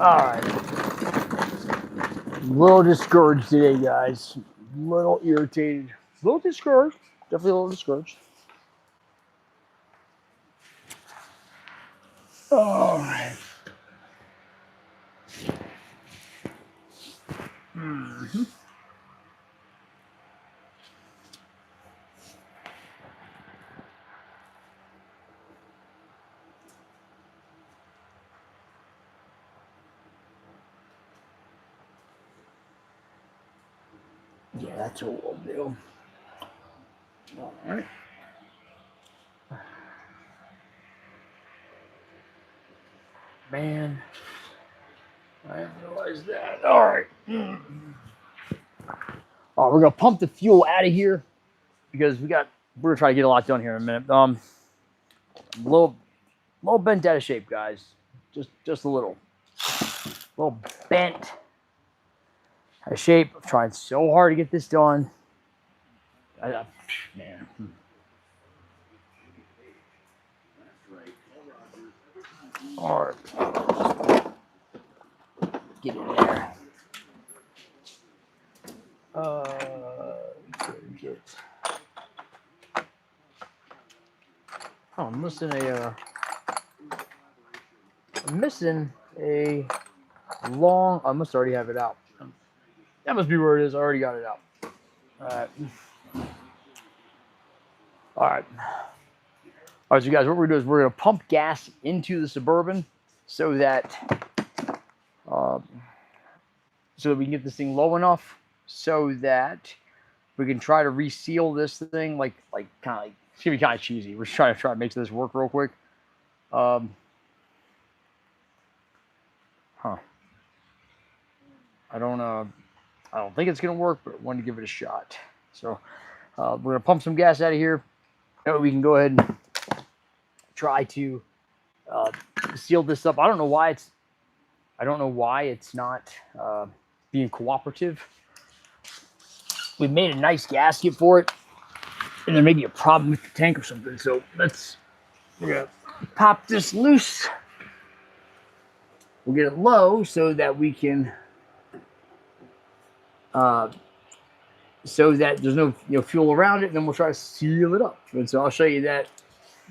Alright. A little discouraged today, guys. A little irritated. A little discouraged. Definitely a little discouraged. Alright. Mm-hmm. Yeah, that's what we'll do. Alright. Man, I didn't realize that. Alright. Alright, we're gonna pump the fuel out of here because we're gonna try to get a lot done here in a minute. A little bent out of shape, guys. Just a little bent out of shape. I'm trying so hard to get this done. Man. All right. Get in there. Get. Oh, I'm missing a long. I must already have it out. That must be where it is. I already got it out. All right. All right. All right, so guys, what we're going to do is we're going to pump gas into the Suburban so that we can get this thing low enough so that we can try to reseal this thing like kind of like it's gonna be kind of cheesy. We're just trying to make this work real quick. I don't think it's gonna work, but I wanted to give it a shot. So we're gonna pump some gas out of here. And we can go ahead and try to seal this up. I don't know why it's not being cooperative. We made a nice gasket for it, and there may be a problem with the tank or something. So we're gonna pop this loose. We'll get it low so that we can, so that there's no fuel around it, and then we'll try to seal it up. And so I'll show you that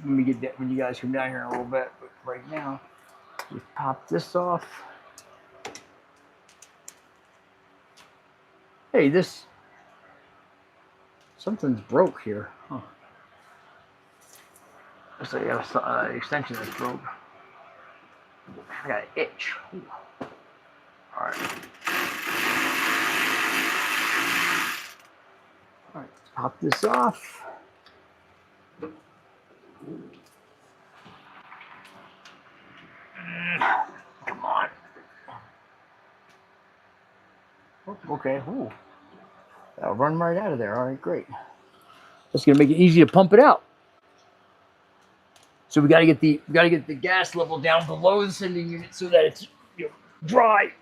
when you guys come down here in a little bit. But right now, we pop this off. Hey, something's broke here. Huh. Looks like I have an extension that's broke. I got an itch. Ooh. All right. All right, let's pop this off. Come on. Okay. Ooh. That'll run right out of there. All right, great. That's gonna make it easy to pump it out. So we gotta get the gas level down below the sending unit so that it's dry.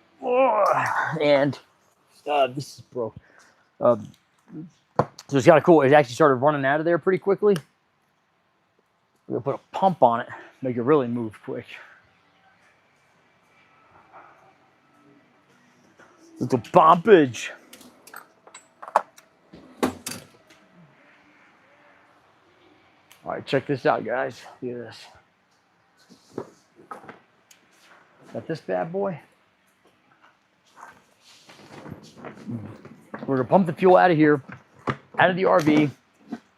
And this is broke. So it's kind of cool. It actually started running out of there pretty quickly. We're gonna put a pump on it, make it really move quick. Little pumpage. All right, check this out, guys. Look at this. Got this bad boy. We're gonna pump the fuel out of here, out of the RV,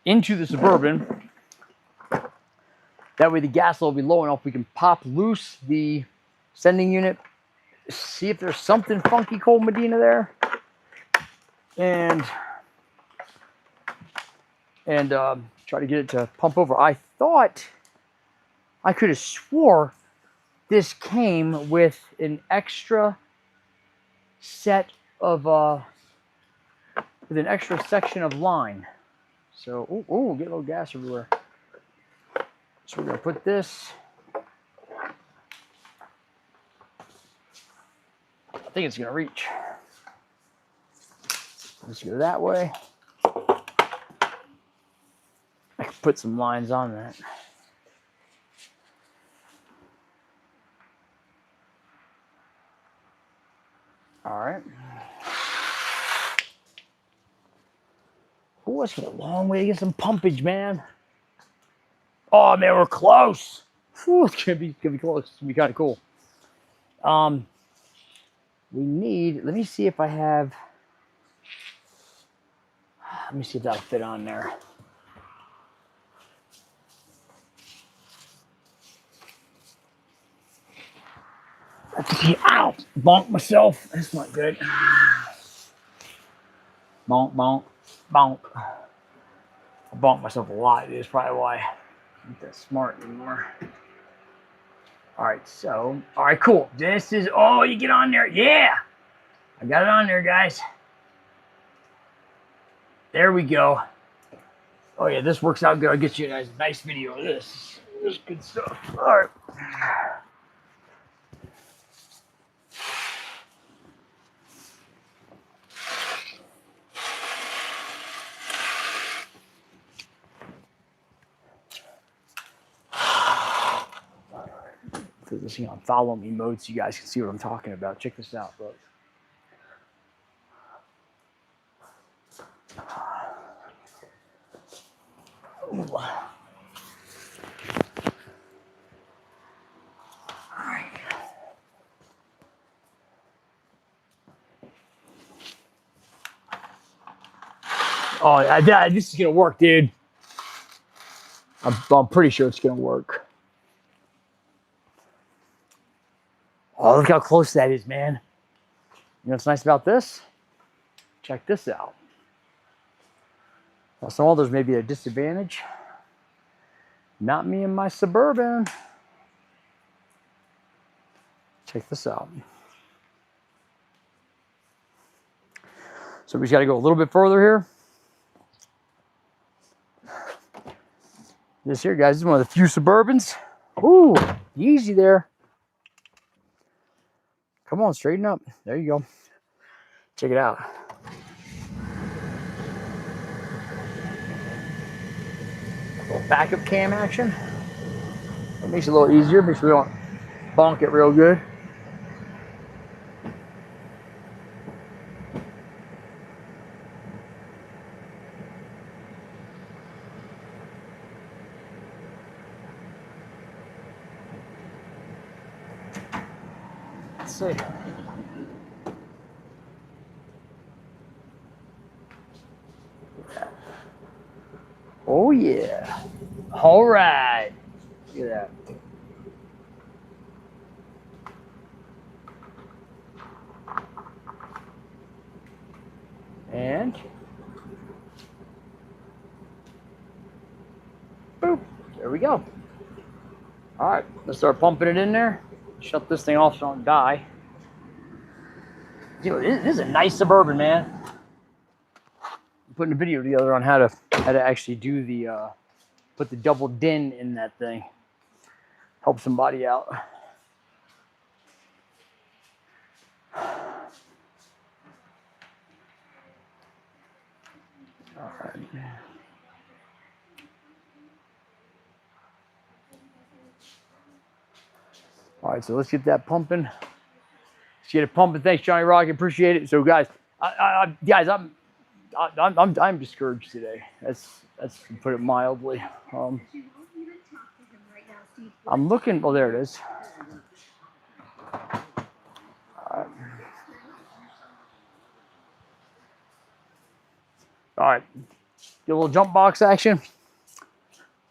into the Suburban. That way the gas level will be low enough we can pop loose the sending unit, see if there's something funky cold Medina there, and try to get it to pump over. I thought I could have swore this came with an extra set of with an extra section of line. So get a little gas everywhere. So we're gonna put this. I think it's gonna reach. Let's go that way. I can put some lines on that. All right. Oh, it's a long way to get some pumpage, man. Oh man, we're close. Whew, it's gonna be close. It's gonna be kind of cool. We need. Let me see if I have. Let me see if that'll fit on there. Ow! Bonk myself. That's not good. Bonk, bonk, bonk. I bonk myself a lot. It's probably why I'm not that smart anymore. All right, so, all right, cool. This is, oh, you get on there. Yeah. I got it on there, guys. There we go. Oh, yeah, this works out good. I'll get you guys a nice video of this. This is good stuff. All right. Put this thing on follow me mode so you guys can see what I'm talking about. Check this out, folks. Oh, this is gonna work, dude. I'm pretty sure it's gonna work. Oh, look how close that is, man. You know what's nice about this? Check this out. Now, some others may be a disadvantage. Not me and my Suburban. Check this out. So we just got to go a little bit further here. This here, guys, is one of the few Suburbans. Ooh, easy there. Come on, straighten up. There you go. Check it out. A little backup cam action. It makes it a little easier. Make sure we don't bonk it real good. Let's see. Oh yeah. All right. Look at that. And boop. There we go. All right, let's start pumping it in there. Shut this thing off so I don't die. Dude, this is a nice Suburban, man. I'm putting a video together on how to actually do the put the double din in that thing. Help somebody out. All right. All right, so let's get that pumping. Let's get it pumping. Thanks, Johnny Rocket. Appreciate it. So, guys, I'm discouraged today. That's to put it mildly. I'm looking. Oh, there it is. All right. Get a little jump box action.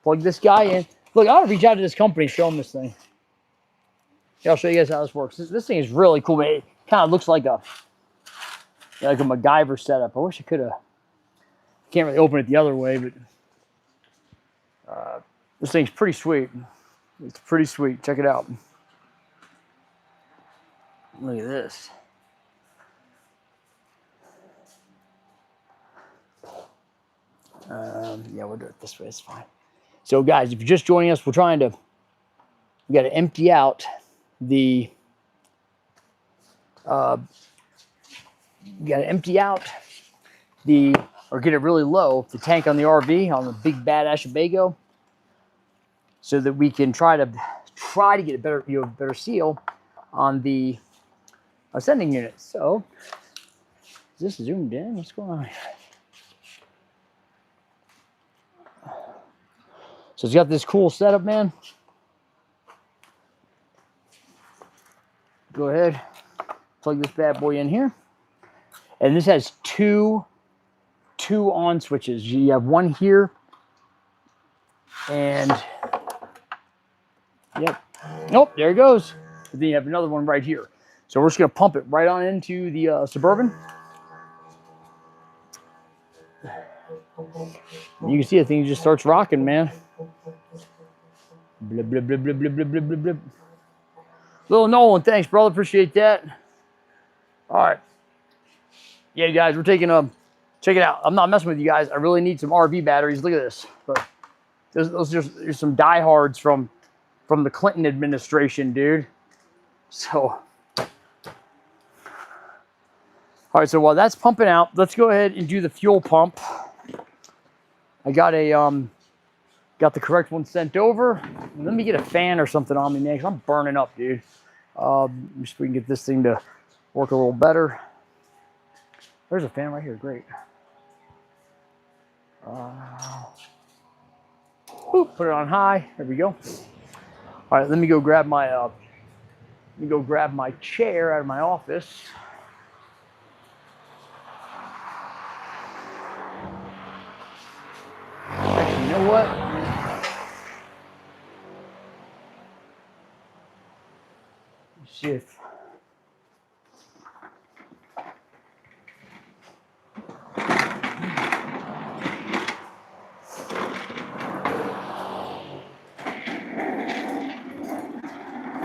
Plug this guy in. Look, I want to reach out to this company and show them this thing. Yeah, I'll show you guys how this works. This thing is really cool, man. It kind of looks like a MacGyver setup. I wish I could have. Can't really open it the other way, but this thing's pretty sweet. It's pretty sweet. Check it out. Look at this. Yeah, we'll do it this way. It's fine. So, guys, if you're just joining us, we got to empty out the or get it really low, the tank on the RV, on the big badass Winnebago, so that we can try to get a better seal on the sending unit. So is this zoomed in? What's going on here? So it's got this cool setup, man. Go ahead, plug this bad boy in here. And this has two on switches. You have one here, and yep. Nope, there it goes. But then you have another one right here. So we're just gonna pump it right on into the Suburban. You can see the thing just starts rocking, man. Blip, blip, blip, blip, blip, blip, blip, blip, blip. Little Nolan, thanks, brother. Appreciate that. All right. Yeah, guys, we're taking check it out. I'm not messing with you guys. I really need some RV batteries. Look at this. But there's some diehards from the Clinton administration, dude. So, all right. So while that's pumping out, let's go ahead and do the fuel pump. I got got the correct one sent over. Let me get a fan or something on me, man, because I'm burning up, dude. Just we can get this thing to work a little better. There's a fan right here. Great. Put it on high. There we go. All right, let me go grab my chair out of my office. Actually, you know what? Let's see if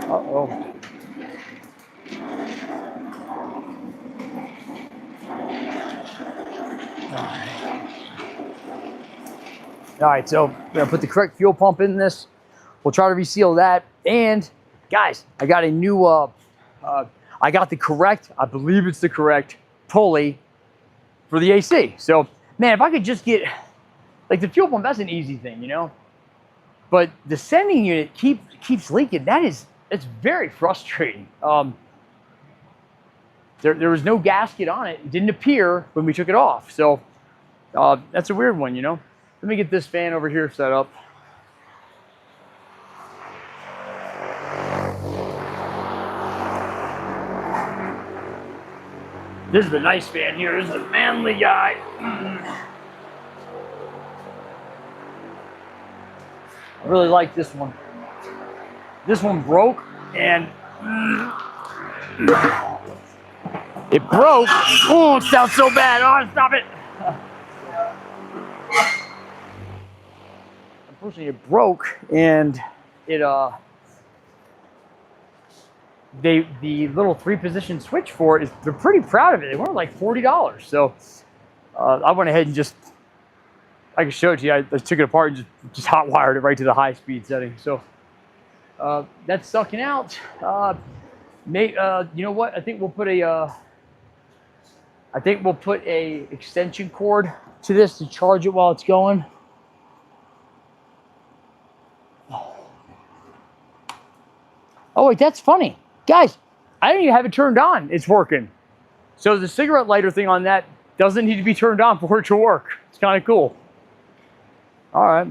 uh-oh. All right, so we're gonna put the correct fuel pump in this. We'll try to reseal that. And guys, I got a new, I got the correct, I believe it's the correct pulley for the AC. So, man, if I could just get, like the fuel pump, that's an easy thing, you know? But the sending unit keeps leaking. It's very frustrating. There was no gasket on it. It didn't appear when we took it off. So that's a weird one, you know? Let me get this fan over here set up. This is the nice fan here. This is a manly guy. I really like this one. This one broke and it broke. Oh, it sounds so bad. Oh, stop it. Unfortunately, it broke and it the little 3-position switch for it they're pretty proud of it. They were like $40. So I went ahead and just, I can show it to you. I took it apart and just hot wired it right to the high speed setting. So that's sucking out. You know what? I think we'll put a extension cord to this to charge it while it's going. Oh wait, that's funny. Guys, I don't even have it turned on. It's working. So the cigarette lighter thing on that doesn't need to be turned on for it to work. It's kind of cool. All right,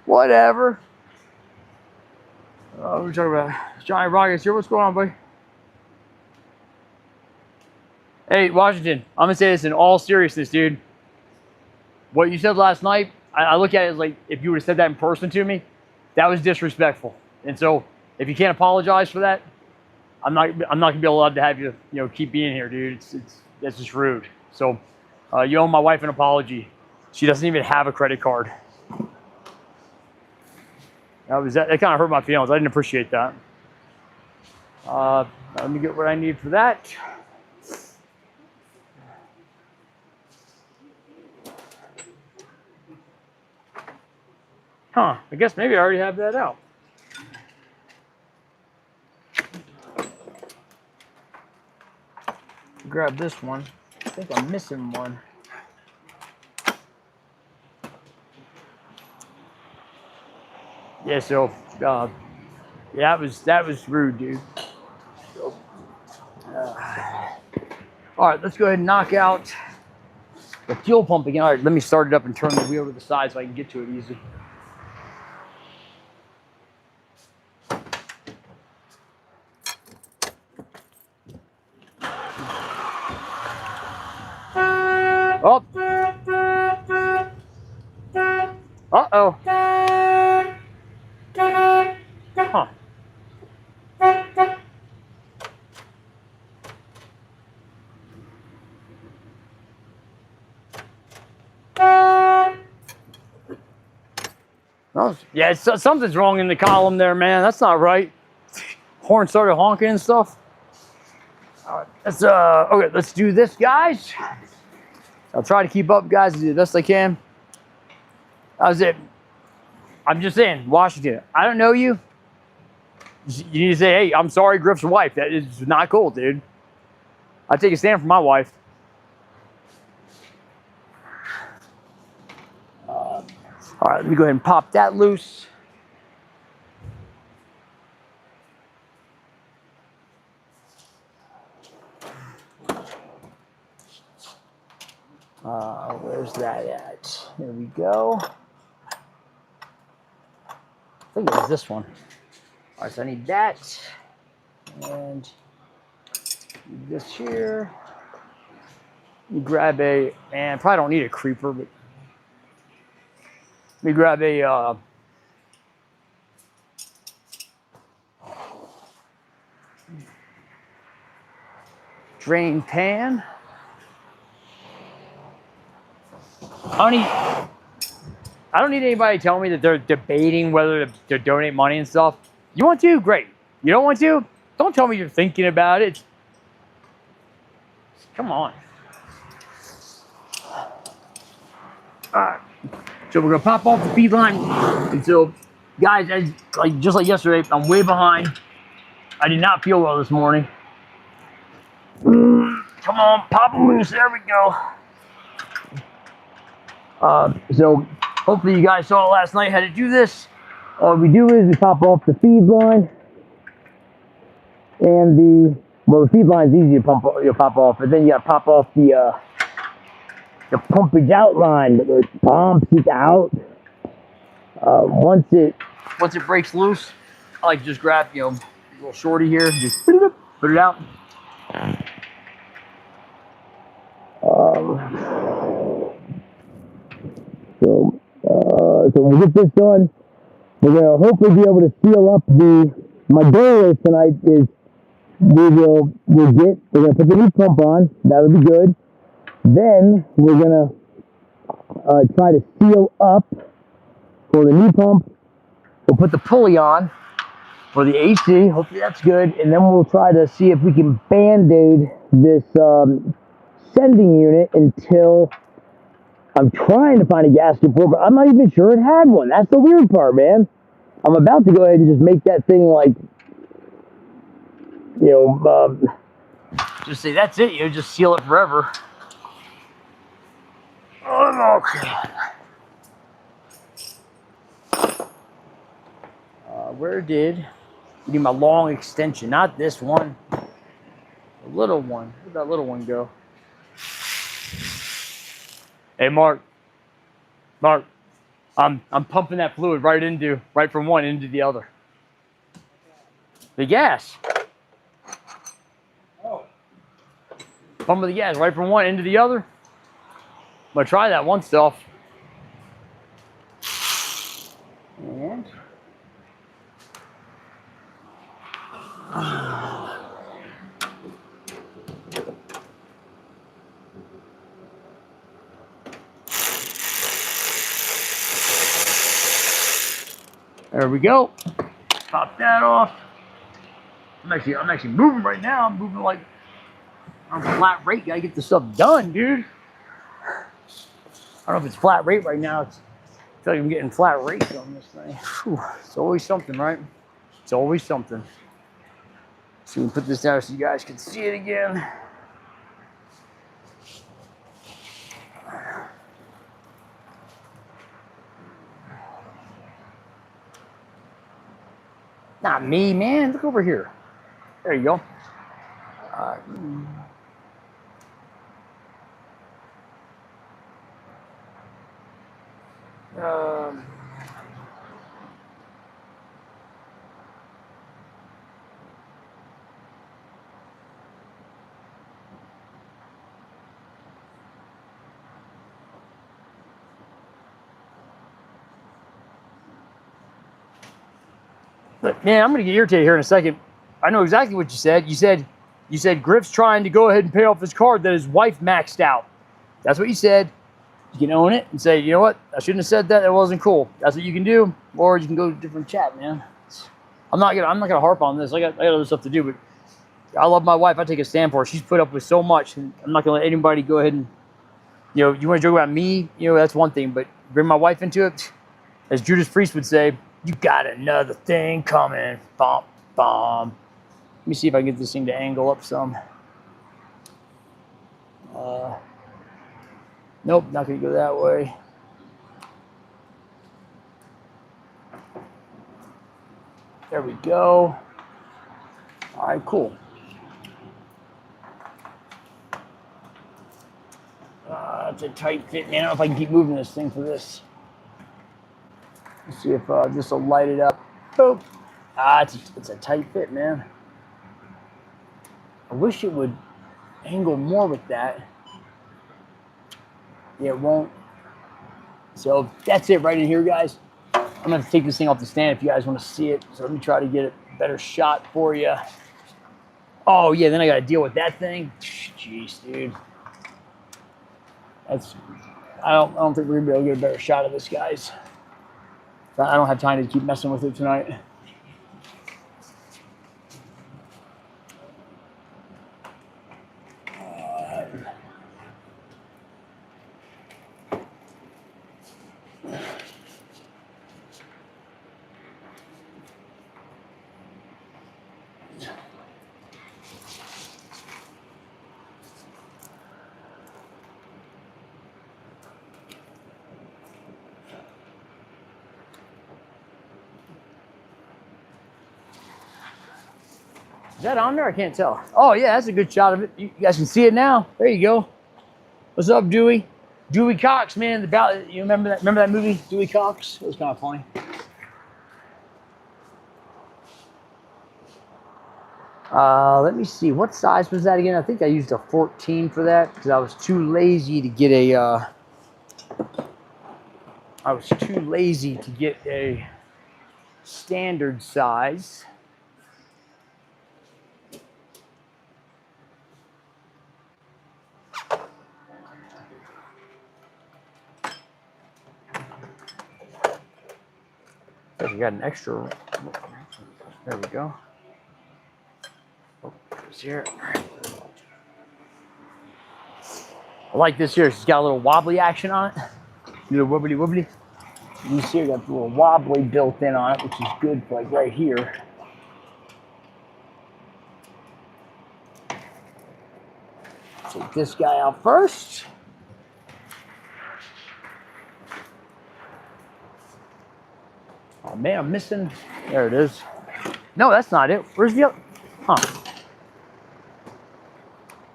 whatever. We're talking about Johnny Rockets here. What's going on, buddy? Hey, Washington, I'm gonna say this in all seriousness, dude. What you said last night, I look at it as like if you would have said that in person to me, that was disrespectful. And so if you can't apologize for that, I'm not gonna be allowed to have you, keep being here, dude. That's just rude. So you owe my wife an apology. She doesn't even have a credit card. That kind of hurt my feelings. I didn't appreciate that. Let me get what I need for that. Huh, I guess maybe I already have that out. Grab this one. I think I'm missing one. Yeah, so yeah, that was rude, dude. So, All right, let's go ahead and knock out the fuel pump again. All right, let me start it up and turn the wheel to the side so I can get to it easy. Oh. Uh-oh. Huh. Oh, yeah, something's wrong in the column there, man. That's not right. Horn started honking and stuff. All right, let's do this, guys. I'll try to keep up, guys, do the best I can. That was it. I'm just saying, Washington, I don't know you. You need to say, hey, I'm sorry, Griff's wife. That is not cool, dude. I take a stand for my wife. All right, let me go ahead and pop that loose. Where's that at? Here we go. I think it was this one. All right, so I need that. And this here. You grab a, and probably don't need a creeper, but let me grab a drain pan. I don't need anybody telling me that they're debating whether to donate money and stuff. You want to? Great. You don't want to? Don't tell me you're thinking about it. Come on. All right. So we're going to pop off the feed line. And so, guys, just like yesterday, I'm way behind. I did not feel well this morning. Come on, pop loose. There we go. So hopefully you guys saw last night how to do this. All we do is we pop off the feed line, and the feed line is easy to pop off, but then you got to pop off the pumpage out line that pumps it out. Once it breaks loose, I like to just grab a little shorty here, just put it out. So we'll get this done. We're gonna hopefully be able to seal up my goal is tonight is we're gonna put the new pump on. That'll be good. Then we're gonna try to seal up for the new pump. We'll put the pulley on for the AC. Hopefully that's good. And then we'll try to see if we can band-aid this sending unit until I'm trying to find a gasket for it, but I'm not even sure it had one. That's the weird part, man. I'm about to go ahead and just make that thing like, just say that's it. Just seal it forever. Okay. Where did I need my long extension? Not this one. The little one. Where'd that little one go? Hey, Mark, I'm pumping that fluid right from one into the other. The gas. Oh. Pumping the gas right from one into the other. I'm gonna try that one stuff. And there we go. Pop that off. I'm actually moving right now. I'm moving like on a flat rate. Gotta get this stuff done, dude. I don't know if it's flat rate right now. I feel like I'm getting flat rates on this thing. Whew. It's always something, right? It's always something. So we can put this down so you guys can see it again. Not me, man. Look over here. There you go. But man, I'm gonna get irritated here in a second. I know exactly what you said. You said Griff's trying to go ahead and pay off his card that his wife maxed out. That's what you said. You can own it and say, you know what? I shouldn't have said that. That wasn't cool. That's what you can do. Or you can go to a different chat, man. I'm not gonna harp on this. I got other stuff to do, but I love my wife. I take a stand for her. She's put up with so much, and I'm not gonna let anybody go ahead and, you want to joke about me, that's one thing, but bring my wife into it, as Judas Priest would say, you got another thing coming. Bom, bom. Let me see if I can get this thing to angle up some. Nope, not gonna go that way. There we go. All right, cool. It's a tight fit, man. I don't know if I can keep moving this thing for this. Let's see if this will light it up. Boom. It's a tight fit, man. I wish it would angle more with that. Yeah, it won't. So that's it right in here, guys. I'm gonna have to take this thing off the stand if you guys want to see it. So let me try to get a better shot for you. Oh yeah, then I got to deal with that thing. Jeez, dude. I don't think we're gonna be able to get a better shot of this, guys. I don't have time to keep messing with it tonight. Is that on there? I can't tell. Oh, yeah, that's a good shot of it. You guys can see it now. There you go. What's up, Dewey? Dewey Cox, man. You remember that? Remember that movie, Dewey Cox? It was kind of funny. Let me see. What size was that again? I think I used a 14 for that because I was too lazy to get a. I was too lazy to get a standard size. We got an extra. There we go. Oh, it's here. I like this here. It's got a little wobbly action on it. A little wobbly wobbly. You see, it got a little wobbly built in on it, which is good, like right here. Take this guy out first. Oh man, I'm missing. There it is. No, that's not it. Where's the other? Huh.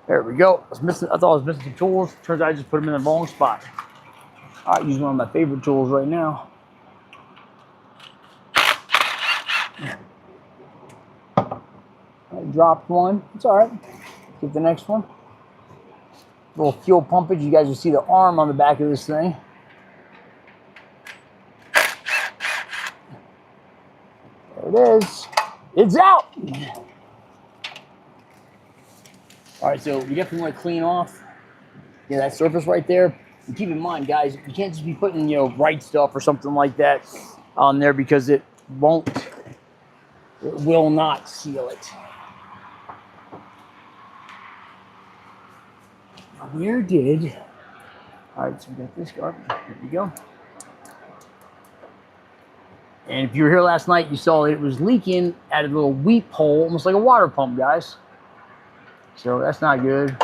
There we go. I thought I was missing some tools. Turns out I just put them in the wrong spot. I use one of my favorite tools right now. I dropped one. It's all right. Get the next one. A little fuel pumpage. You guys will see the arm on the back of this thing. There it is. It's out. All right, so we definitely want to clean off that surface right there. And keep in mind, guys, you can't just be putting right stuff or something like that on there because it will not seal it. Where did? All right, so we got this garbage. There we go. And if you were here last night, you saw that it was leaking at a little weep hole, almost like a water pump, guys. So that's not good.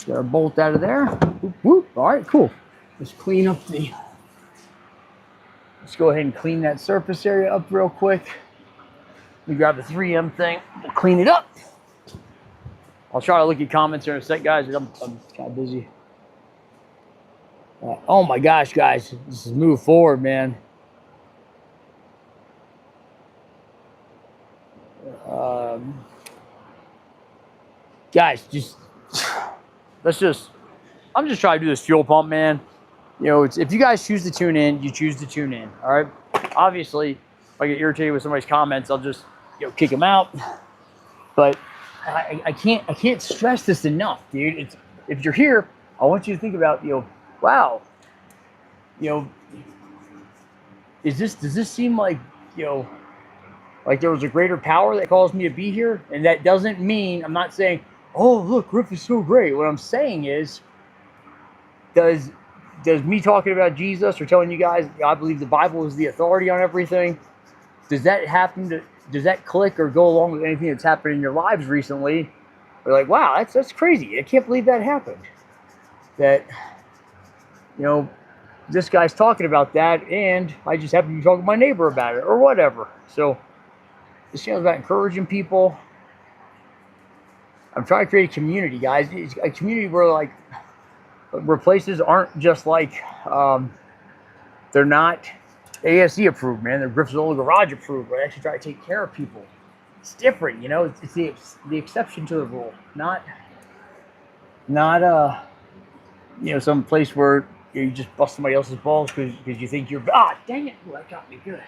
Got our bolt out of there. Whoop, whoop. All right, cool. Let's clean up let's go ahead and clean that surface area up real quick. Let me grab the 3M thing and clean it up. I'll try to look at comments here in a sec, guys. I'm kind of busy. Oh my gosh, guys. This is move forward, man. Guys, I'm just trying to do this fuel pump, man. If you guys choose to tune in, you choose to tune in, all right? Obviously, if I get irritated with somebody's comments, I'll just kick them out. But I can't stress this enough, dude. It's, if you're here, I want you to think about, wow, does this seem like, like there was a greater power that caused me to be here? And that doesn't mean, I'm not saying, oh, look, Griff is so great. What I'm saying is, does me talking about Jesus or telling you guys I believe the Bible is the authority on everything, does that click or go along with anything that's happened in your lives recently? We're like, wow, that's crazy. I can't believe that happened. That, this guy's talking about that, and I just happen to be talking to my neighbor about it, or whatever. So this channel is about encouraging people. I'm trying to create a community, guys. It's a community where places aren't just like, they're not ASE approved, man. They're Griffzilla Garage approved. I actually try to take care of people. It's different, It's the exception to the rule, not some place where you just bust somebody else's balls because you think you're, dang it, ooh, that got me good.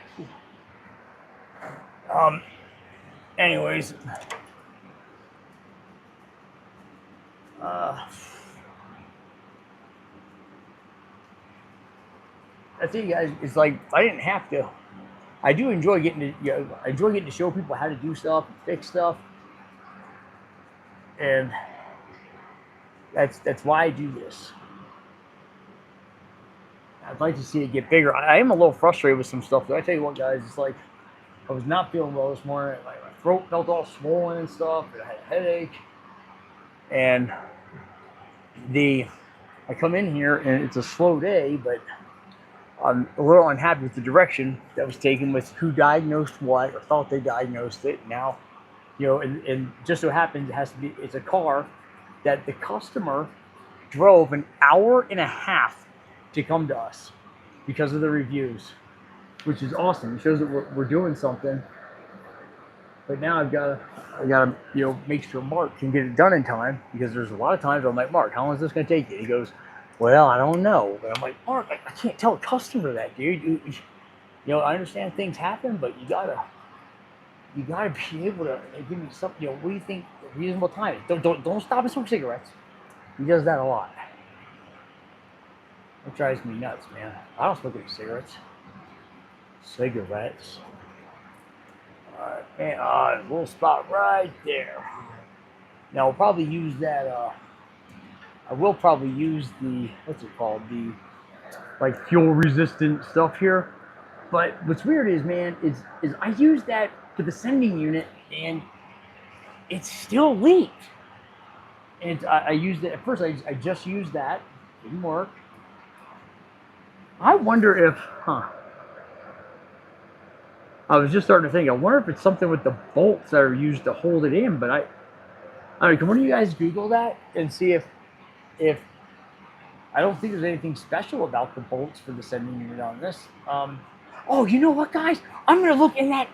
Anyways, I think, guys, it's like I didn't have to. I do enjoy getting to show people how to do stuff, and fix stuff, and that's why I do this. I'd like to see it get bigger. I am a little frustrated with some stuff, but I tell you what, guys, it's like I was not feeling well this morning. My throat felt all swollen and stuff, and I had a headache. And I come in here, and it's a slow day, but I'm a little unhappy with the direction that was taken with who diagnosed what or thought they diagnosed it. Now, and just so happens it's a car that the customer drove an hour and a half to come to us because of the reviews, which is awesome. It shows that we're doing something. But now I gotta make sure Mark can get it done in time, because there's a lot of times I'm like, Mark, how long is this gonna take you? He goes, well, I don't know. But I'm like, Mark, I can't tell a customer that, dude. I understand things happen, but you gotta be able to give me something. What do you think a reasonable time is? Don't stop and smoke cigarettes. He does that a lot. It drives me nuts, man. I don't smoke any cigarettes. Cigarettes. Alright, and a little spot right there. Now we'll probably use that, I will probably use the, what's it called? The, like, fuel resistant stuff here. But what's weird is, man, is I use that for the sending unit, and it still leaked. And I used it, at first I just used that. Didn't work. I wonder if, I was just starting to think, I wonder if it's something with the bolts that are used to hold it in, but I mean, can one of you guys Google that and see if I don't think there's anything special about the bolts for the sending unit on this. Oh, you know what, guys? I'm gonna look in that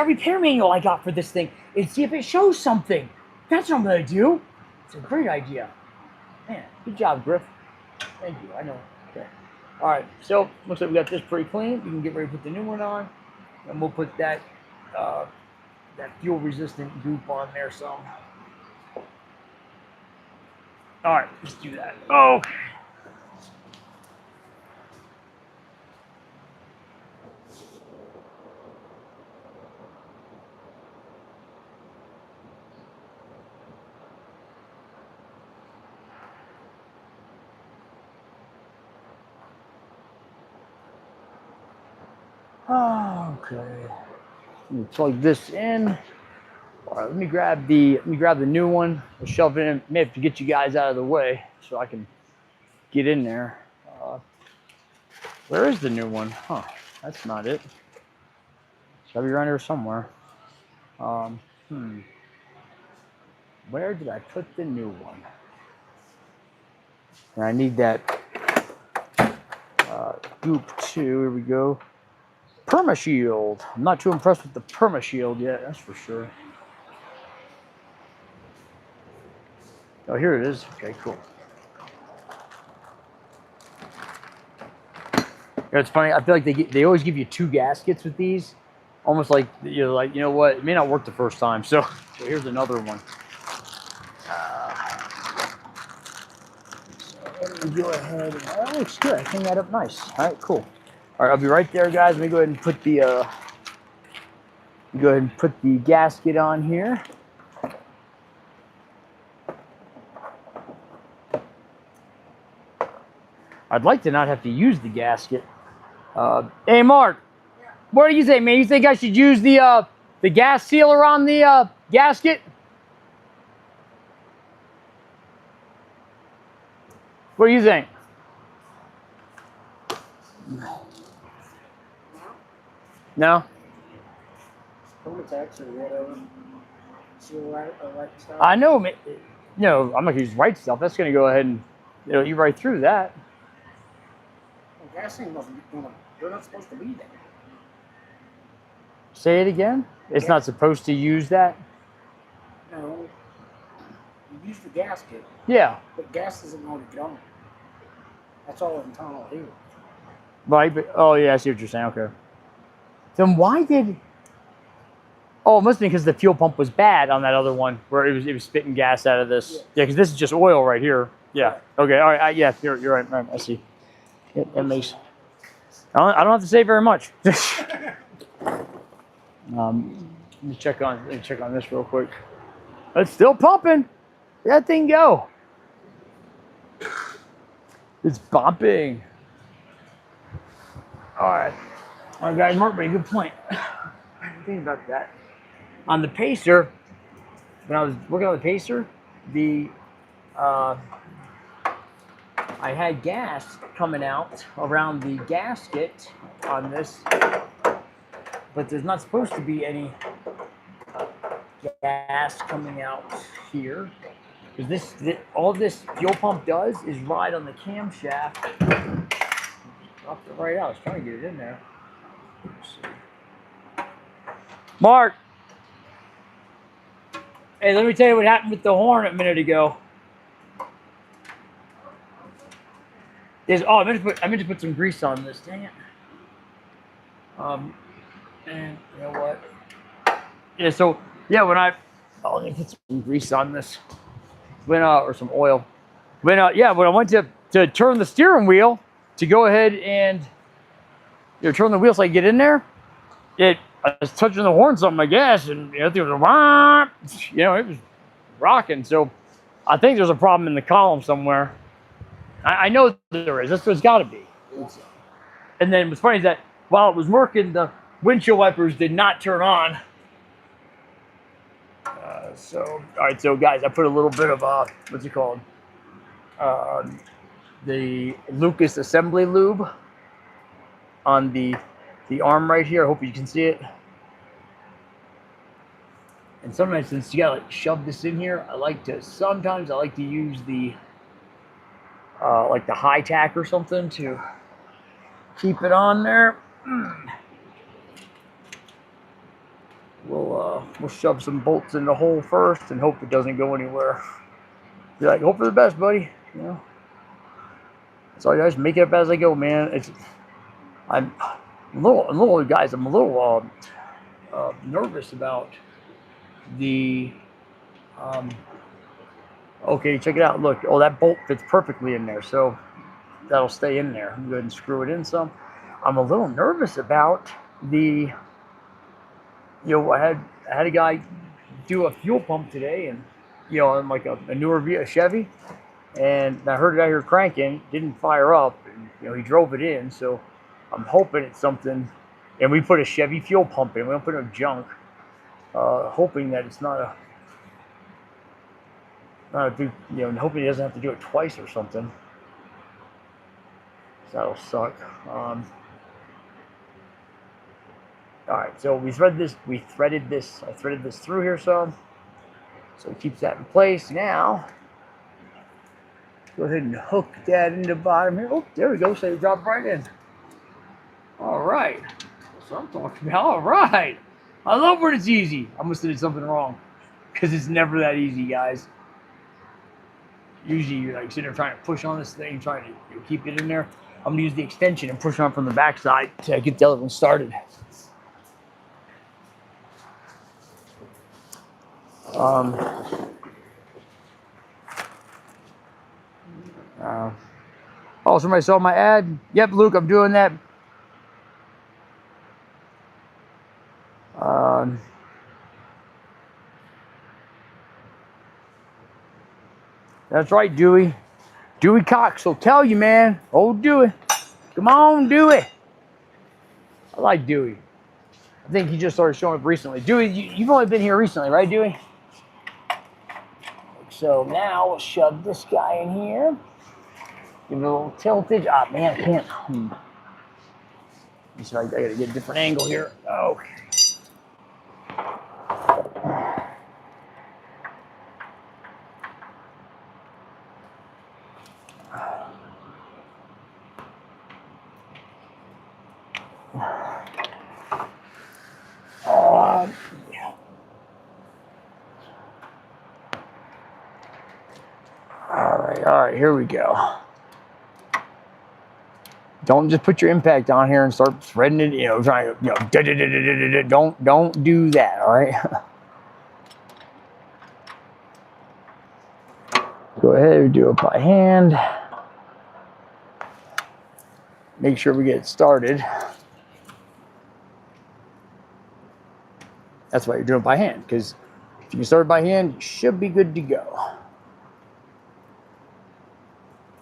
repair manual I got for this thing and see if it shows something. That's what I'm gonna do. It's a great idea. Man, good job, Griff. Thank you. I know. Okay. All right. So looks like we got this pretty clean. We can get ready to put the new one on, and we'll put that fuel resistant goop on there some. All right, let's do that. Okay. Okay. Let me plug this in. All right, let me grab the new one. We'll shove it in. May have to get you guys out of the way so I can get in there. Where is the new one? Huh? That's not it. It's gotta be around here somewhere. Where did I put the new one? And I need that goop too. Here we go. Perma Shield. I'm not too impressed with the Perma Shield yet. That's for sure. Oh, here it is. Okay, cool. know, it's funny. I feel like they always give you 2 gaskets with these, almost like you're like, you know what, it may not work the first time. So here's another one. So let me go ahead. And, oh, looks good. I cleaned that up nice. All right, cool. All right, I'll be right there, guys. Let me go ahead and put the gasket on here. I'd like to not have to use the gasket. Hey, Mark, what do you think, man? You think I should use the gas sealer on the gasket? What do you think? No? I know, man. No, I'm not gonna use white stuff. That's gonna go ahead and eat right through that. Well, gasoline wasn't. You're not supposed to be there. Say it again. It's not supposed to use that. No. You use the gasket. Yeah. But gas isn't going to get on. That's all internal here. Right. But, oh yeah, I see what you're saying. Okay. Then why did? Oh, it must have been because the fuel pump was bad on that other one, where it was spitting gas out of this. Yeah, because this is just oil right here. Yeah. Okay. All right. Yeah. You're right. Right. I see. That makes. I don't have to say very much. Let me check on this real quick. It's still pumping. Let that thing go. It's bumping. All right, guys. Mark made a good point. I didn't think about that. On the Pacer, when I was working on the Pacer, I had gas coming out around the gasket on this, but there's not supposed to be any gas coming out here, because all this fuel pump does is ride on the camshaft. Dropped it right out. I was trying to get it in there. Let's see. Mark, hey, let me tell you what happened with the horn a minute ago. I meant to put some grease on this. Dang it. And you know what? Yeah. So yeah, let me put some grease on this. Or some oil. When I went to turn the steering wheel to go ahead and turn the wheel so I could get in there, I was touching the horn something, I guess, and it was it was rocking. So I think there's a problem in the column somewhere. I know there is. There's got to be. And then what's funny is that while it was working, the windshield wipers did not turn on. All right, so guys, I put a little bit of what's it called? The Lucas assembly lube on the arm right here. I hope you can see it. And sometimes, since you gotta shove this in here, sometimes I like to use the like the high tack or something to keep it on there. We'll shove some bolts in the hole first and hope it doesn't go anywhere. Be like, hope for the best, buddy. So guys, make it up as I go, man. I'm a little nervous about the. Okay, check it out. Look, that bolt fits perfectly in there, so that'll stay in there. I'm going to screw it in some. I'm a little nervous about the. I had a guy do a fuel pump today, and on like a newer Chevy, and I heard a guy here cranking, didn't fire up, and he drove it in. So I'm hoping it's something. And we put a Chevy fuel pump in. We don't put no junk. Hoping that it's not a big, and hoping he doesn't have to do it twice or something. So that'll suck. All right, so I threaded this through here some, so it keeps that in place. Now, go ahead and hook that in the bottom here. Oh, there we go, so it dropped right in. All right, that's what I'm talking about. All right, I love when it's easy. I must have did something wrong, because it's never that easy, guys. Usually you're like sitting there trying to push on this thing, trying to keep it in there. I'm gonna use the extension and push on from the backside to get the other one started. Oh, somebody saw my ad? Yep, Luke, I'm doing that. That's right, Dewey. Dewey Cox will tell you, man. Old Dewey. Come on, Dewey. I like Dewey. I think he just started showing up recently. Dewey, you've only been here recently, right, Dewey? So now we'll shove this guy in here. Give it a little tiltage. Ah, man, I can't. Sorry, I gotta get a different angle here. Okay. Yeah. All right, here we go. Don't just put your impact on here and start threading it, trying to, don't do that, all right? Go ahead and do it by hand. Make sure we get it started. That's why you're doing it by hand, because if you can start it by hand, you should be good to go.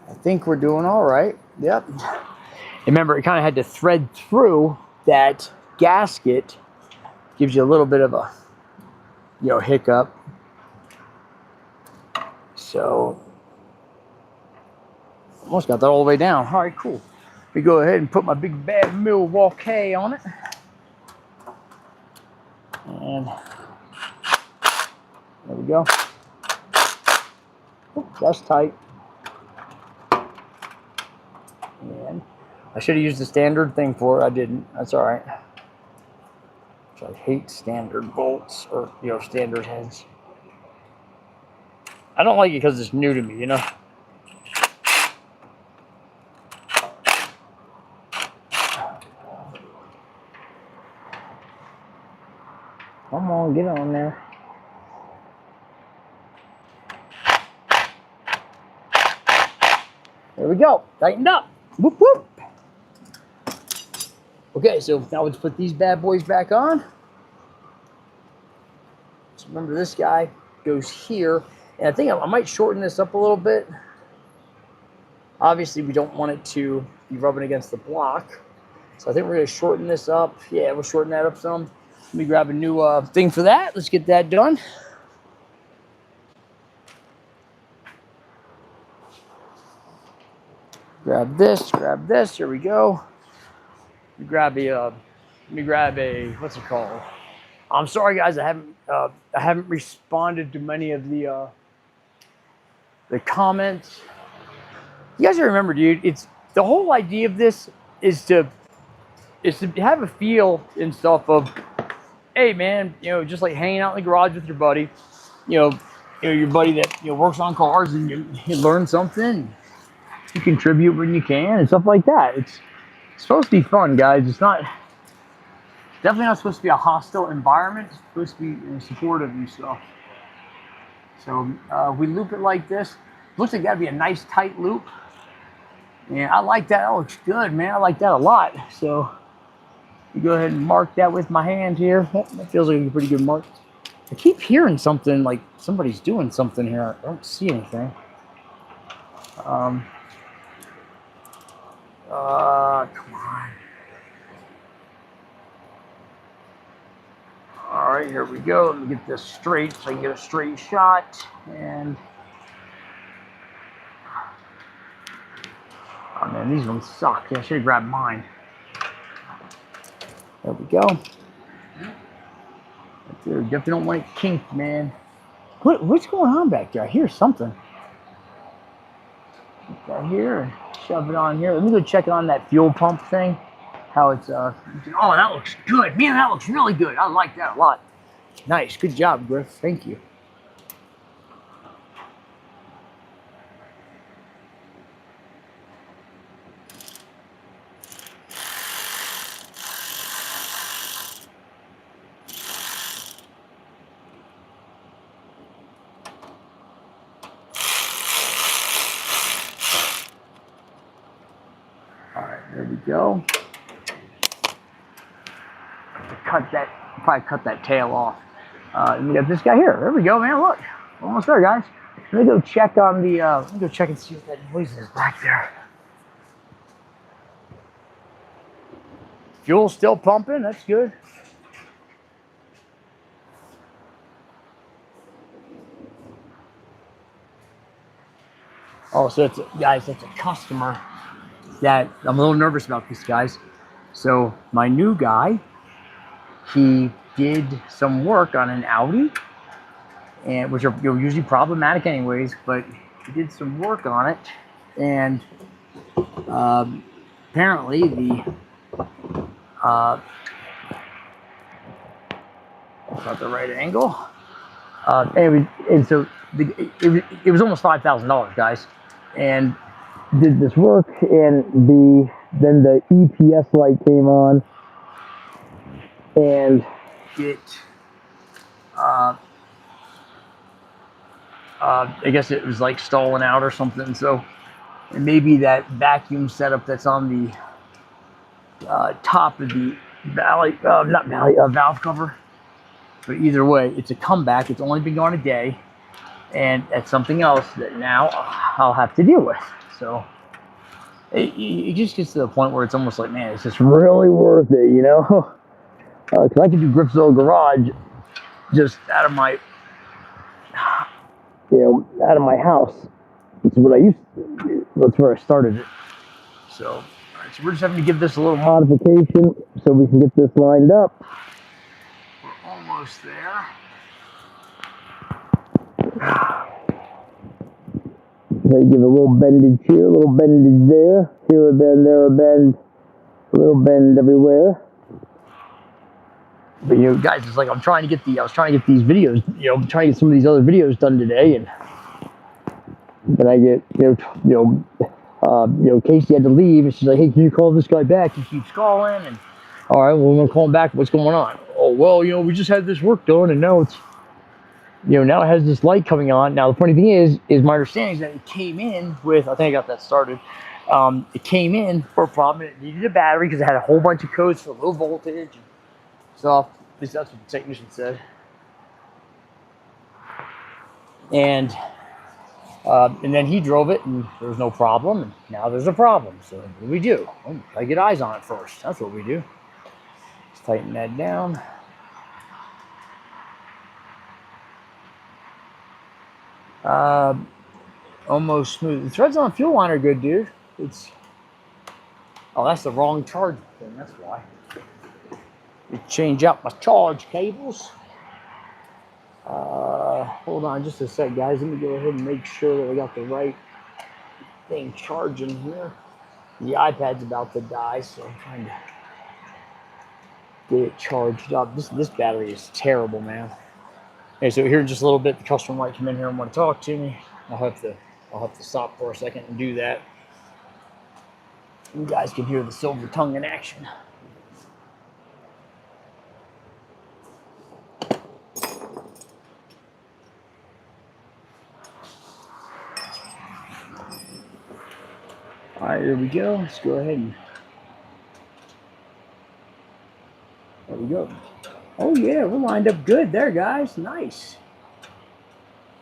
I think we're doing all right. Yep. Remember, it kind of had to thread through that gasket. Gives you a little bit of a, hiccup. So, almost got that all the way down. All right, cool. Let me go ahead and put my big bad Milwaukee on it. And there we go. Oh, that's tight. And I should have used the standard thing for it. I didn't. That's all right. I hate standard bolts or, standard heads. I don't like it because it's new to me, Come on, get on there. There we go. Tightened up. Whoop, whoop. Okay, so now let's put these bad boys back on. So remember, this guy goes here. And I think I might shorten this up a little bit. Obviously, we don't want it to be rubbing against the block. So I think we're going to shorten this up. Yeah, we'll shorten that up some. Let me grab a new thing for that. Let's get that done. Grab this, here we go. Let me grab a, what's it called? I'm sorry guys, I haven't responded to many of the comments. You guys remember, dude, it's the whole idea of this is to have a feel and stuff of, hey man, just like hanging out in the garage with your buddy, your buddy that works on cars, and you learn something. You contribute when you can and stuff like that. It's supposed to be fun, guys. It's definitely not supposed to be a hostile environment. It's supposed to be supportive and stuff. So we loop it like this. Looks like that'd be a nice tight loop. And I like that. That looks good, man. I like that a lot. So you go ahead and mark that with my hand here. That feels like a pretty good mark. I keep hearing something like somebody's doing something here. I don't see anything. Come on. All right, here we go. Let me get this straight so I can get a straight shot. And oh man, these ones suck. Yeah, I should have grabbed mine. There we go. Dude, definitely don't want it kinked, man. What's going on back there? I hear something. Get that here and shove it on here. Let me go check on that fuel pump thing. How it's oh, that looks good. Man, that looks really good. I like that a lot. Nice. Good job, Griff. Thank you. go. Probably cut that tail off. And we got this guy here. There we go, man. Look, almost there, guys. Let me go check on the. Let me go check and see what that noise is back there. Fuel's still pumping. That's good. Oh, so guys, that's a customer that I'm a little nervous about this, guys. So my new guy, he did some work on an Audi, and which are usually problematic anyways, but he did some work on it, and apparently the that's not the right angle. Anyway, and so it was almost $5,000, guys, and did this work, and then the EPS light came on, and it I guess it was like stalling out or something. So maybe that vacuum setup that's on the top of the valve cover. But either way, it's a comeback. It's only been going a day, and that's something else that now I'll have to deal with. So it just gets to the point where it's almost like, man, it's just really worth it, you know? Because I can do Griffzilla Garage just out of my, out of my house. It's what I used to do. That's where I started it. So, all right, so we're just having to give this a little modification so we can get this lined up. We're almost there. They give a little bendage here, a little bendage there. Here a bend, there a bend, a little bend everywhere. But guys, it's like I was trying to get these videos, trying to get some of these other videos done today, and then I get, Casey had to leave, and she's like, hey, can you call this guy back? He keeps calling, and all right, well, we're gonna call him back. What's going on? Oh, well, we just had this work done, and now it's, now it has this light coming on. Now the funny thing is my understanding is that it came in with, I think I got that started. It came in for a problem. It needed a battery because it had a whole bunch of codes for low voltage and stuff. At least that's what the technician said. And then he drove it, and there was no problem. And now there's a problem. So what do we do? Well, I get eyes on it first. That's what we do. Let's tighten that down. Almost smooth. The threads on the fuel line are good, dude. Oh, that's the wrong charge thing. That's why. Change out my charge cables. Hold on just a sec, guys. Let me go ahead and make sure that I got the right thing charging here. The iPad's about to die, so I'm trying to get it charged up. This battery is terrible, man. Okay, so here in just a little bit, the customer might come in here and want to talk to me. I'll have to stop for a second and do that. You guys can hear the silver tongue in action. All right, there we go. Let's go ahead and there we go. Oh yeah, we're lined up good there, guys. Nice.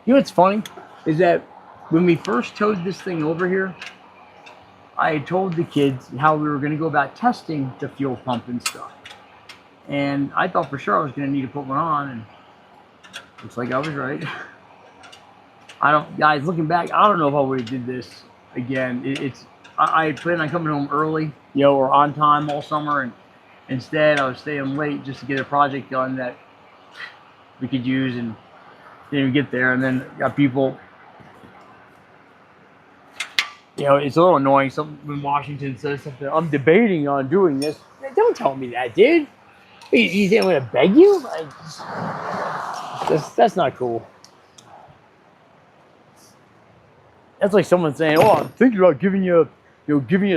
You know what's funny is that when we first towed this thing over here, I had told the kids how we were going to go about testing the fuel pump and stuff. And I thought for sure I was going to need to put one on, and looks like I was right. Guys, looking back, I don't know if I would have did this again. I planned on coming home early, or on time all summer, and instead I was staying late just to get a project done that we could use, and didn't even get there. And then got people, it's a little annoying. Someone in Washington says something, I'm debating on doing this. Don't tell me that, dude. You think I'm going to beg you? That's not cool. That's like someone saying, oh, I'm thinking about giving you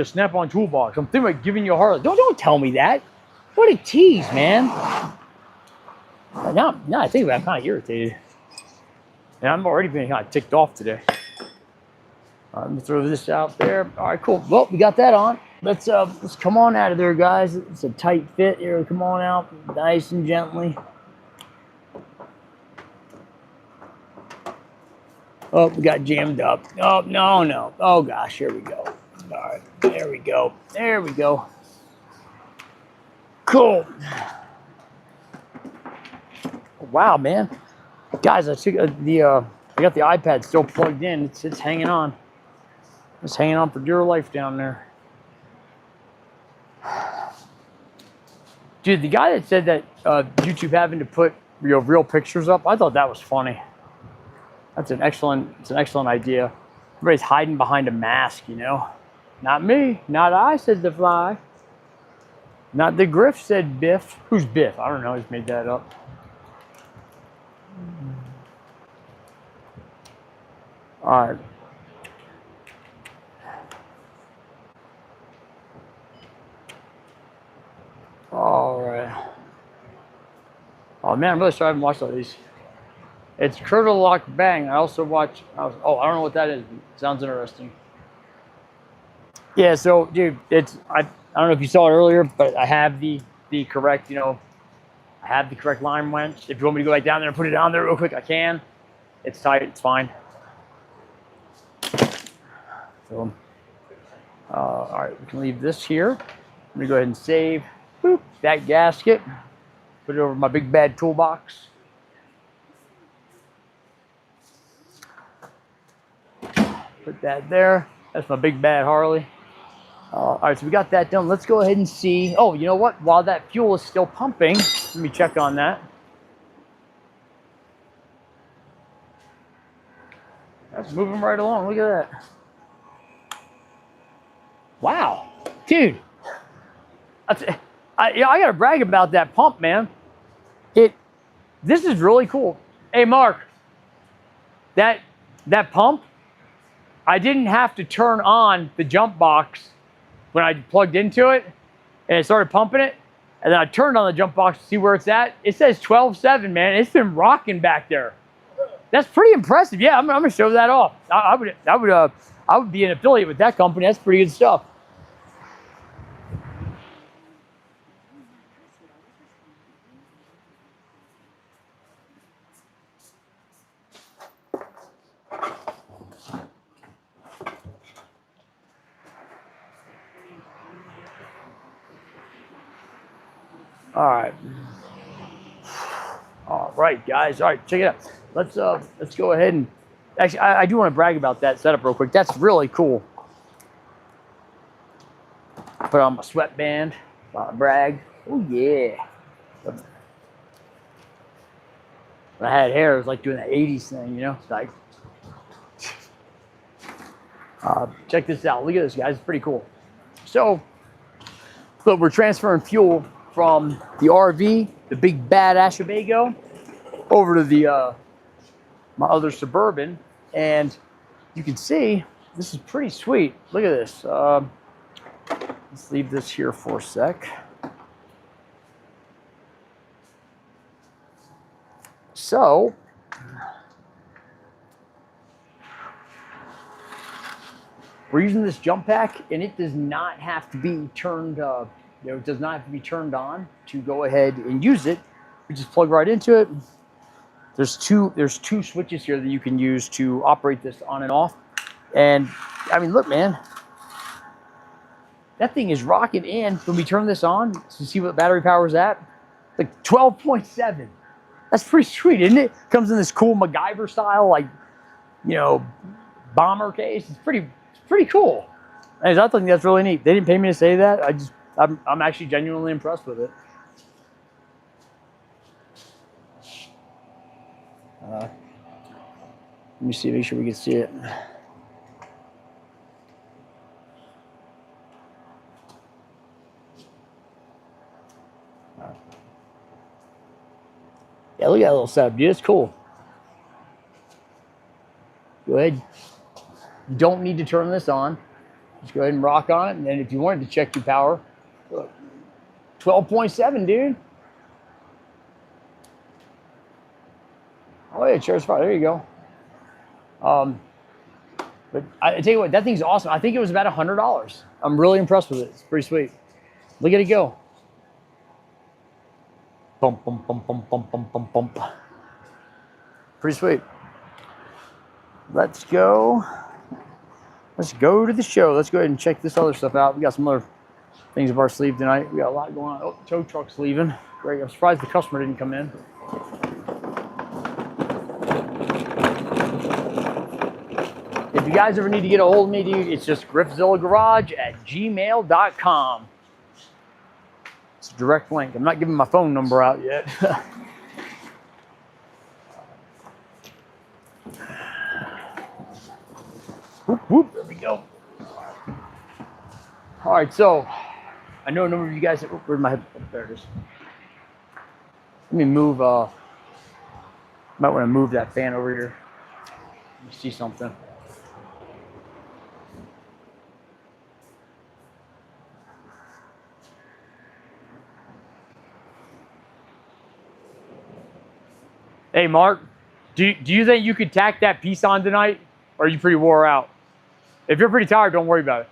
a Snap-on toolbox. I'm thinking about giving you a Harley. Don't tell me that. What a tease, man. Now I think about it, I'm kind of irritated. And I'm already being kind of ticked off today. Let me throw this out there. All right, cool. Well, we got that on. let's come on out of there, guys. It's a tight fit here. Come on out, nice and gently. Oh, we got jammed up. Oh, no, no. Oh, gosh, here we go. All right, there we go. There we go. Cool. Wow, man. Guys, I took I got the iPad still plugged in. It's hanging on. It's hanging on for dear life down there. Dude, the guy that said that YouTube having to put real pictures up, I thought that was funny. It's an excellent idea. Everybody's hiding behind a mask, you know. Not me, not I, said the fly. Not the Griff, said Biff. Who's Biff? I don't know, he's made that up. All right. All right. Oh man, I'm really sorry I haven't watched all these. It's Curdle Lock Bang. I also watch. Oh, I don't know what that is. Sounds interesting. Yeah. So, dude, I don't know if you saw it earlier, but I have the correct, you know, I have the correct line wrench. If you want me to go back down there and put it on there real quick, I can. It's tight. It's fine. So, all right, we can leave this here. I'm gonna go ahead and save that gasket. Put it over my big bad toolbox. Put that there. That's my big bad Harley. All right, so we got that done. Let's go ahead and see. Oh, you know what? While that fuel is still pumping, let me check on that. That's moving right along. Look at that. Wow, dude. I gotta brag about that pump, man. This is really cool. Hey, Mark, that pump, I didn't have to turn on the jump box when I plugged into it and it started pumping it. And then I turned on the jump box to see where it's at. It says 12.7, man. It's been rocking back there. That's pretty impressive. Yeah, I'm gonna show that off. I would be an affiliate with that company. That's pretty good stuff. All right, guys. All right, check it out. Let's go ahead and actually, I do want to brag about that setup real quick. That's really cool. Put on my sweatband. Brag. Oh yeah. When I had hair, it was like doing the '80s thing, you know. It's like, check this out. Look at this, guys. It's pretty cool. So we're transferring fuel from the RV, the big badass Winnebago, over to the my other Suburban, and you can see this is pretty sweet. Look at this. Let's leave this here for a sec. So we're using this jump pack, and it does not have to be turned. It does not have to be turned on to go ahead and use it. We just plug right into it. There's two switches here that you can use to operate this on and off. And I mean, look, man, that thing is rocking in. When we turn this on to see what battery power is at, like 12.7. That's pretty sweet, isn't it? Comes in this cool MacGyver style, like, you know, bomber case. It's pretty cool. And I think that's really neat. They didn't pay me to say that. I'm actually genuinely impressed with it. Let me see, make sure we can see it. Yeah, look at that little setup, dude. It's cool. Go ahead. You don't need to turn this on. Just go ahead and rock on it. And then if you wanted to check your power, look, 12.7, dude. Oh, yeah, charge fire. There you go. But I tell you what, that thing's awesome. I think it was about $100. I'm really impressed with it. It's pretty sweet. Look at it go. Bump, bump, bump, bump, bump, bump, bump, bump. Pretty sweet. Let's go. Let's go to the show. Let's go ahead and check this other stuff out. We got some other things up our sleeve tonight. We got a lot going on. Oh, tow truck's leaving. Great. I'm surprised the customer didn't come in. If you guys ever need to get a hold of me, dude, it's just griffzillagarage@gmail.com. It's a direct link. I'm not giving my phone number out yet. Whoop, whoop, there we go. All right, so I know a number of you guys. Where's my head? Oh, there it is. Let me move. Might want to move that fan over here. Let me see something. Hey, Mark, do you think you could tack that piece on tonight? Or are you pretty wore out? If you're pretty tired, don't worry about it.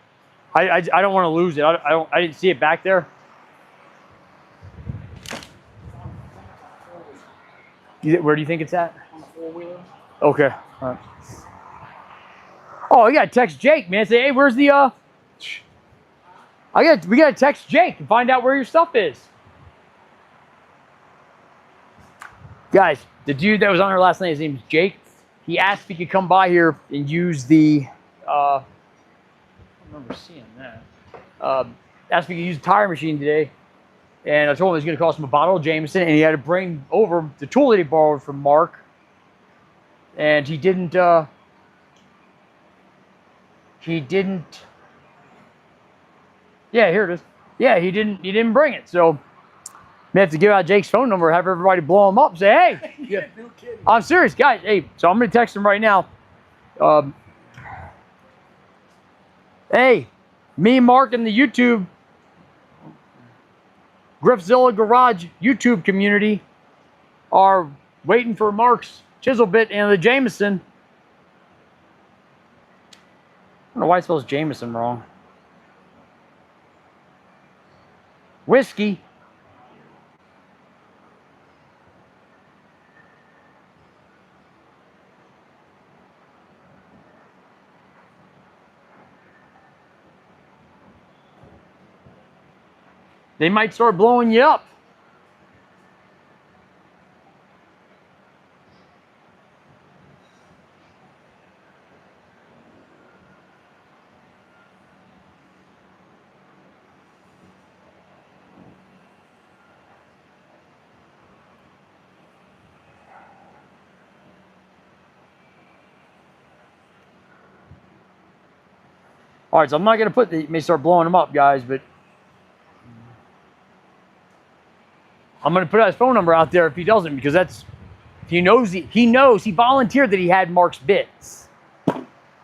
I don't want to lose it. I didn't see it back there. Where do you think it's at? On the four-wheeler. Okay. All right. Oh, I gotta text Jake, man. Say, hey, where's the we gotta text Jake and find out where your stuff is. Guys, the dude that was on here last night, his name is Jake. He asked if he could come by here and use the, I don't remember seeing that. Asked if he could use the tire machine today. And I told him it was going to cost him a bottle of Jameson, and he had to bring over the tool that he borrowed from Mark. And he didn't, yeah, here it is. Yeah, he didn't bring it. So may have to give out Jake's phone number, have everybody blow him up, say, hey. Yeah. No kidding. I'm serious, guys. Hey, so I'm going to text him right now. Hey, me, Mark, and the YouTube Griffzilla Garage YouTube community are waiting for Mark's chisel bit and the Jameson. I don't know why it spells Jameson wrong. Whiskey. They might start blowing you up. All right, so I'm not going to put the, may start blowing them up, guys, but I'm going to put his phone number out there if he doesn't, because that's, he knows, he volunteered that he had Mark's bits.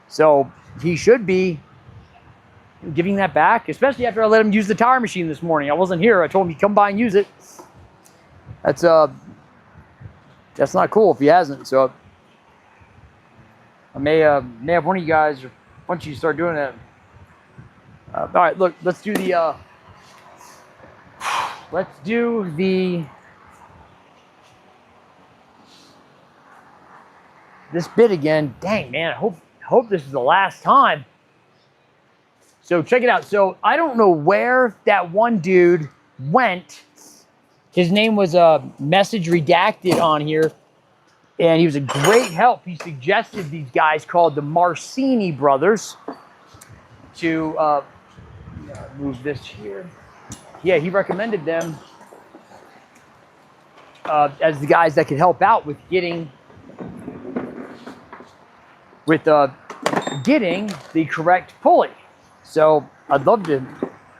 So he should be giving that back, especially after I let him use the tire machine this morning. I wasn't here. I told him he'd come by and use it. That's not cool if he hasn't. So I may have one of you guys, once you start doing that. All right, look, let's do the, this bit again. Dang, man, I hope this is the last time. So check it out. So I don't know where that one dude went. His name was message redacted on here, and he was a great help. He suggested these guys called the Marcini brothers to move this here. Yeah, he recommended them as the guys that could help out with getting the correct pulley. So I'd love to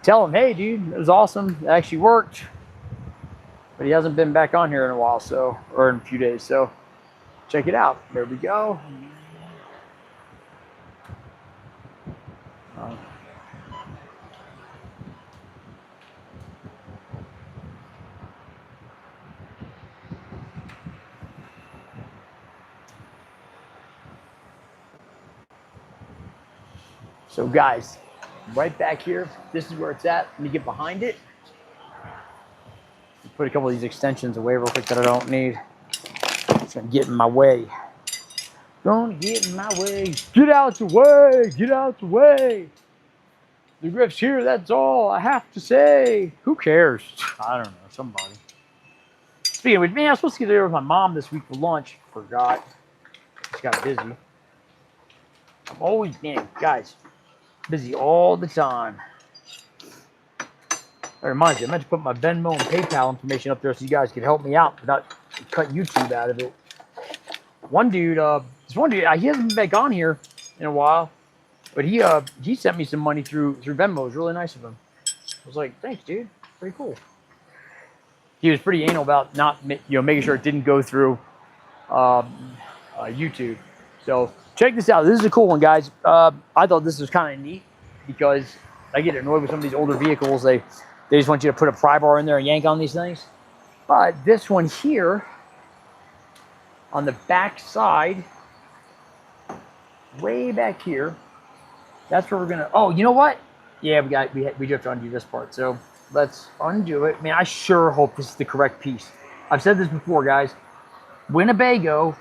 tell him, hey, dude, it was awesome. It actually worked. But he hasn't been back on here in a while, so, or in a few days. So check it out. There we go. So guys, right back here, this is where it's at. Let me get behind it. Put a couple of these extensions away real quick that I don't need. It's gonna get in my way. Gonna get in my way. Get out the way. Get out the way. The Griff's here. That's all I have to say. Who cares? I don't know. Somebody. Speaking of which, man, I was supposed to get there with my mom this week for lunch. Forgot. Just got busy. I'm always, man, guys, busy all the time. That reminds me, I meant to put my Venmo and PayPal information up there so you guys could help me out without cutting YouTube out of it. One dude, he hasn't been back on here in a while, but he sent me some money through Venmo. It was really nice of him. I was like, thanks, dude. Pretty cool. He was pretty anal about not, making sure it didn't go through YouTube. So check this out. This is a cool one, guys. I thought this was kind of neat because I get annoyed with some of these older vehicles. They just want you to put a pry bar in there and yank on these things. But this one here, on the back side, way back here, that's where we're gonna. Oh, you know what? Yeah, we do have to undo this part. So let's undo it. Man, I sure hope this is the correct piece. I've said this before, guys. Winnebago.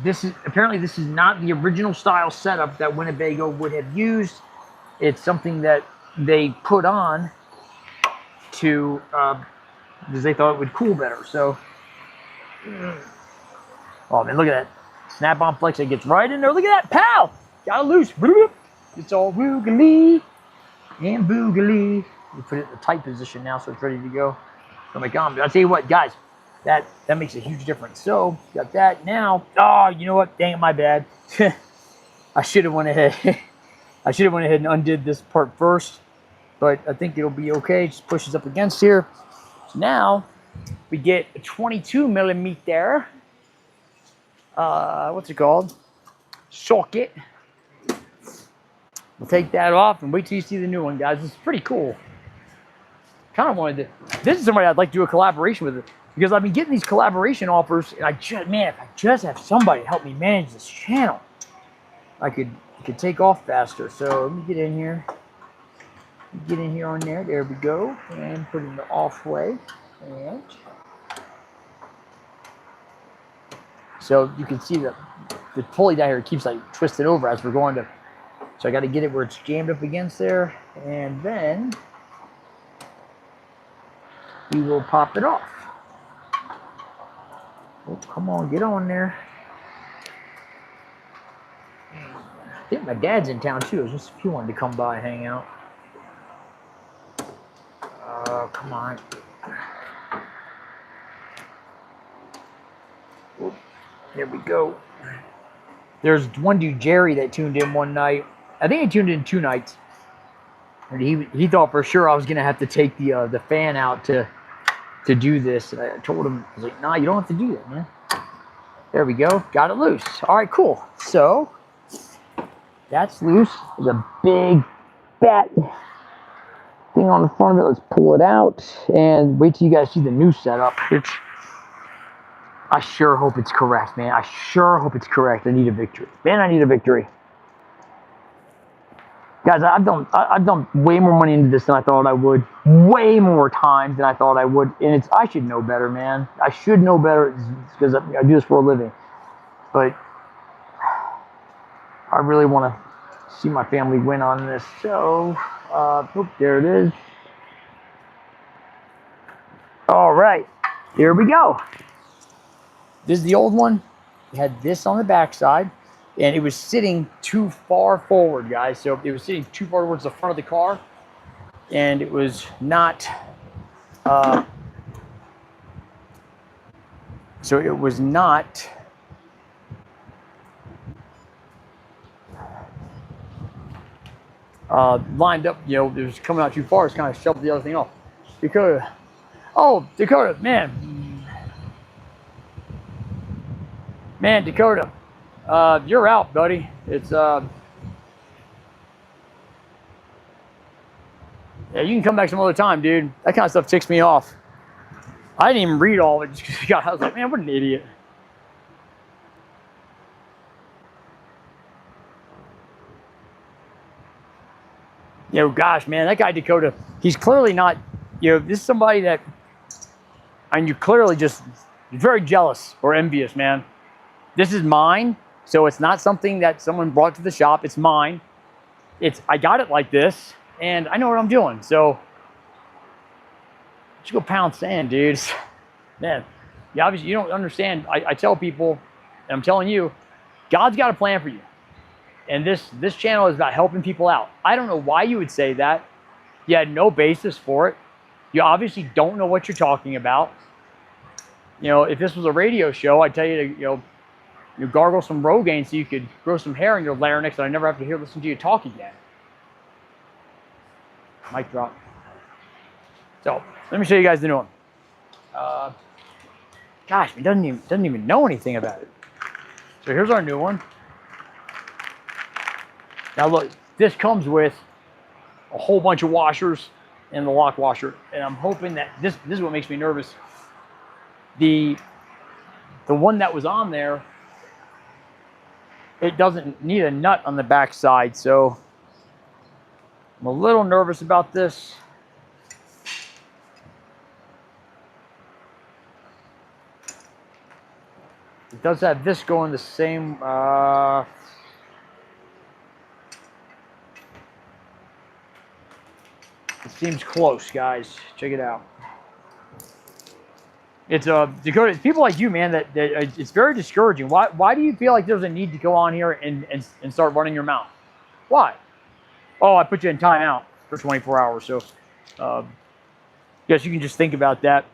This is not the original style setup that Winnebago would have used. It's something that they put on to because they thought it would cool better. So, oh man, look at that snap-on flex. It gets right in there. Look at that, pal. Got it loose. It's all woogly and boogly. We put it in the tight position now, so it's ready to go. Oh my God! I'll tell you what, guys. That makes a huge difference. So got that now. Oh, you know what? Dang it, my bad. I should have went ahead. I should have went ahead and undid this part first, but I think it'll be okay. Just pushes up against here. So now we get a 22 millimeter. What's it called? Socket. We'll take that off and wait till you see the new one, guys. This is pretty cool. Kind of wanted to. This is somebody I'd like to do a collaboration with. Because I've been getting these collaboration offers, and if I just have somebody help me manage this channel, I could take off faster. So let me get in here. Get in here on there. There we go. And put it in the off way. And so you can see the pulley down here keeps like twisted over as we're going to. So I got to get it where it's jammed up against there, and then we will pop it off. Oh, come on, get on there. I think my dad's in town too. Just if you wanted to come by and hang out. Oh, come on. Oh, there we go. There's one dude, Jerry, that tuned in one night. I think he tuned in 2 nights. And he thought for sure I was gonna have to take the fan out to do this. And I told him, I was like, nah, you don't have to do that, man. There we go. Got it loose. All right, cool. So that's loose. There's a big fat thing on the front of it. Let's pull it out and wait till you guys see the new setup. I sure hope it's correct, man. I sure hope it's correct. I need a victory. Man, I need a victory. Guys, I've done way more money into this than I thought I would. Way more times than I thought I would. And I should know better, man. I should know better because I do this for a living. But I really want to see my family win on this. So, there it is. All right, here we go. This is the old one. It had this on the back side. And it was sitting too far forward, guys. So it was sitting too far towards the front of the car. And it was not... so it was not... lined up, it was coming out too far. It's kind of shoved the other thing off. Dakota. Oh, Dakota, man. Man, Dakota. You're out, buddy. It's yeah, you can come back some other time, dude. That kind of stuff ticks me off. I didn't even read all of it. I was like, man, what an idiot. You know, gosh, man, that guy Dakota, he's clearly not, you know, this is somebody that, and you're clearly just very jealous or envious, man. This is mine, so it's not something that someone brought to the shop. It's mine. I got it like this, and I know what I'm doing. So, just go pound sand, dudes. Man, you obviously you don't understand. I tell people, and I'm telling you, God's got a plan for you. And this channel is about helping people out. I don't know why you would say that. You had no basis for it. You obviously don't know what you're talking about. You know, if this was a radio show, I'd tell you to, you gargle some Rogaine so you could grow some hair in your larynx and I never have to listen to you talk again. Mic drop. So, let me show you guys the new one. Gosh, he doesn't even know anything about it. So here's our new one. Now look, this comes with a whole bunch of washers and the lock washer, and I'm hoping that this is what makes me nervous. The one that was on there, it doesn't need a nut on the back side, so I'm a little nervous about this. It does have this going the same. It seems close, guys. Check it out. It's Dakota. It's people like you, man. That it's very discouraging. Why do you feel like there's a need to go on here and start running your mouth? Why? Oh, I put you in timeout for 24 hours. So, yes, you can just think about that.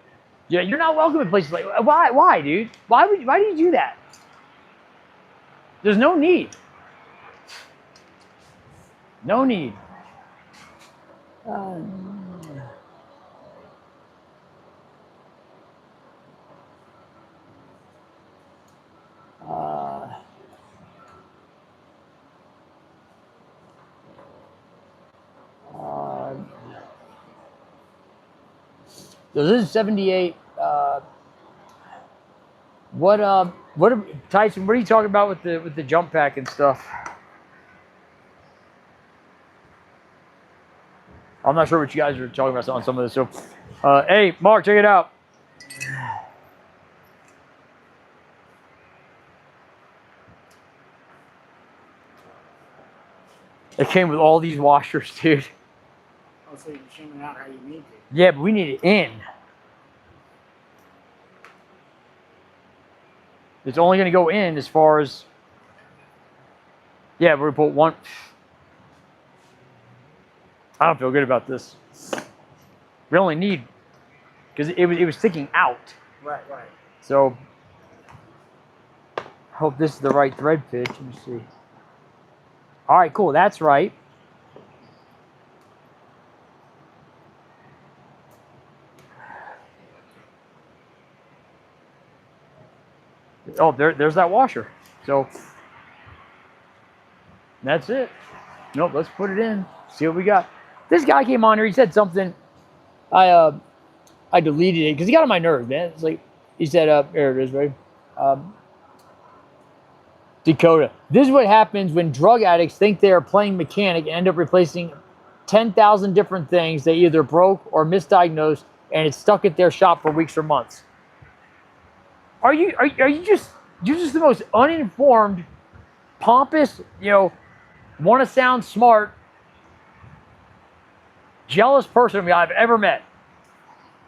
Yeah, you're not welcome in places like why, dude? Why do you do that? There's no need. No need. So this is 78. Tyson? What are you talking about with the jump pack and stuff? I'm not sure what you guys are talking about on some of this. So, hey, Mark, check it out. It came with all these washers, dude. Oh, so you can shim it out how you need to. Yeah, but we need it in. It's only going to go in as far as... Yeah, we're going to put one... I don't feel good about this. We only need... Because it was sticking out. Right. So... I hope this is the right thread pitch. Let me see. All right, cool. That's right. Oh, there's that washer. So that's it. Nope, let's put it in. See what we got. This guy came on here. He said something. I deleted it because he got on my nerves, man. It's like he said, there it is, right? Dakota. This is what happens when drug addicts think they are playing mechanic and end up replacing 10,000 different things they either broke or misdiagnosed, and it's stuck at their shop for weeks or months. Are you just the most uninformed, pompous, want to sound smart, jealous person I've ever met.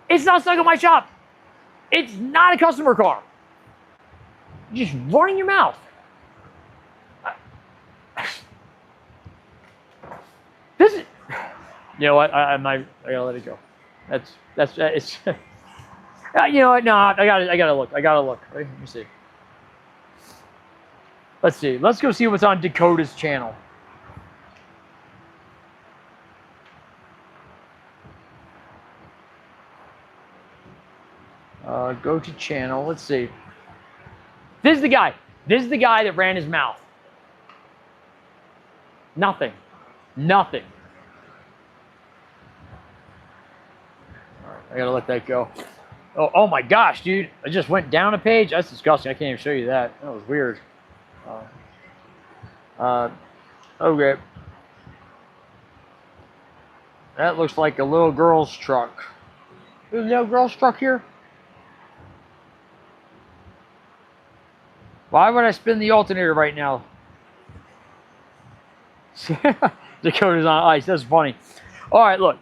It's not stuck at my shop. It's not a customer car. You're just running your mouth. This is, you know what? I gotta let it go. It's. You know what? No, I gotta look. Let me see. Let's see. Let's go see what's on Dakota's channel. Go to channel. Let's see. This is the guy. This is the guy that ran his mouth. Nothing. Nothing. All right, I gotta let that go. Oh my gosh, dude! I just went down a page. That's disgusting. I can't even show you that. That was weird. Okay. That looks like a little girl's truck. There's a little girl's truck here? Why would I spin the alternator right now? Dakota's on ice. That's funny. All right, look.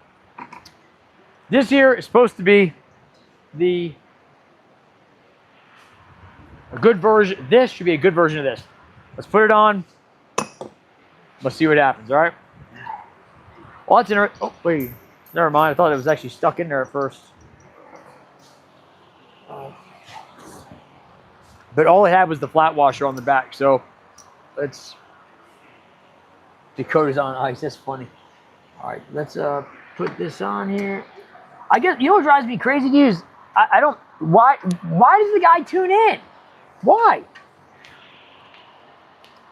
This here is supposed to be a good version. This should be a good version of this. Let's put it on. Let's see what happens, all right? Well, that's interesting. Oh, wait. Never mind. I thought it was actually stuck in there at first. But all it had was the flat washer on the back. So let's... Dakota's on ice. That's funny. All right, let's put this on here. I guess, you know what drives me crazy, dude, is I don't... Why does the guy tune in? Why?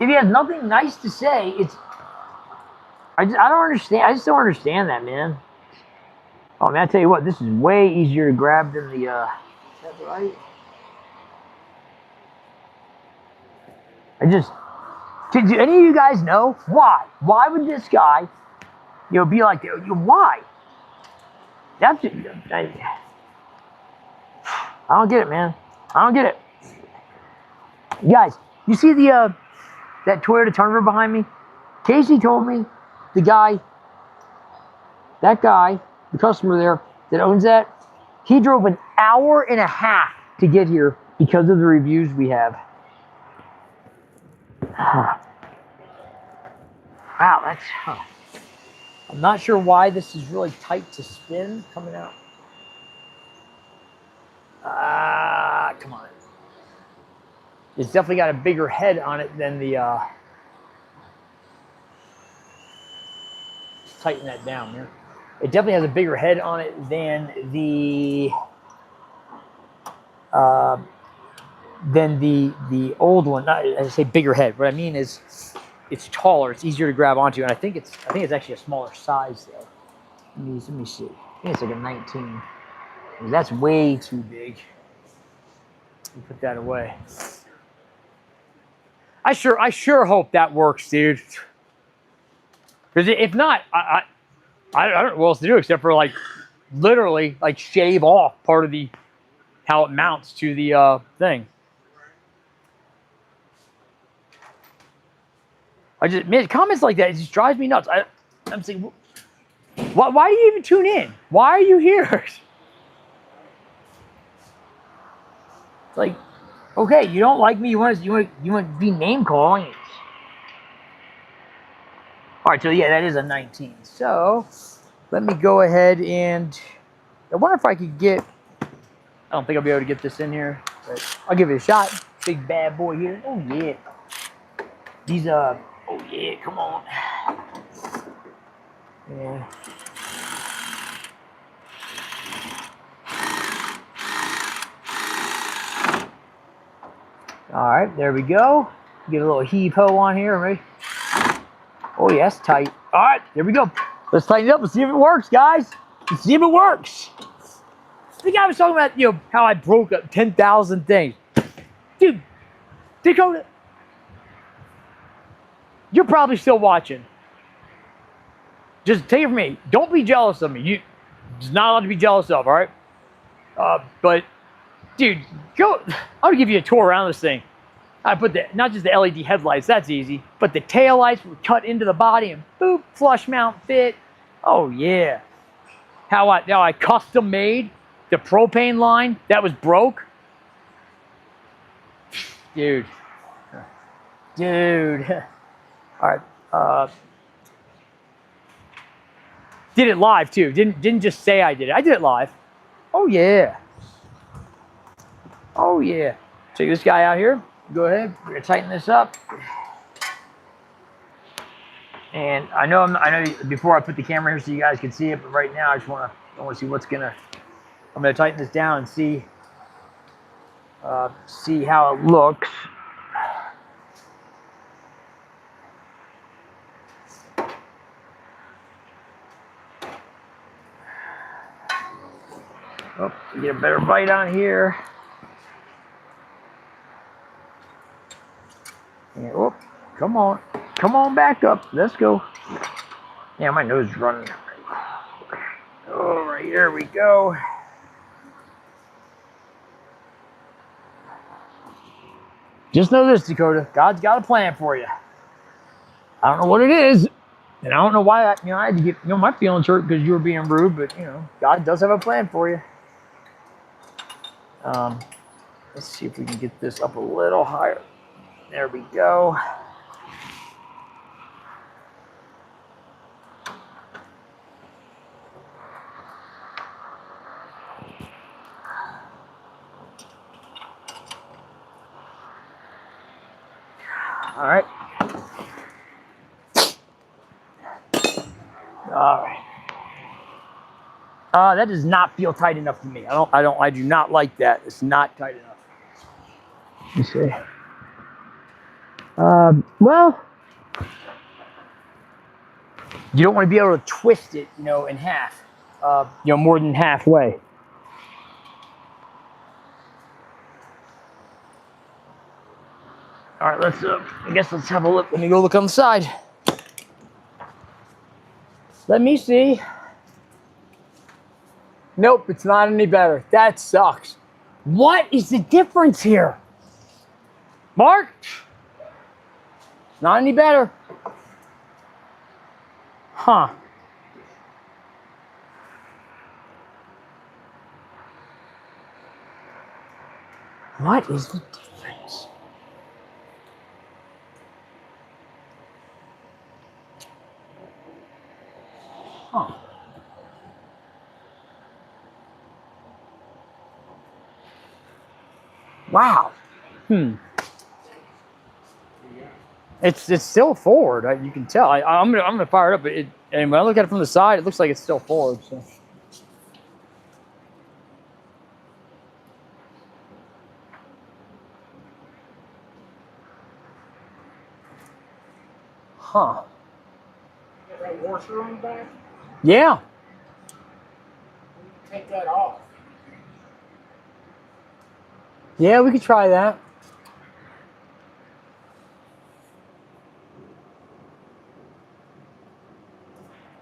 If he has nothing nice to say, it's... I don't understand. I just don't understand that, man. Oh, man, I tell you what, this is way easier to grab than the... Is that right? Do any of you guys know why? Why would this guy, be like, why? That's just, I don't get it, man. I don't get it. You guys, you see the that Toyota Tundra behind me? Casey told me the guy, the customer there that owns that, he drove an hour and a half to get here because of the reviews we have. Wow, that's... I'm not sure why this is really tight to spin coming out. Come on. It's definitely got a bigger head on it than the... tighten that down here. It definitely has a bigger head on it than the old one. Not, as I say bigger head. What I mean is it's taller. It's easier to grab onto, and I think it's actually a smaller size though. Let me see. I think it's like a 19. That's way too big. Let me put that away. I sure hope that works, dude. Because if not, I don't know what else to do except for like literally like shave off part of the how it mounts to the thing. Man, comments like that, it just drives me nuts. I'm saying, why do you even tune in? Why are you here? It's like, okay, you don't like me. You want to be name calling. All right, so yeah, that is a 19. So let me go ahead and I wonder if I could get. I don't think I'll be able to get this in here, but I'll give it a shot. Big bad boy here. Oh yeah. These oh yeah, come on. Yeah. All right, there we go. Get a little heave-ho on here, right? Oh, yeah, that's tight. All right, there we go. Let's tighten it up and see if it works, guys. Let's see if it works. The guy was talking about, how I broke up 10,000 things. Dude, Dakota, you're probably still watching. Just take it from me. Don't be jealous of me. You're not allowed to be jealous of, all right? But, dude, go. I'm going to give you a tour around this thing. I put not just the LED headlights, that's easy, but the tail lights were cut into the body and boop, flush mount fit. Oh yeah. How I custom made the propane line that was broke. Dude. All right. Did it live too. Didn't just say I did it. I did it live. Oh yeah. Oh yeah. Check this guy out here. Go ahead. We're gonna tighten this up. And I know before I put the camera here so you guys can see it, but right now I want to see what's gonna. I'm gonna tighten this down and see how it looks. Oh, get a better bite on here. And, oh, come on back up. Let's go. Yeah, my nose is running. All right, there we go. Just know this, Dakota. God's got a plan for you. I don't know what it is, and I don't know why I had to get my feelings hurt because you were being rude, but God does have a plan for you. Let's see if we can get this up a little higher. There we go. All right. All right. That does not feel tight enough to me. I do not like that. It's not tight enough. Let me see. Well, you don't want to be able to twist it, in half. More than halfway. All right, I guess let's have a look. Let me go look on the side. Let me see. Nope, it's not any better. That sucks. What is the difference here? Mark? Not any better. Huh. What is the difference? Huh. Wow. It's still forward. You can tell. I'm gonna fire it up. And when I look at it from the side, it looks like it's still forward. So. Huh. You got that washer on the back? Yeah. Take that off. Yeah, we could try that.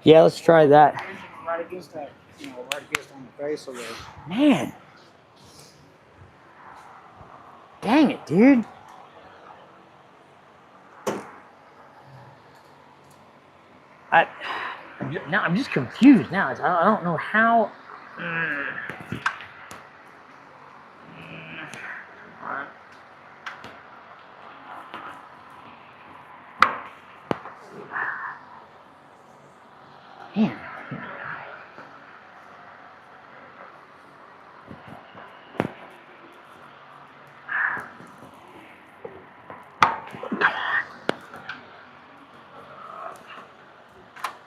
Yeah, let's try that. Right against that, right against on the face of it. Man. Dang it, dude. I'm just confused now. I don't know how. Man.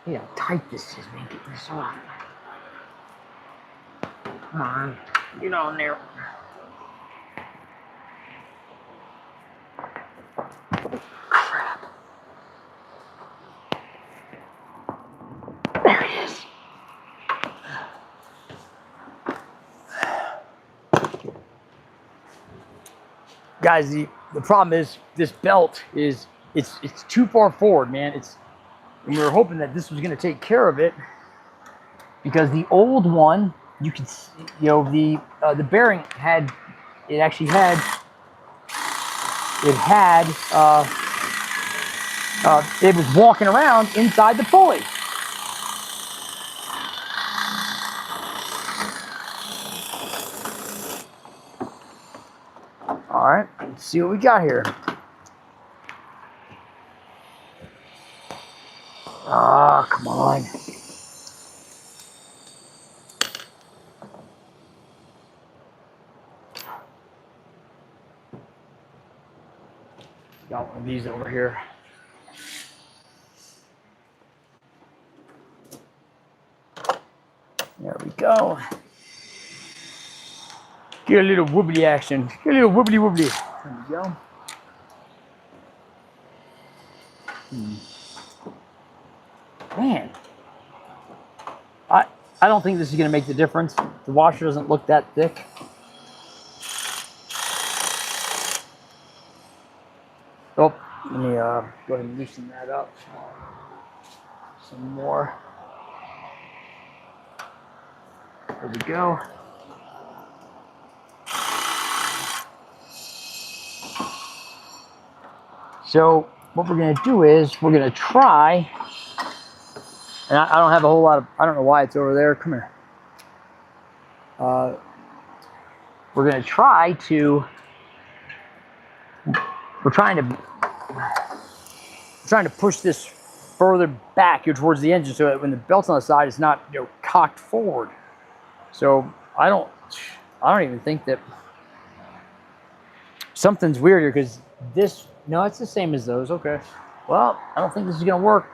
Yeah, how tight this is, man. Get this off. Come on. Get on there. Crap. There it is. Guys, the problem is this belt is it's too far forward, man. And we were hoping that this was going to take care of it because the old one, you could see, the bearing it was walking around inside the pulley. All right, let's see what we got here. Ah, come on. Got one of these over here. There we go. Get a little wobbly action. Get a little wobbly wobbly. There we go. Man. I don't think this is going to make the difference. The washer doesn't look that thick. Oh, let me go ahead and loosen that up some more. There we go. So what we're going to do is we're going to try, and I don't have a whole lot of, I don't know why it's over there. Come here. We're going to try to, we're trying to push this further back here towards the engine so that when the belt's on the side, it's not, you know, cocked forward. So I don't even think that something's weird here because this, no, it's the same as those. Okay. Well, I don't think this is going to work.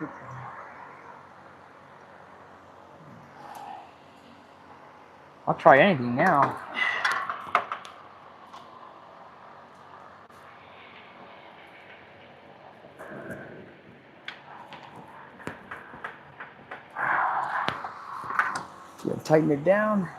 I'll try anything now. Tighten it down.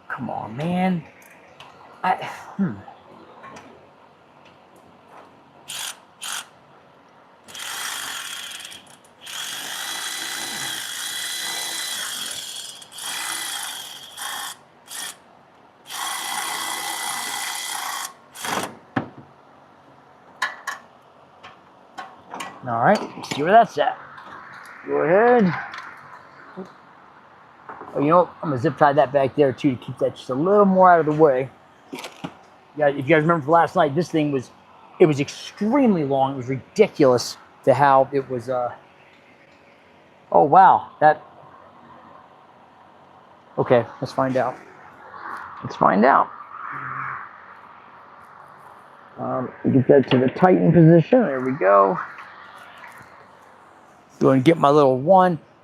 Come on, man. All right, let's see where that's at. Go ahead. Oh, you know, I'm gonna zip tie that back there too to keep that just a little more out of the way. Yeah, if you guys remember from last night, this thing was, it was extremely long. It was ridiculous to how it was. Oh wow, that. Okay, let's find out. Let's find out. Get that to the tighten position. There we go. Go and get my little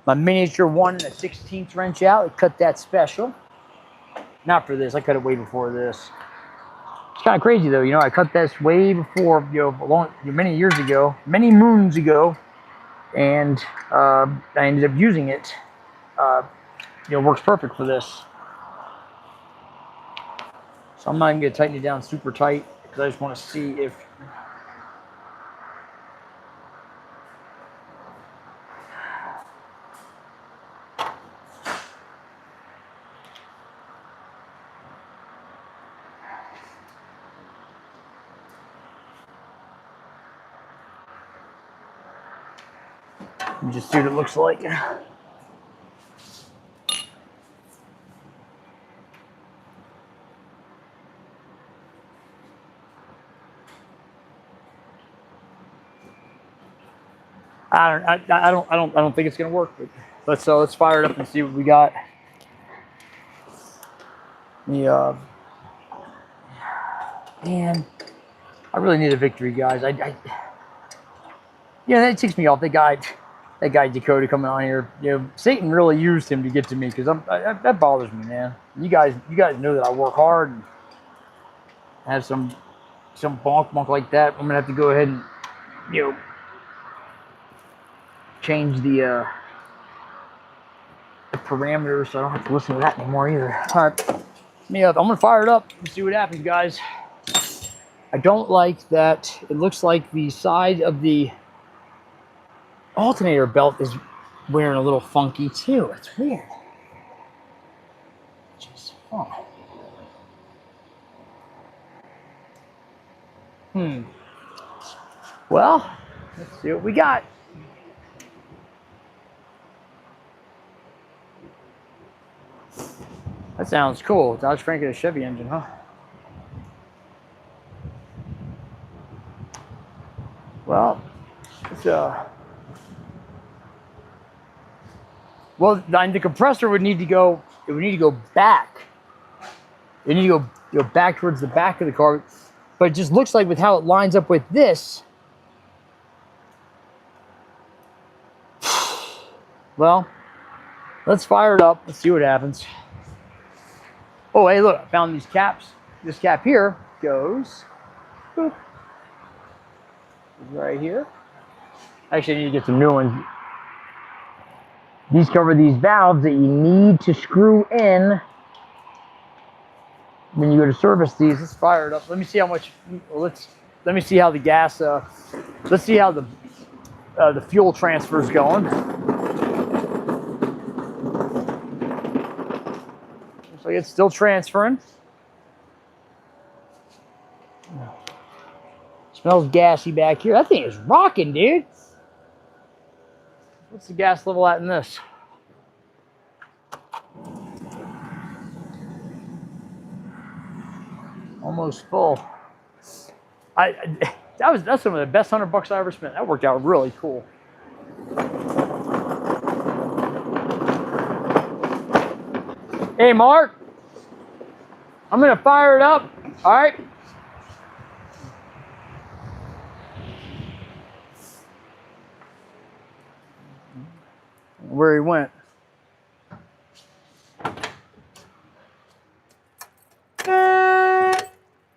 my miniature 1/16 wrench out and cut that special. Not for this, I cut it way before this. It's kind of crazy though, you know, I cut this way before, you know, many years ago, many moons ago, and I ended up using it. You know, works perfect for this. So I'm not even gonna tighten it down super tight because I just want to see if. Just see what it looks like. I don't think it's gonna work. But let's fire it up and see what we got. Man, I really need a victory, guys. Yeah, that ticks me off. That guy Dakota coming on here. You know, Satan really used him to get to me because that bothers me, man. You guys know that I work hard and have some bonk like that. I'm gonna have to go ahead and, you know, change the parameters so I don't have to listen to that anymore either. All right, I'm gonna fire it up and see what happens, guys. I don't like that. It looks like the side of the alternator belt is wearing a little funky too. It's weird. Just fun. Well, let's see what we got. That sounds cool. Dodge Franklin Chevy engine, huh? Well, it's well, the compressor would need to go. It would need to go back. It need to go back towards the back of the car. But it just looks like with how it lines up with this. Well, let's fire it up. Let's see what happens. Oh, hey, look! I found these caps. This cap here goes right here. Actually, I need to get some new ones. These cover these valves that you need to screw in when you go to service these. Let's fire it up. Let me see how much. Well, let me see how the gas. Let's see how the fuel transfer is going. Looks like it's still transferring. Smells gassy back here. That thing is rocking, dude. What's the gas level at in this? Almost full. That's some of the best $100 I ever spent. That worked out really cool. Hey, Mark. I'm gonna fire it up. All right. Where he went.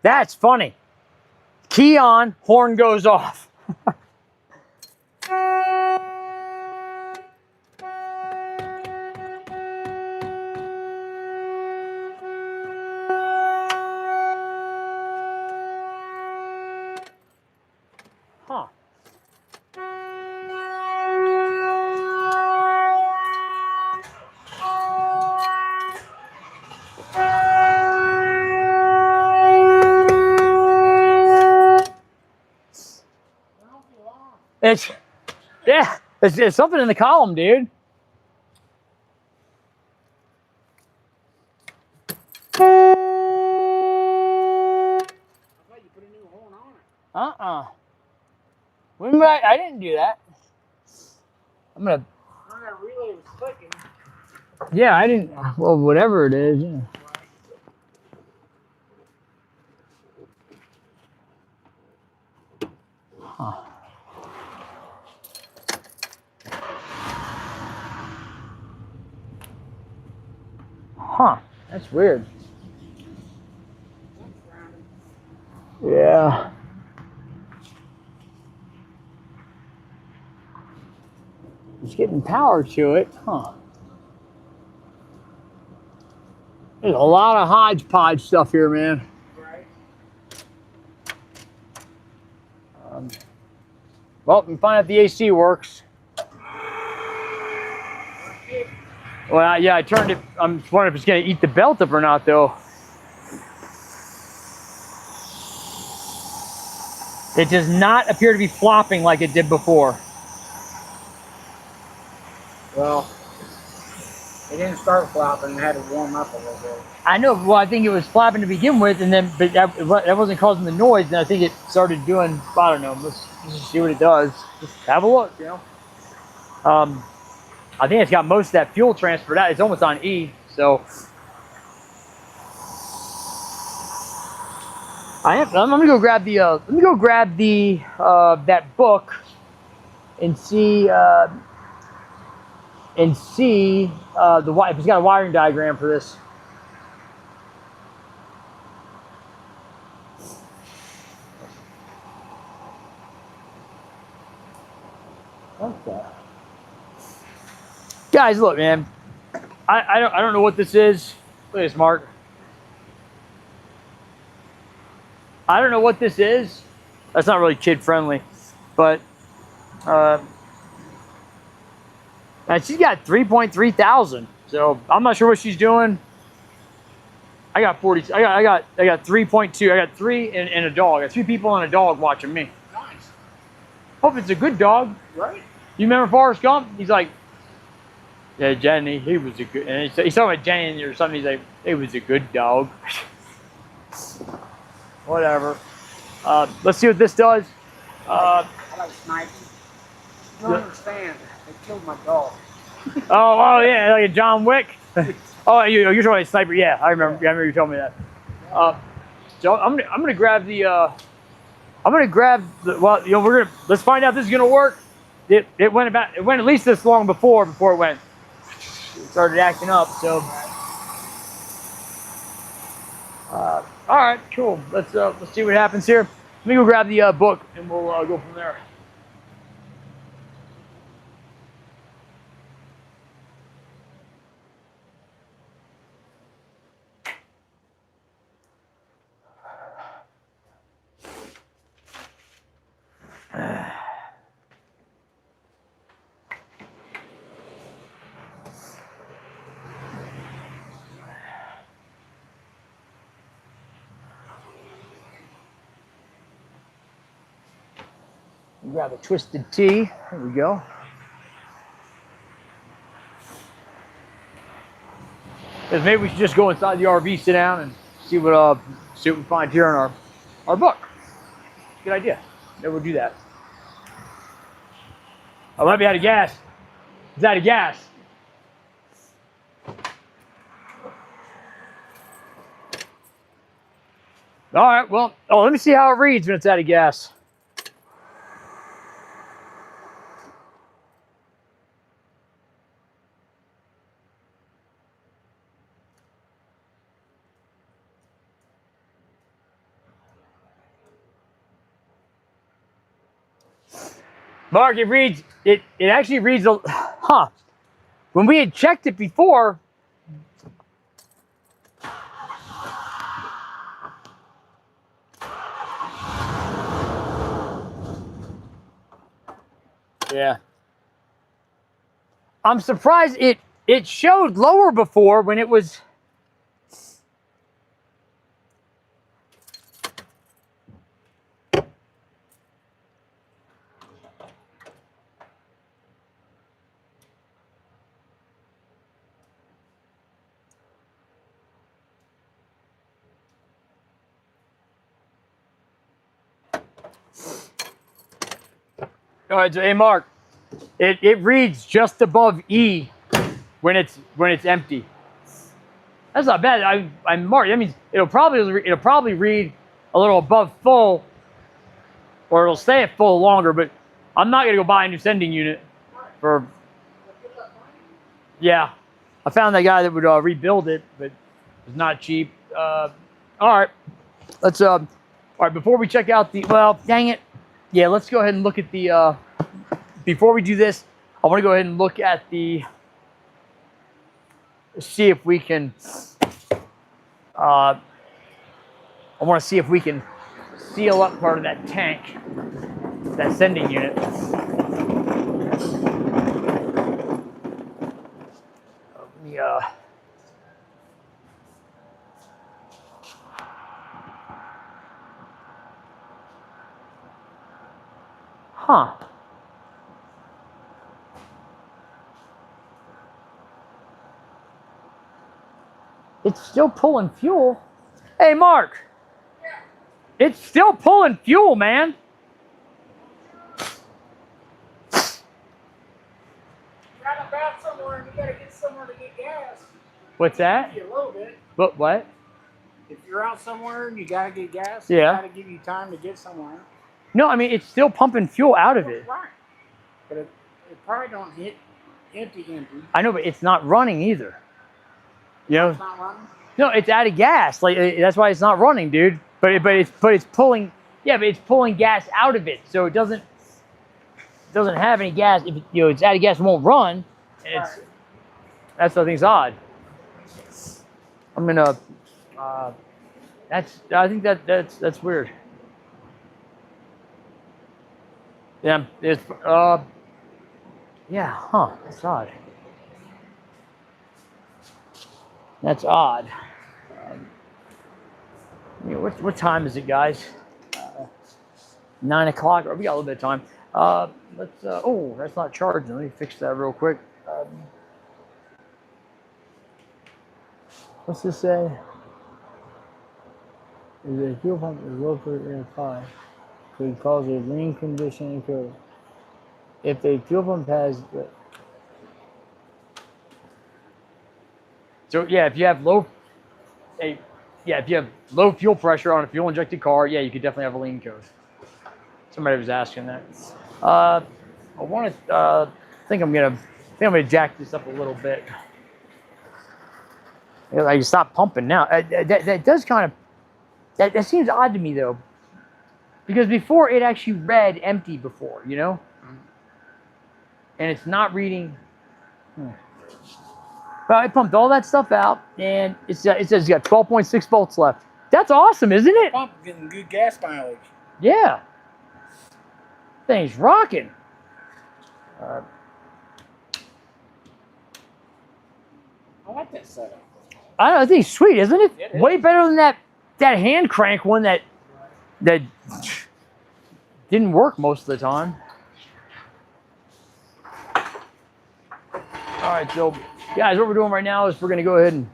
That's funny. Key on, horn goes off. Huh. It's something in the column, dude. I thought you put a new horn on it. When I didn't do that. I'm gonna. That relay was clicking. Yeah, I didn't. Well, whatever it is. Yeah. Huh. Huh. That's weird. Yeah. It's getting power to it, huh? There's a lot of hodgepodge stuff here, man. Right. Well, we can find out if the AC works. Well, yeah, I turned it. I'm wondering if it's going to eat the belt up or not, though. It does not appear to be flopping like it did before. Well, it didn't start flopping. It had to warm up a little bit. I know. Well, I think it was flopping to begin with, and then but that wasn't causing the noise. And I think it started doing. I don't know. Let's just see what it does. Just have a look, you know. I think it's got most of that fuel transferred out. It's almost on E, so. I'm gonna go grab the. Let me go grab the that book, and see the if it's got a wiring diagram for this. Okay. Guys, look, man. I don't know what this is. Look at this, Mark. I don't know what this is. That's not really kid friendly, but and she's got 3.3 thousand. So I'm not sure what she's doing. I got 40. I got 3.2. I got 3 and a dog. I got 3 people and a dog watching me. Nice. Hope it's a good dog. Right. You remember Forrest Gump? He's like, yeah, Jenny, he was a good. And he's talking about Jenny or something. He's like, he was a good dog. Whatever. Let's see what this does. I like sniping. You don't understand. They killed my dog. Oh, yeah, like a John Wick. Oh, you're talking about a sniper. Yeah, I remember. Yeah, I remember you told me that. So I'm gonna grab the. Well, you know, let's find out if this is gonna work. It went at least this long before it started acting up. So. All right, cool. Let's see what happens here. Let me go grab the book and we'll go from there. Grab a twisted T. There we go. Because maybe we should just go inside the RV, sit down, and see what we find here in our book. Good idea. Maybe we'll do that. I might be out of gas. It's out of gas. All right, well, let me see how it reads when it's out of gas. Mark, it actually reads, when we had checked it before, yeah. I'm surprised it showed lower before when it was. All right, so hey Mark, it reads just above E when it's empty. That's not bad. I'm Mark. That means it'll probably read a little above full, or it'll stay at full longer. But I'm not gonna go buy a new sending unit for. Yeah, I found that guy that would rebuild it, but it's not cheap. All right, let's all right, before we check out the dang it. Yeah, let's go ahead and look at the, before we do this, I want to go ahead and look at the, see if we can, I want to see if we can seal up part of that tank, that sending unit. Let me, huh. It's still pulling fuel. Hey, Mark. Yeah. It's still pulling fuel, man. Right about somewhere, and you gotta get somewhere to get gas. What's that? A little bit. But what? If you're out somewhere and you gotta get gas, yeah, it gotta give you time to get somewhere. No, I mean it's still pumping fuel out of it. Right. But it probably don't hit empty. I know, but it's not running either. You know? It's not running? No, it's out of gas. Like that's why it's not running, dude. But it's pulling. Yeah, but it's pulling gas out of it, so it doesn't have any gas. If it's out of gas, it won't run. And that's what I think is odd. I'm gonna. I think that's weird. Yeah, it's yeah, huh? That's odd. That's odd. What time is it, guys? 9 o'clock. We got a little bit of time. Let's. Oh, that's not charging. Let me fix that real quick. What's this say? Is a fuel pump is local in fire could cause a lean condition in code. If a fuel pump has. So yeah, if you have low fuel pressure on a fuel injected car, yeah, you could definitely have a lean code. Somebody was asking that. I want to. I think I'm gonna jack this up a little bit. I can stop pumping now. That does kind of. That seems odd to me though, because before it actually read empty before, you know, and it's not reading. Well, I pumped all that stuff out, and it says it's got 12.6 volts left. That's awesome, isn't it? Pump getting good gas mileage. Yeah. Thing's rocking. I like that setup. I think it's sweet, isn't it? It is. Way better than that hand crank one that didn't work most of the time. All right, so guys, what we're doing right now is we're gonna go ahead and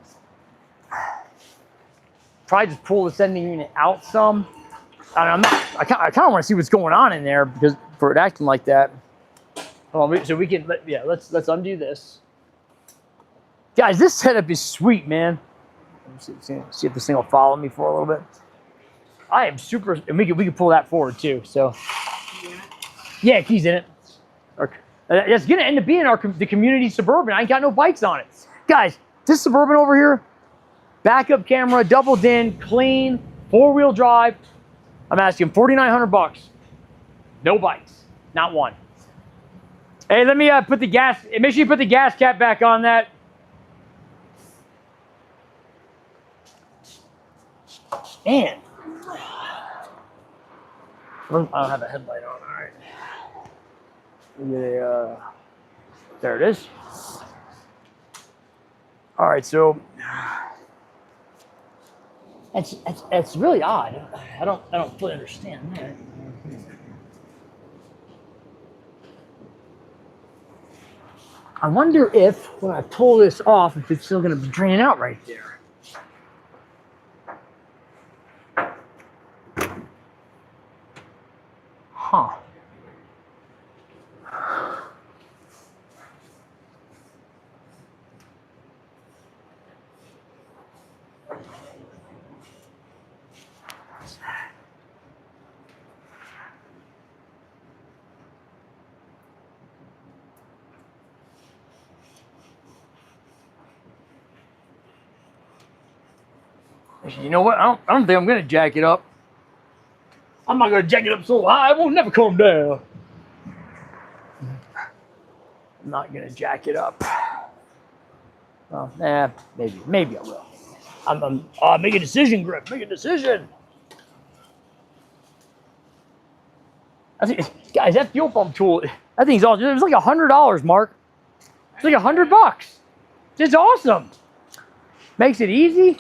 try to pull the sending unit out some. And I kind of want to see what's going on in there because for it acting like that. So we can, let's undo this. Guys, this setup is sweet, man. Let me see if this thing will follow me for a little bit. I am super, and we can pull that forward too. So, yeah, keys in it. It's gonna end up being the community Suburban. I ain't got no bikes on it, guys. This Suburban over here, backup camera, doubled in, clean, 4-wheel drive. I'm asking $4,900. No bikes, not one. Hey, let me put the gas. Make sure you put the gas cap back on that. Man, I don't have a headlight on. All right. There it is. All right, so it's really odd. I don't fully understand that. I wonder if when I pull this off, if it's still going to be draining out right there. Huh. You know what? I don't think I'm going to jack it up. I'm not going to jack it up so high, it won't never come down. I'm not going to jack it up. Well, maybe I will. Make a decision, Griff. Make a decision. I think, guys, that fuel pump tool, that thing's awesome. It was like $100, Mark. It's like $100. It's awesome. Makes it easy.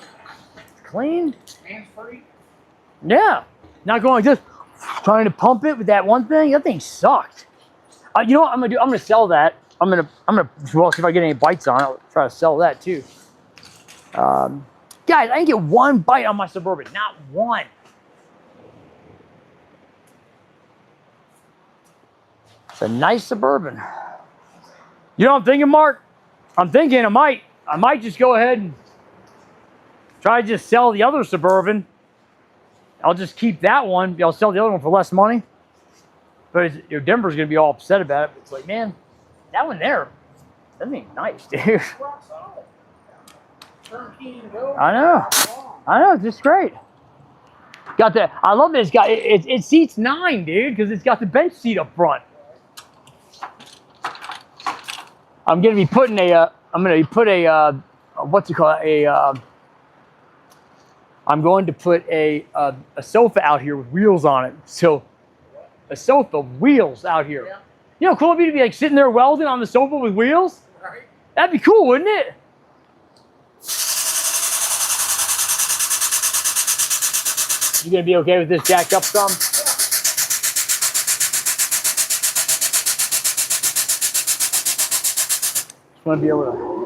Clean. Hands-free. Yeah. Not going like this, trying to pump it with that one thing. That thing sucked. You know what I'm gonna do? I'm gonna sell that. I'm gonna well, see if I get any bites on it. I'll try to sell that too. Guys, I didn't get one bite on my Suburban. Not one. It's a nice Suburban. You know what I'm thinking, Mark? I'm thinking I might just go ahead and try to just sell the other Suburban. I'll just keep that one. I'll sell the other one for less money. But Denver's going to be all upset about it. It's like, man, that one there, that thing's nice, dude. I know. It's just great. Got that. I love this guy. It seats 9, dude, because it's got the bench seat up front. I'm going to be putting what's it called? I'm going to put a sofa out here with wheels on it. So a sofa, wheels out here. Yeah. You know how cool it'd be to be like sitting there welding on the sofa with wheels? Right. That'd be cool, wouldn't it? You gonna be okay with this jacked up some? Just wanna be able to.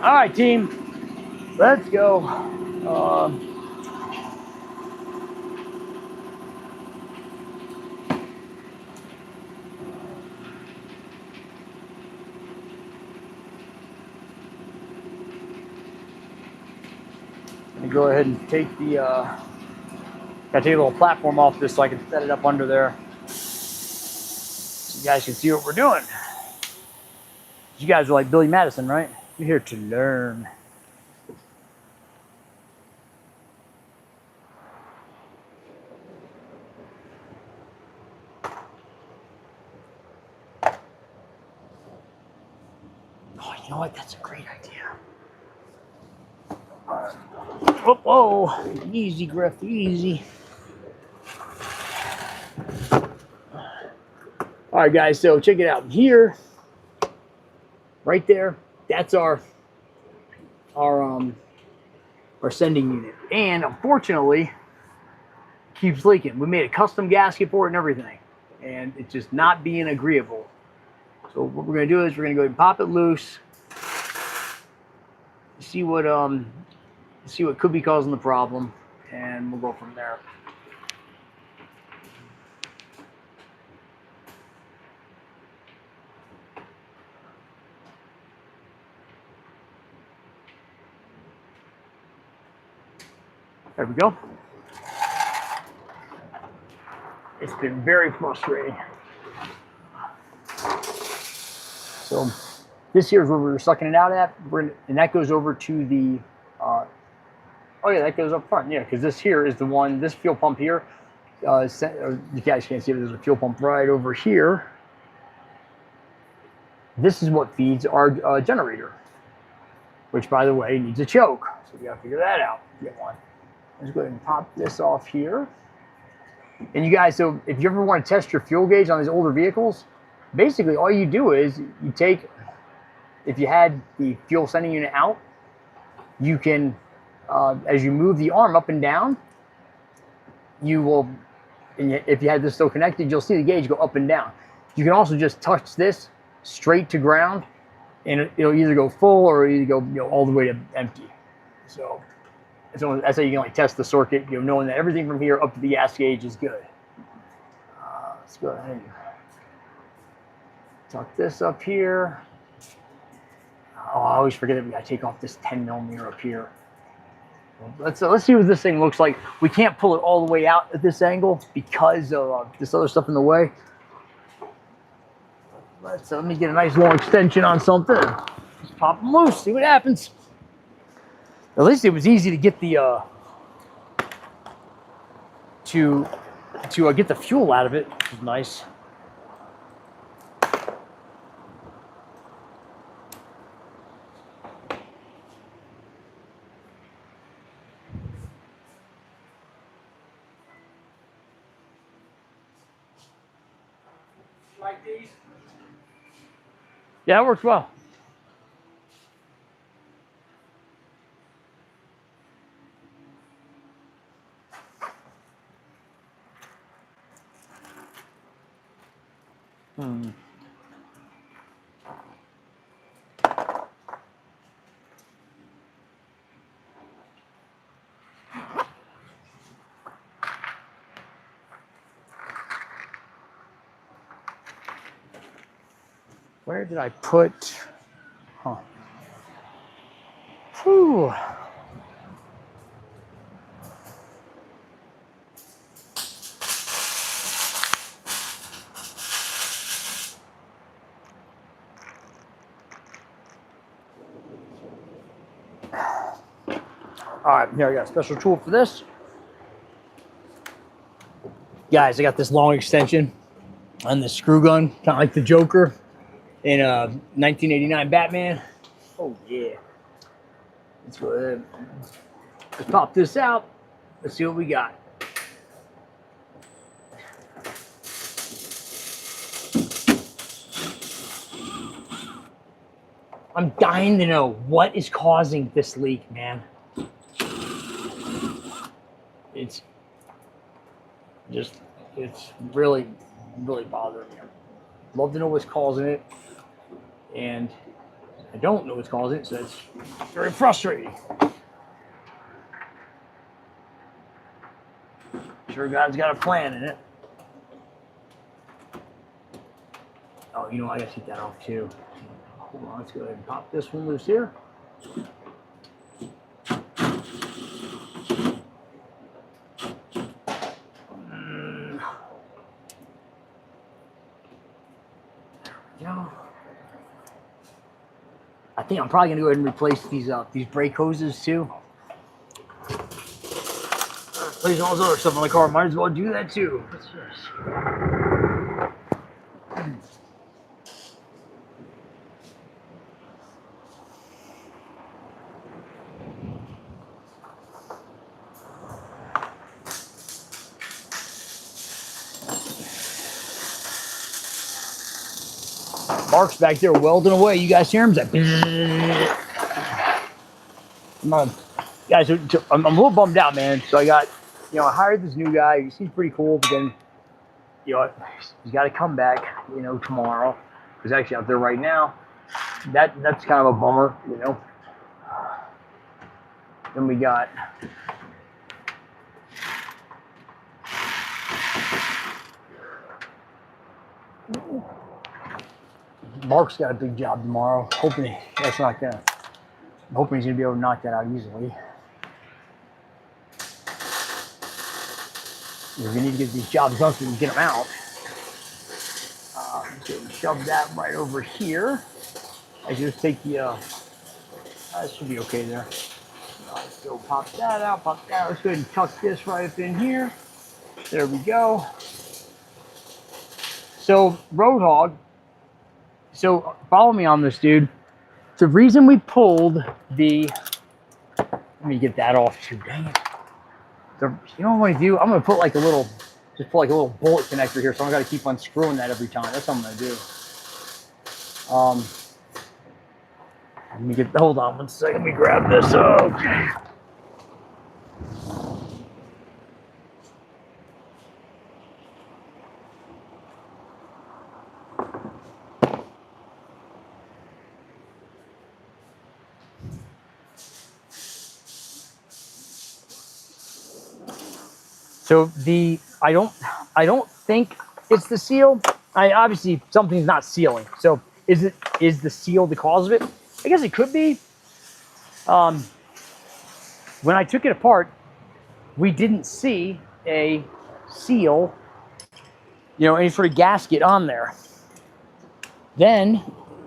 All right, team, let's go. And go ahead and take the gotta take a little platform off this so I can set it up under there. So you guys can see what we're doing. You guys are like Billy Madison, right? You're here to learn. Oh, you know what? That's a great idea. Whoa, whoa. Easy, Griff, easy. All right, guys, so check it out. Here, right there, that's our sending unit. And unfortunately, keeps leaking. We made a custom gasket for it and everything. And it's just not being agreeable. So what we're gonna do is we're gonna go ahead and pop it loose. See what could be causing the problem, and we'll go from there. There we go. It's been very frustrating. So this here is where we were sucking it out at, and that goes over to the, oh yeah, that goes up front, yeah, because this here is the one, this fuel pump here, you guys can't see it, there's a fuel pump right over here. This is what feeds our generator, which by the way needs a choke, so we gotta figure that out. Get one. Let's go ahead and pop this off here. And you guys, so if you ever want to test your fuel gauge on these older vehicles, basically all you do is you take, if you had the fuel sending unit out, you can, as you move the arm up and down, you will, and if you had this still connected, you'll see the gauge go up and down. You can also just touch this straight to ground, and it'll either go full or either go all the way to empty. So that's how you can like test the circuit, knowing that everything from here up to the gas gauge is good. Let's go ahead and tuck this up here. Oh, I always forget that we gotta take off this 10mm up here. Let's see what this thing looks like. We can't pull it all the way out at this angle because of this other stuff in the way. Let me get a nice long extension on something. Just pop them loose, see what happens. At least it was easy to get the get the fuel out of it, which is nice. Like these? Yeah, it works well. Where did I put? Huh. Whew. All right, here I got a special tool for this. Guys, I got this long extension on the screw gun, kind of like the Joker in 1989 Batman. Oh yeah. Let's go ahead. Let's pop this out. Let's see what we got. I'm dying to know what is causing this leak, man. It's really, really bothering me. Love to know what's causing it, and I don't know what's causing it, so it's very frustrating. Sure, God's got a plan in it. Oh, you know, I gotta take that off too. Hold on, let's go ahead and pop this one loose here. think I'm probably gonna go ahead and replace these brake hoses too. Replace all this other stuff on the car. Might as well do that too. What's this? Mark's back there welding away. You guys hear him? He's like, come on. Guys, I'm a little bummed out, man. So I got, I hired this new guy. He seems pretty cool, but then, he's got to come back, tomorrow. He's actually out there right now. That's kind of a bummer, Then we got Mark's got a big job tomorrow. I'm hoping he's gonna be able to knock that out easily. We need to get these jobs done so we can get them out. So shove that right over here. I just take the. That should be okay there. Let's go pop that out. Pop that. Let's go ahead and tuck this right up in here. There we go. So Roadhog. So follow me on this, dude. The reason we pulled the, let me get that off too, dang it. You know what I'm gonna do? I'm gonna put like a little, just put like a little bolt connector here, so I gotta keep unscrewing that every time. That's what I'm gonna do. Let me hold on one second, let me grab this. Okay. So I don't think it's the seal. Obviously something's not sealing. So is the seal the cause of it? I guess it could be. When I took it apart, we didn't see a seal, any sort of gasket on there. Then,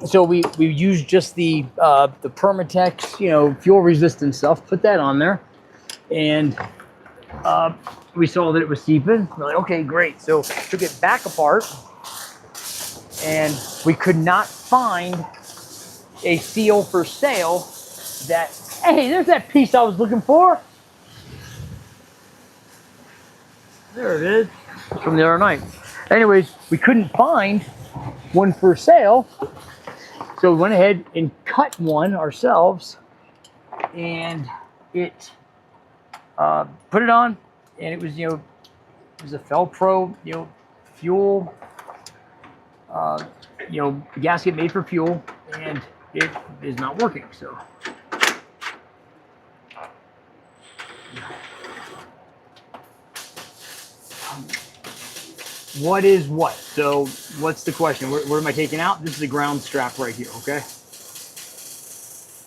so we used just the Permatex, fuel resistant stuff, put that on there, and we saw that it was seeping. We're like, okay, great. So took it back apart, and we could not find a seal for sale that, hey, there's that piece I was looking for. There it is, from the other night. Anyways, we couldn't find one for sale, so we went ahead and cut one ourselves, and it put it on, and it was, it was a Felpro, fuel, gasket made for fuel, and it is not working. So what is what? So what's the question? What am I taking out? This is a ground strap right here, okay?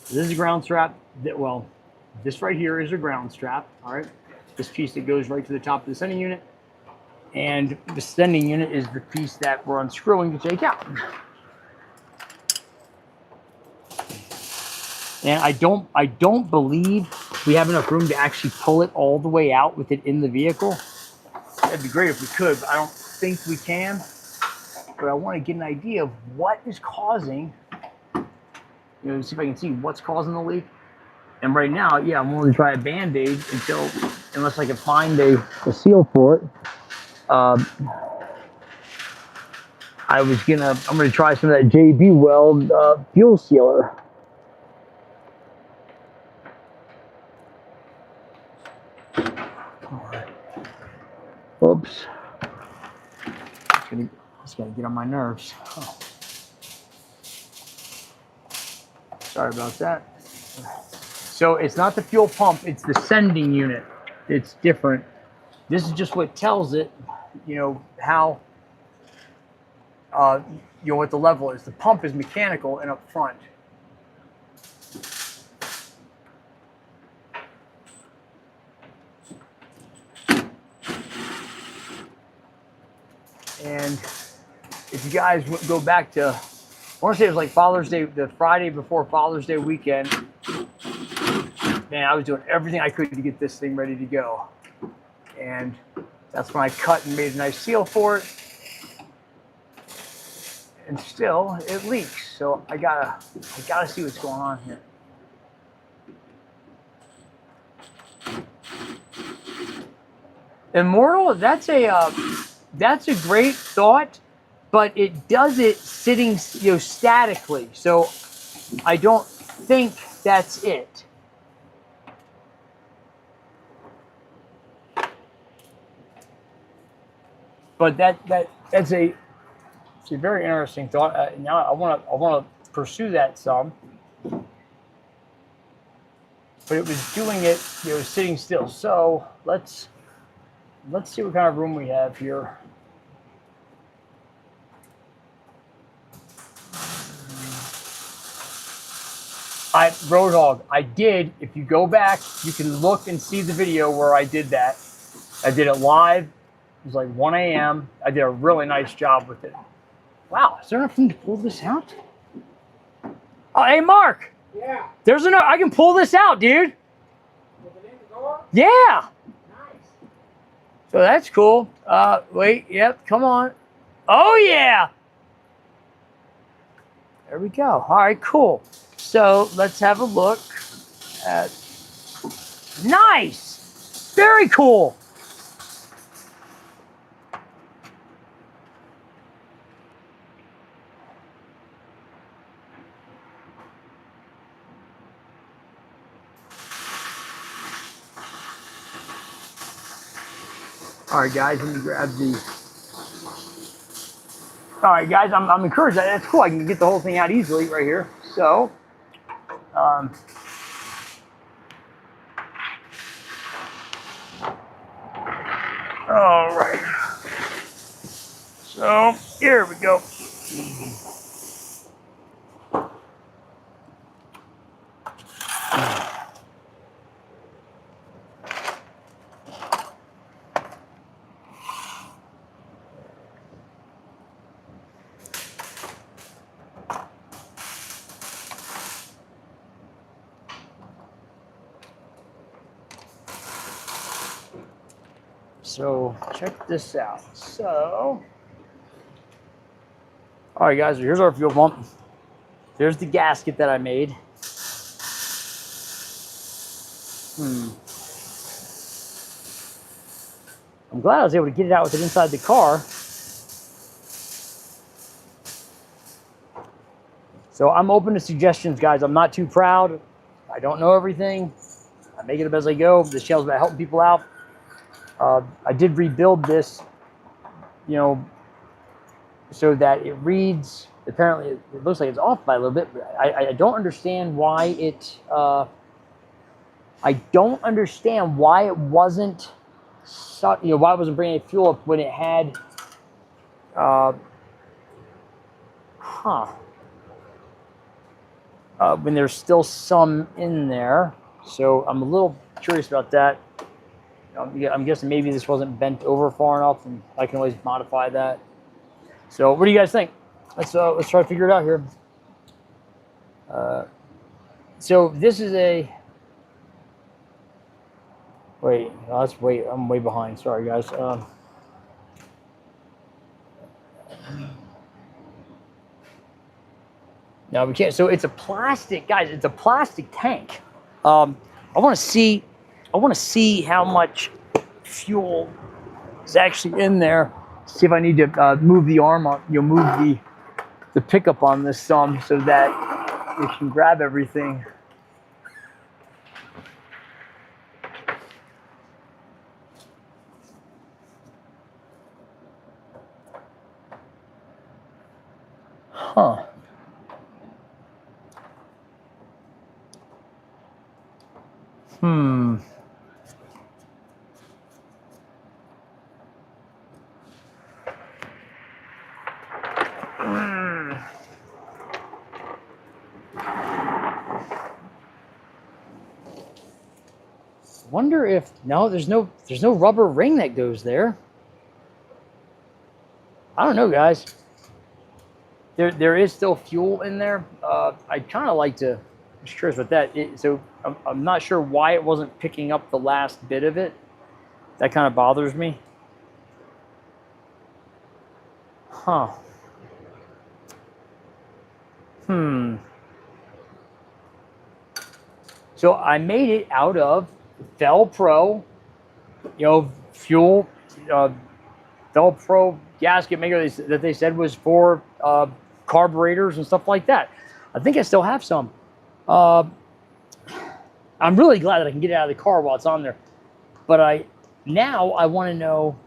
This is a ground strap. Well, this right here is a ground strap, all right? This piece that goes right to the top of the sending unit. And the sending unit is the piece that we're unscrewing to take out. And I don't believe we have enough room to actually pull it all the way out with it in the vehicle. That'd be great if we could, but I don't think we can. But I want to get an idea of what is causing, see if I can see what's causing the leak. And right now, yeah, I'm willing to try a Band-Aid unless I can find a seal for it. I'm gonna try some of that JB Weld fuel sealer. All right. Oops. It's gonna get on my nerves. Oh. Sorry about that. So it's not the fuel pump, it's the sending unit. It's different. This is just what tells it, how, what the level is. The pump is mechanical and up front. And if you guys go back to want to say it was like Father's Day, the Friday before Father's Day weekend. Man, I was doing everything I could to get this thing ready to go. And that's when I cut and made a nice seal for it. And still, it leaks. So I gotta see what's going on here. Immortal, that's a great thought, but it does it sitting, statically. So I don't think that's it. But that's a very interesting thought. Now I want to pursue that some. But it was doing it, sitting still. So let's see what kind of room we have here. Roadhog, I did. If you go back, you can look and see the video where I did that. I did it live. It was like 1 a.m. I did a really nice job with it. Wow, is there nothing to pull this out? Oh, hey, Mark. Yeah. There's enough. I can pull this out, dude. With it in the door? Yeah. Nice. So that's cool. Wait. Yep. Come on. Oh yeah. There we go. All right. Cool. So let's have a look at. Nice. Very cool. All right, guys, let me grab the. All right, guys, I'm encouraged. That's cool. I can get the whole thing out easily right here. So, all right. So here we go. So check this out. So, all right, guys, here's our fuel pump. There's the gasket that I made. I'm glad I was able to get it out with it inside the car. So I'm open to suggestions, guys. I'm not too proud. I don't know everything. I make it up as I go. This channel's about helping people out. I did rebuild this, so that it reads. Apparently, it looks like it's off by a little bit. But I don't understand why it. I don't understand why it wasn't. Why it wasn't bringing fuel up when it had. When there's still some in there, so I'm a little curious about that. I'm guessing maybe this wasn't bent over far enough, and I can always modify that. So, what do you guys think? Let's try to figure it out here. So this is a. Wait, I'm way behind. Sorry, guys. No, we can't. So it's a plastic, guys. It's a plastic tank. I want to see how much fuel is actually in there. See if I need to move the arm on, move the pickup on this some so that it can grab everything. Huh. Wonder if there's no rubber ring that goes there. I don't know, guys. there is still fuel in there. I'd kind of like to. I'm just curious about that. So I'm not sure why it wasn't picking up the last bit of it. That kind of bothers me. Huh. So I made it out of Velpro, fuel, Velpro gasket maker that they said was for carburetors and stuff like that. I think I still have some. I'm really glad that I can get it out of the car while it's on there. But now I want to know,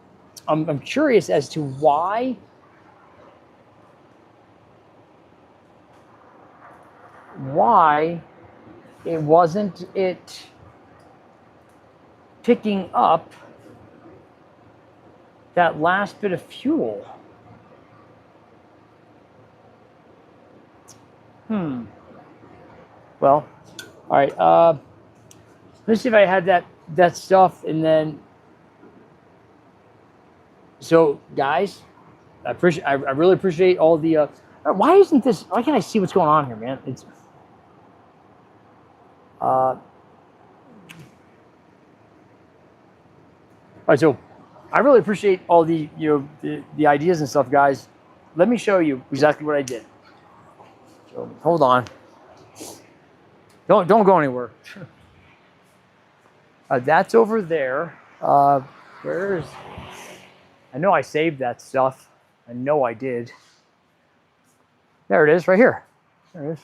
I'm curious as to why it wasn't picking up that last bit of fuel. Well, all right. Let's see if I had that stuff, and then. So, guys, I really appreciate all the. Why isn't this? Why can't I see what's going on here, man? It's. All right, so I really appreciate all the the ideas and stuff, guys. Let me show you exactly what I did. So hold on. Don't go anywhere. That's over there. Where's? I know I saved that stuff. I know I did. There it is, right here. There it is.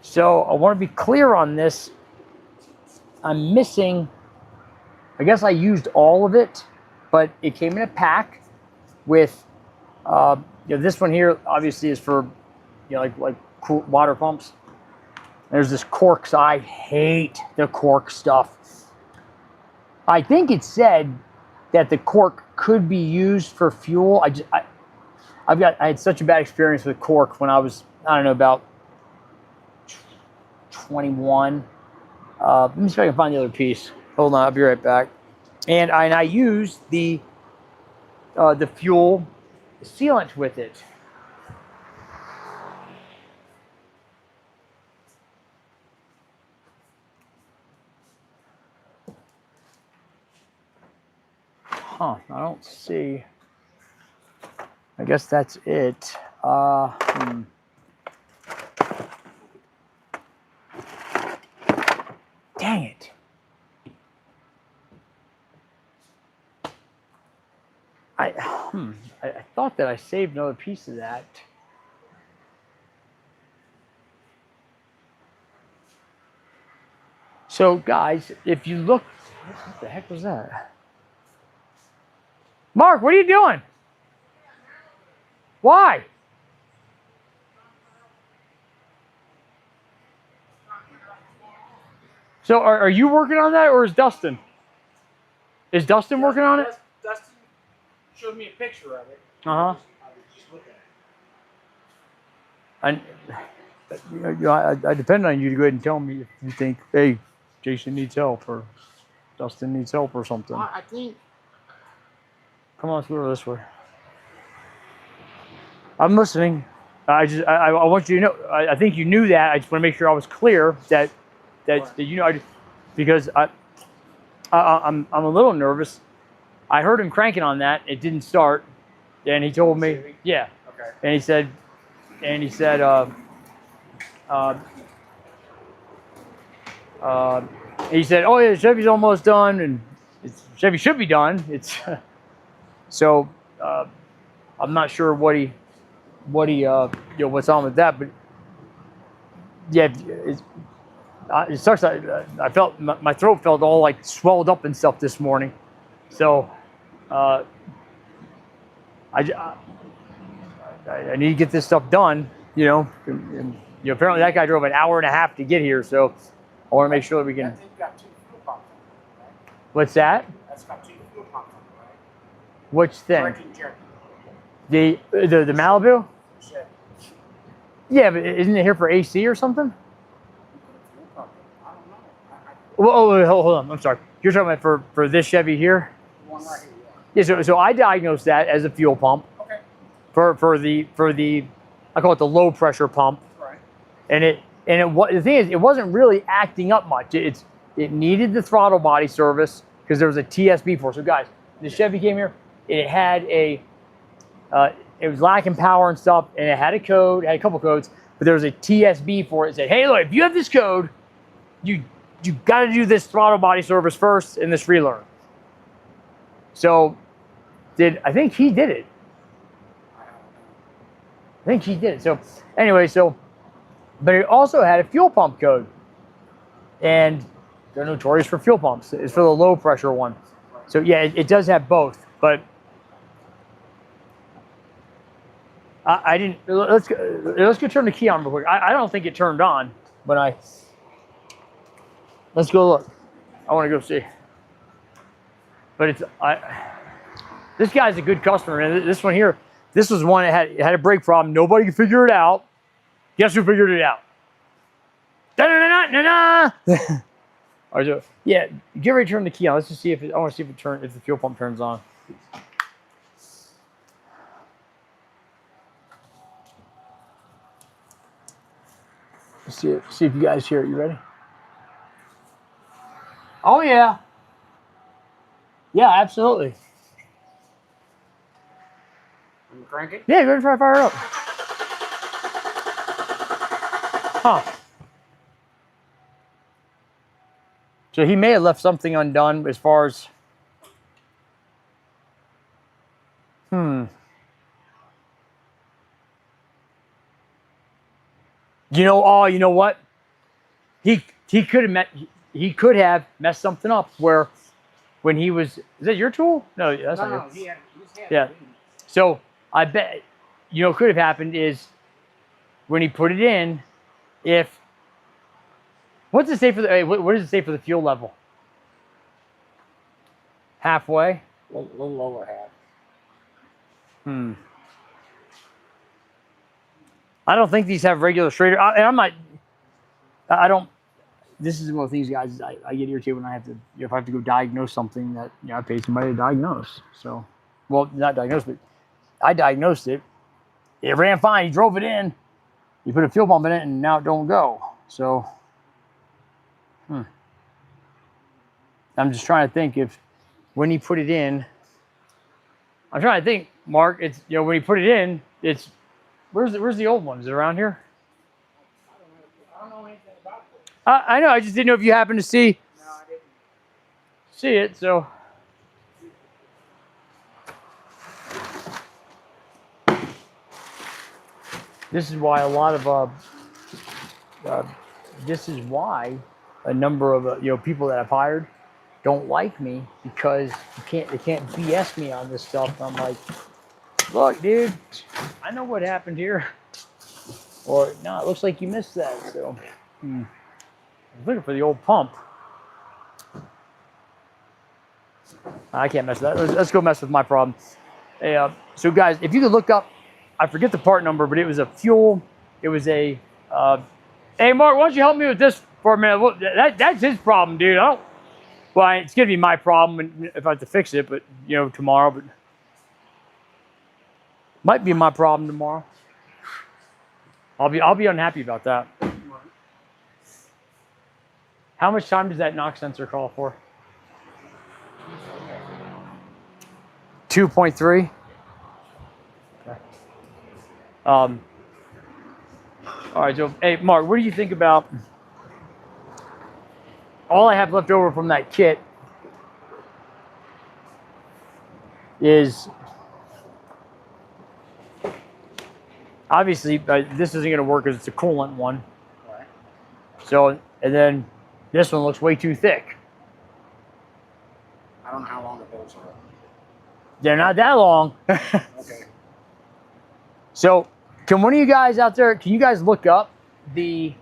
So I want to be clear on this. I'm missing, I guess I used all of it, but it came in a pack with, this one here obviously is for, like cool water pumps. There's this cork. So I hate the cork stuff. I think it said that the cork could be used for fuel. I had such a bad experience with cork when I was, I don't know, about 21. Let me see if I can find the other piece. Hold on, I'll be right back. And I used the fuel sealant with it. Huh, I don't see. I guess that's it. Dang it. I thought that I saved another piece of that. So guys, if you look, what the heck was that? Mark, what are you doing? Why? So are you working on that, or is Dustin? Is Dustin working on it? Dustin showed me a picture of it. Uh-huh. I was just looking at it. I depend on you to go ahead and tell me if you think, hey, Jason needs help or Dustin needs help or something. I think. Come on, let's go this way. I'm listening. I want you to know. I think you knew that. I just want to make sure I was clear that you know, because I'm a little nervous. I heard him cranking on that. It didn't start, and he told me, yeah. Okay. And he said, oh yeah, Chevy's almost done, and Chevy should be done. It's so I'm not sure what's on with that, but yeah, it sucks. I felt my throat felt all like swelled up and stuff this morning, so I need to get this stuff done. And apparently that guy drove an hour and a half to get here, so I want to make sure that we can. That thing got 2 fuel pumps on it, right? What's that? That's got 2 fuel pumps on it, right? Which thing? Jerky. The Malibu? Chevy. Yeah, but isn't it here for AC or something? Whoa, hold on. I'm sorry. You're talking about for this Chevy here? The one right here. Yeah. So I diagnosed that as a fuel pump. Okay. For the I call it the low pressure pump. Right. And the thing is, it wasn't really acting up much. It needed the throttle body service because there was a TSB for it. So guys, the Chevy came here. It had it was lacking power and stuff, and it had a code, had a couple codes, but there was a TSB for it. It said, hey, look, if you have this code, you got to do this throttle body service first and this relearn. So I think he did it. I think he did it. So anyway, but it also had a fuel pump code, and they're notorious for fuel pumps. It's for the low pressure one. So yeah, it does have both, but I didn't. Let's go turn the key on real quick. I don't think it turned on when let's go look. I want to go see. But this guy's a good customer, and this one here, this was one that had a brake problem. Nobody could figure it out. Guess who figured it out? Da-da-da-da-da-da! All right, so yeah, get ready to turn the key on. Let's just see if I want to see if the fuel pump turns on. Let's see if you guys hear it. You ready? Oh yeah. Yeah, absolutely. I'm cranking. Yeah, go ahead and try to fire it up. Huh. So he may have left something undone as far as You know what? He could have messed something up where when he was, is that your tool? No, that's not yours. He had Yeah. So I bet, what could have happened is when he put it in, what's it say for the, what does it say for the fuel level? Halfway? A little lower half. I don't think these have regular straighter. This is one of the things, guys, I get irritated when I have to, if I have to go diagnose something that, I paid somebody to diagnose. So, well, not diagnose, but I diagnosed it. It ran fine. He drove it in. You put a fuel pump in it, and now it don't go. So, I'm just trying to think when he put it in, I'm trying to think, Mark, it's, when he put it in, it's, where's the old one? Is it around here? I don't know anything about it. I know. I just didn't know if you happened to see it. So this is why a number of people that I've hired don't like me, because they can't BS me on this stuff. I'm like, look, dude, I know what happened here. Or, no, it looks like you missed that. So, I'm looking for the old pump. I can't mess with that. Let's go mess with my problem. Hey, so, guys, if you could look up, I forget the part number, but it was a fuel. It was a, hey, Mark, why don't you help me with this for a minute? Well, that's his problem, dude. Well, it's going to be my problem if I have to fix it, but, tomorrow. But might be my problem tomorrow. I'll be unhappy about that. How much time does that knock sensor call for? 2.3. Okay. All right, so hey, Mark, what do you think about all I have left over from that kit is obviously this isn't going to work because it's a coolant one. Right. So, and then this one looks way too thick. I don't know how long the bolts are. They're not that long. Okay. So, can one of you guys out there, can you guys look up the,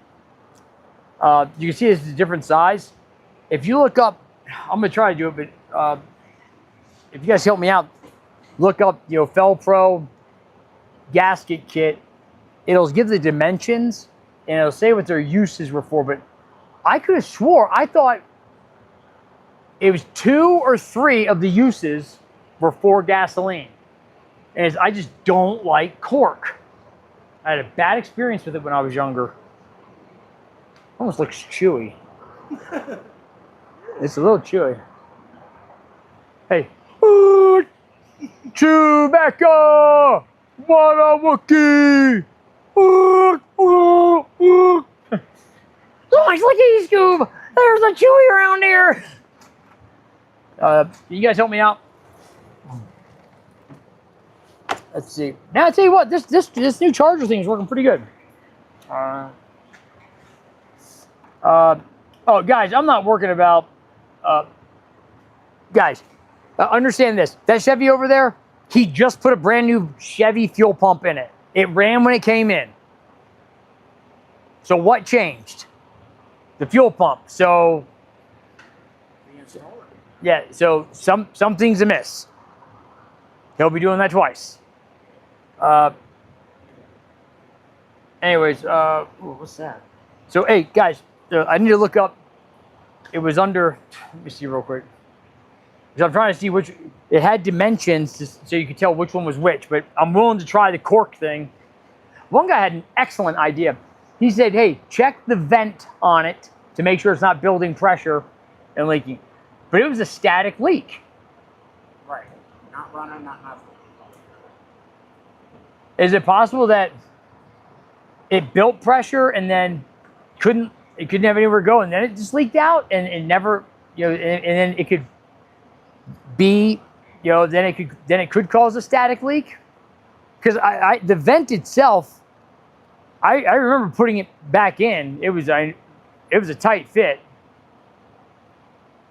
you can see this is a different size. If you look up, I'm going to try to do it, but if you guys help me out, look up, Felpro gasket kit. It'll give the dimensions, and it'll say what their uses were for, but I could have swore, I thought it was 2 or 3 of the uses were for gasoline. And I just don't like cork. I had a bad experience with it when I was younger. Almost looks chewy. It's a little chewy. Hey. Chewbacca! What a Wookiee! Oh my slicky Scoob! There's a Chewie around here! You guys help me out? Let's see. Now I tell you what, this new charger thing is working pretty good. Oh, guys, I'm not working about. Guys, understand this. That Chevy over there, he just put a brand new Chevy fuel pump in it. It ran when it came in. So what changed? The fuel pump. So yeah, so something's amiss. He'll be doing that twice. Anyways, what's that? So hey guys, I need to look up. It was under. Let me see real quick. Because I'm trying to see which. It had dimensions so you could tell which one was which. But I'm willing to try the cork thing. One guy had an excellent idea. He said, "Hey, check the vent on it to make sure it's not building pressure and leaking." But it was a static leak. Right. Not running, not nothing. Is it possible that it built pressure and then couldn't have anywhere to go, and then it just leaked out, and it never, and then it could be, then it could cause a static leak? Because the vent itself, I remember putting it back in. It was a tight fit,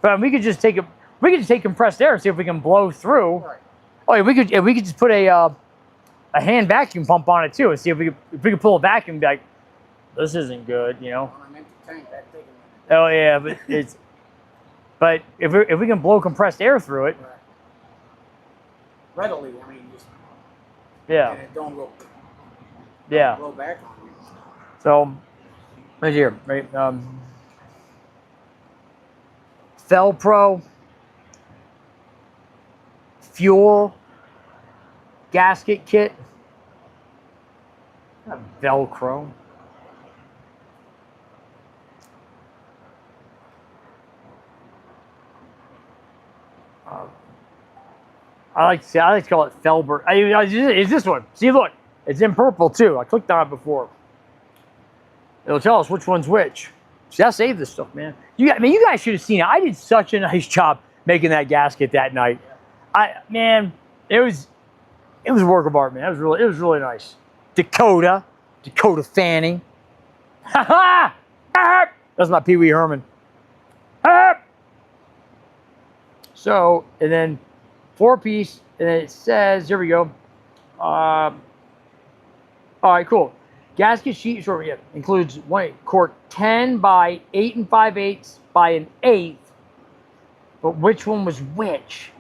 but we could just take compressed air and see if we can blow through. Right. Oh, yeah, we could just put a hand vacuum pump on it too, and see if we could pull a vacuum and be like, this isn't good, On an empty tank, that thing. Oh yeah, but if we can blow compressed air through it, Right. Readily, I mean, just yeah, and it don't go yeah. blow back on you. So right here, right, Felpro fuel gasket kit, Velcro. I like to call it Felbert. It's this one. See, look, it's in purple too. I clicked on it before. It'll tell us which one's which. See, I saved this stuff, man. You guys should have seen it. I did such a nice job making that gasket that night. It was a work of art, man. It was really nice. Dakota Fanning. Ha ha! That's my Pee Wee Herman. Ha! So, and then 4-piece, and then it says, here we go. All right, cool. Gasket sheet short, yeah, includes cork 10 by 8 5/8 by an 1/8. But which one was which?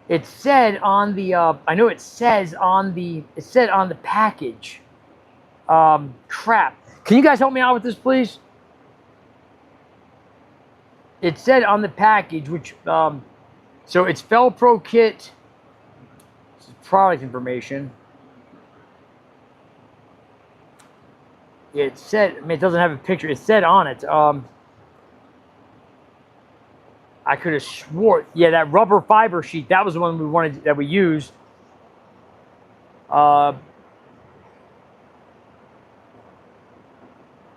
It said on the, I know it said on the package. Crap. Can you guys help me out with this, please? It said on the package, which, so it's Felpro kit. This is product information. It said, it doesn't have a picture. It said on it, I could have swore, yeah, that rubber fiber sheet, that was the one that we used. All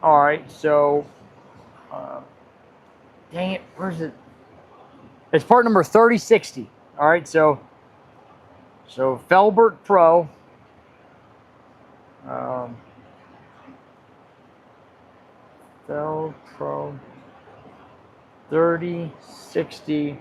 right, so, dang it, where's it? It's part number 3060. All right, so Felbert Pro. Felpro 3060.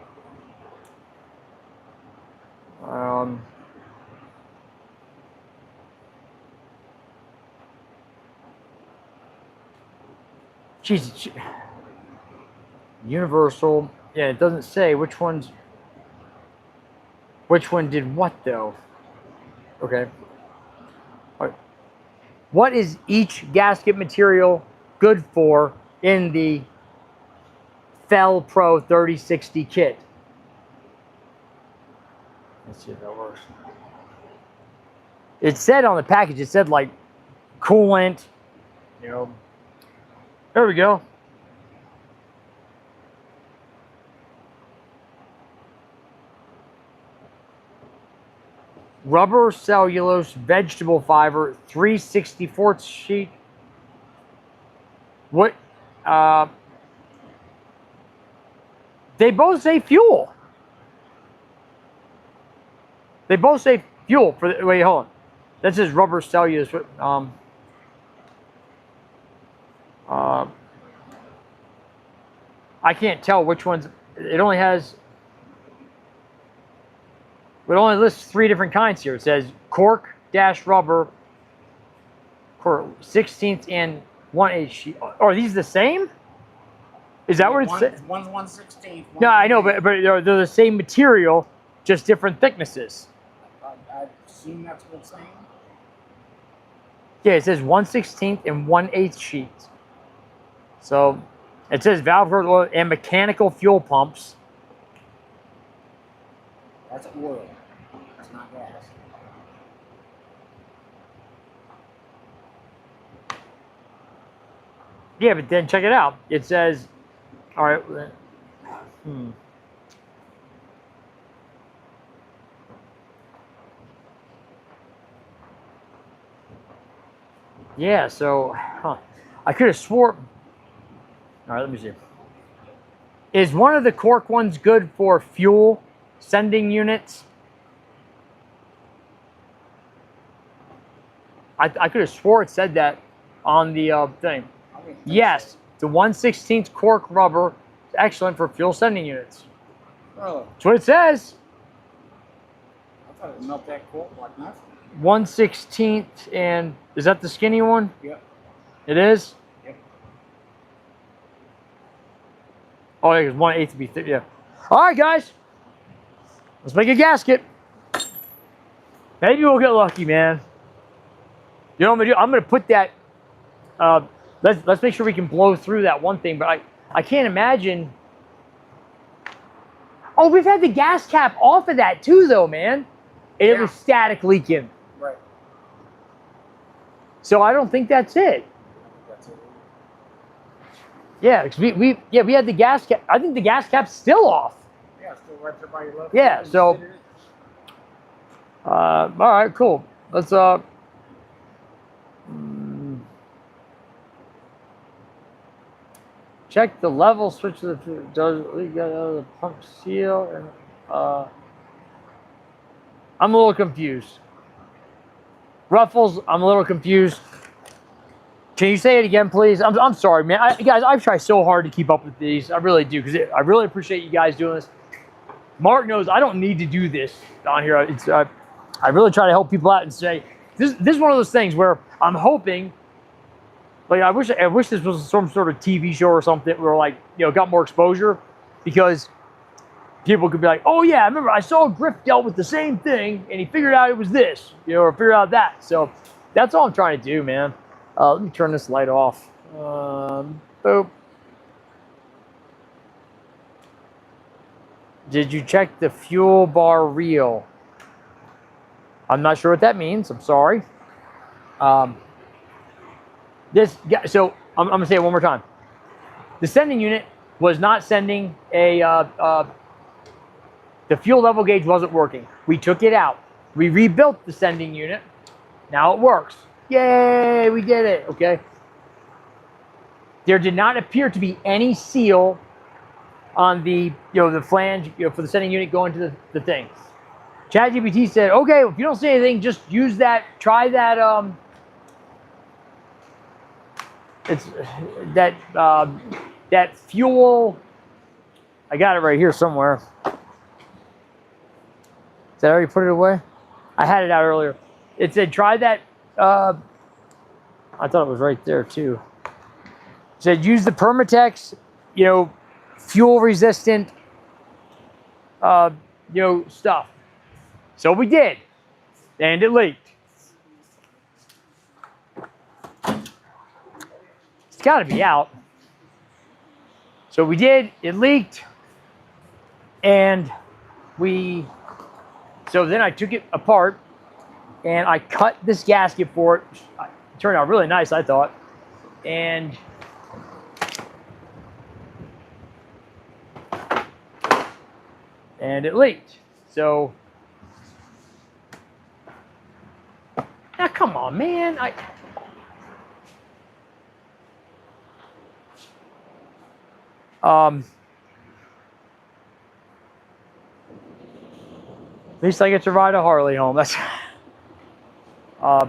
Jesus. Universal. Yeah, it doesn't say which one did what though. Okay. All right. What is each gasket material good for in the Fel Pro 3060 kit. Let's see if that works. It said on the package, it said like coolant, you know. There we go. Rubber, cellulose, vegetable fiber, 3/64 sheet. What? They both say fuel. They both say fuel for the, wait, hold on. That says rubber, cellulose. I can't tell which ones. It only lists 3 different kinds here. It says cork dash rubber, 16th and 1/8 sheet. Are these the same? Is that what it says? One's 1/16. No, I know, but they're the same material, just different thicknesses. I assume that's what it's saying. Yeah, it says 1/16 and 1/8 sheets. So it says valve oil and mechanical fuel pumps. That's oil. That's not gas. Yeah, but then check it out. It says, all right. Yeah, so I could have swore. All right, let me see. Is one of the cork ones good for fuel sending units? I could have swore it said that on the thing. Yes, the 1/16 cork rubber is excellent for fuel sending units. Oh, That's what it says. I thought it would melt that cork like nothing. 1/16, and is that the skinny one? Yep. It is? Yep. Oh, yeah, because 1/8 to be thick, yeah. All right, guys. Let's make a gasket. Maybe we'll get lucky, man. You know what I'm gonna do? I'm gonna put that. Let's make sure we can blow through that one thing, but I can't imagine. Oh, we've had the gas cap off of that too, though, man. And it was static leaking. Right. So I don't think that's it. That's it. Yeah, because we had the gas cap. I think the gas cap's still off. Yeah, still right there by your left. Yeah, so. All right, cool. Let's check the level switch of the does leak out of the pump seal and I'm a little confused. Ruffles, I'm a little confused. Can you say it again, please? I'm sorry, man. Guys, I've tried so hard to keep up with these. I really do, because I really appreciate you guys doing this. Mark knows I don't need to do this on here. I really try to help people out and say, this is one of those things where I'm hoping, like I wish this was some sort of TV show or something where, like, you know, got more exposure, because people could be like, oh yeah, I remember I saw Griff dealt with the same thing and he figured out it was this, you know, or figured out that. So that's all I'm trying to do, man. Let me turn this light off. Boop. Did you check the fuel bar reel? I'm not sure what that means. I'm sorry. So I'm gonna say it one more time. The sending unit was not sending the fuel level gauge wasn't working. We took it out. We rebuilt the sending unit. Now it works. Yay, we did it, okay? There did not appear to be any seal on the, the flange, for the sending unit going to the thing. ChatGPT said, okay, if you don't see anything, just use that, try that, that fuel, I got it right here somewhere. Did I already put it away? I had it out earlier. It said, try that, I thought it was right there too. It said, use the Permatex, fuel resistant, stuff. So we did, and it leaked. It's got to be out. So we did, it leaked, and so then I took it apart and I cut this gasket for it. It turned out really nice, I thought. And it leaked. So now come on, man. At least I get to ride a Harley home. That's I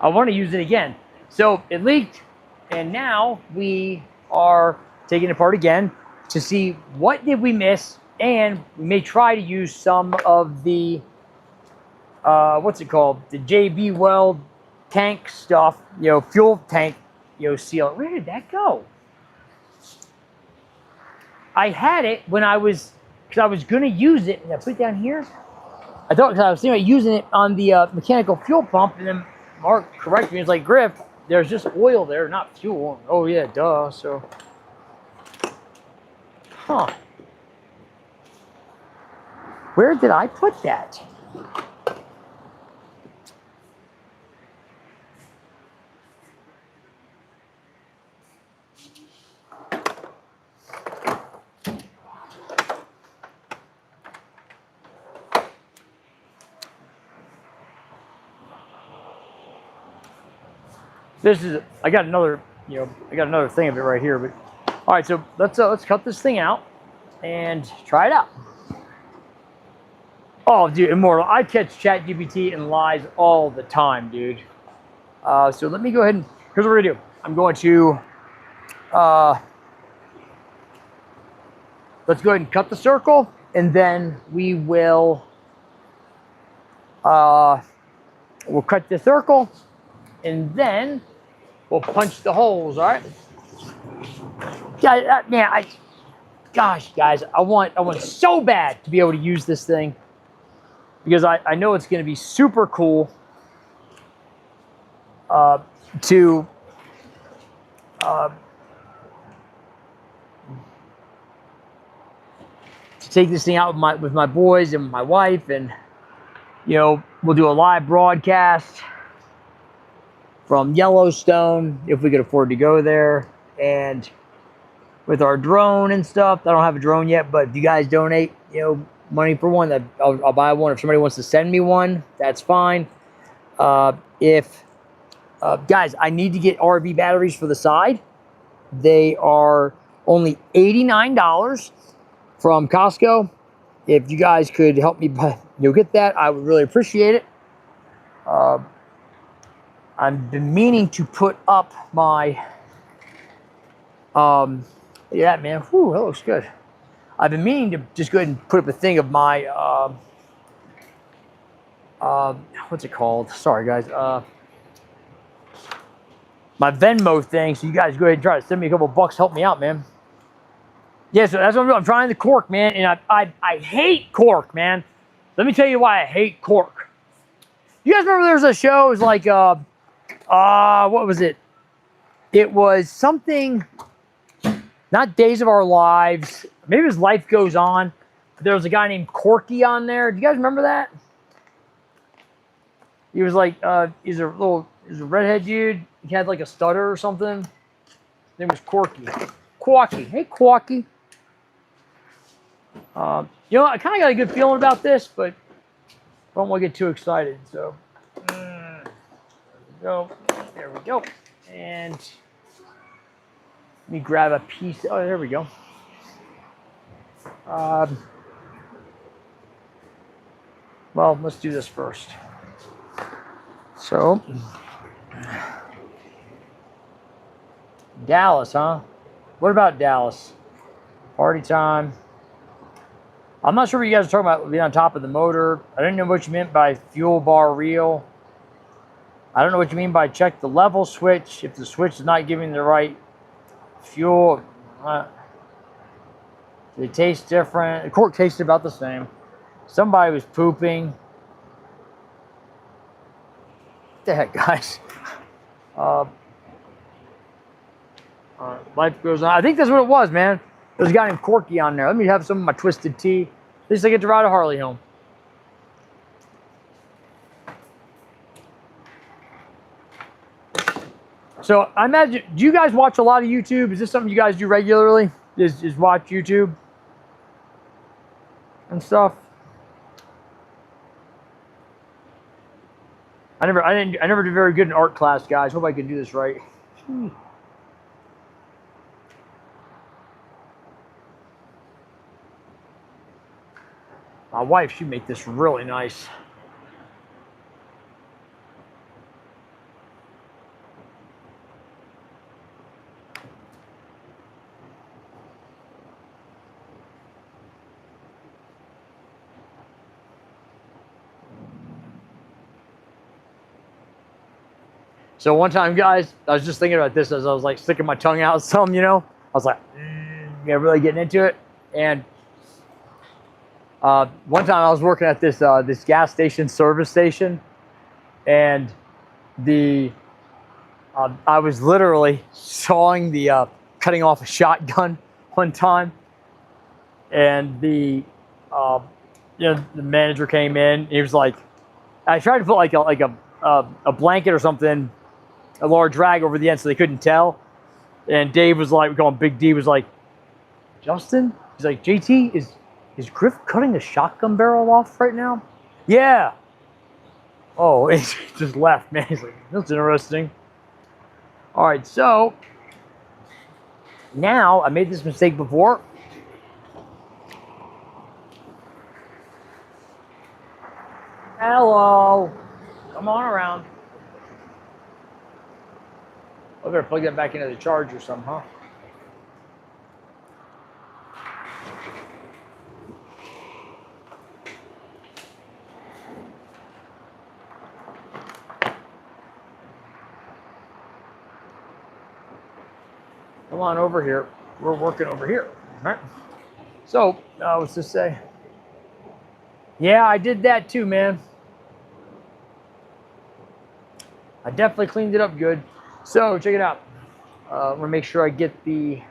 want to use it again. So it leaked, and now we are taking it apart again to see what did we miss, and we may try to use some of the what's it called? The JB Weld tank stuff, fuel tank, seal. Where did that go? I had it when because I was going to use it, and I put it down here. I thought, because I was thinking about using it on the mechanical fuel pump, and then Mark corrected me. It's like, Griff, there's just oil there, not fuel. Oh, yeah, duh. So, huh. Where did I put that? I got another thing of it right here. But all right, so let's cut this thing out and try it out. Oh, dude, Immortal, I catch ChatGPT and lies all the time, dude. So let me go ahead and, here's what we're gonna do. I'm going to let's go ahead and cut the circle, and then we will we'll cut the circle, and then we'll punch the holes. All right. Yeah, man. Gosh, guys, I want so bad to be able to use this thing, because I know it's going to be super cool to take this thing out with my boys and my wife, and we'll do a live broadcast from Yellowstone if we could afford to go there, and with our drone and stuff. I don't have a drone yet, but if you guys donate, money for one, I'll buy one. If somebody wants to send me one, that's fine. Guys, I need to get RV batteries for the side. They are only $89 from Costco. If you guys could help me get that, I would really appreciate it. I've been meaning to put up my yeah, man. Whew, that looks good. I've been meaning to just go ahead and put up a thing of my what's it called? Sorry, guys. My Venmo thing. So you guys go ahead and try to send me a couple bucks. Help me out, man. Yeah, so that's what I'm doing. I'm trying the cork, man, and I hate cork, man. Let me tell you why I hate cork. You guys remember there was a show? It was like what was it? It was something. Not Days of Our Lives. Maybe it was Life Goes On. There was a guy named Corky on there. Do you guys remember that? He was like, he's a redhead dude. He had like a stutter or something. His name was Corky. Quacky. Hey, Quacky. I kind of got a good feeling about this, but I don't want to get too excited. So, there we go. There we go. And let me grab a piece. Oh, there we go. Well, let's do this first. So, Dallas, huh? What about Dallas? Party time. I'm not sure what you guys are talking about being on top of the motor. I didn't know what you meant by fuel bar reel. I don't know what you mean by check the level switch. If the switch is not giving the right fuel, they taste different. The cork tasted about the same. Somebody was pooping. What the heck, guys? Life goes on. I think that's what it was, man. There's a guy named Corky on there. Let me have some of my Twisted Tea. At least I get to ride a Harley home. So I imagine, do you guys watch a lot of YouTube? Is this something you guys do regularly? Is watch YouTube and stuff? I never did very good in art class, guys. Hope I can do this right. My wife, she'd make this really nice. So one time, guys, I was just thinking about this as I was like sticking my tongue out some, you know. I was like, yeah, really getting into it. And one time I was working at this this gas station service station, and I was literally sawing the cutting off a shotgun one time, and the manager came in. He was like, I tried to put like a blanket or something, a large rag over the end so they couldn't tell. And Dave was like, we call him Big D, was like, Justin? He's like, JT, is Griff cutting a shotgun barrel off right now? Yeah. Oh, he just left, man. He's like, that's interesting. All right, so now I made this mistake before. Hello. Come on around. I better plug that back into the charger somehow. Come on over here. We're working over here. All right. So, what's this say? Yeah, I did that too, man. I definitely cleaned it up good. So, check it out. I'm going to make sure I get the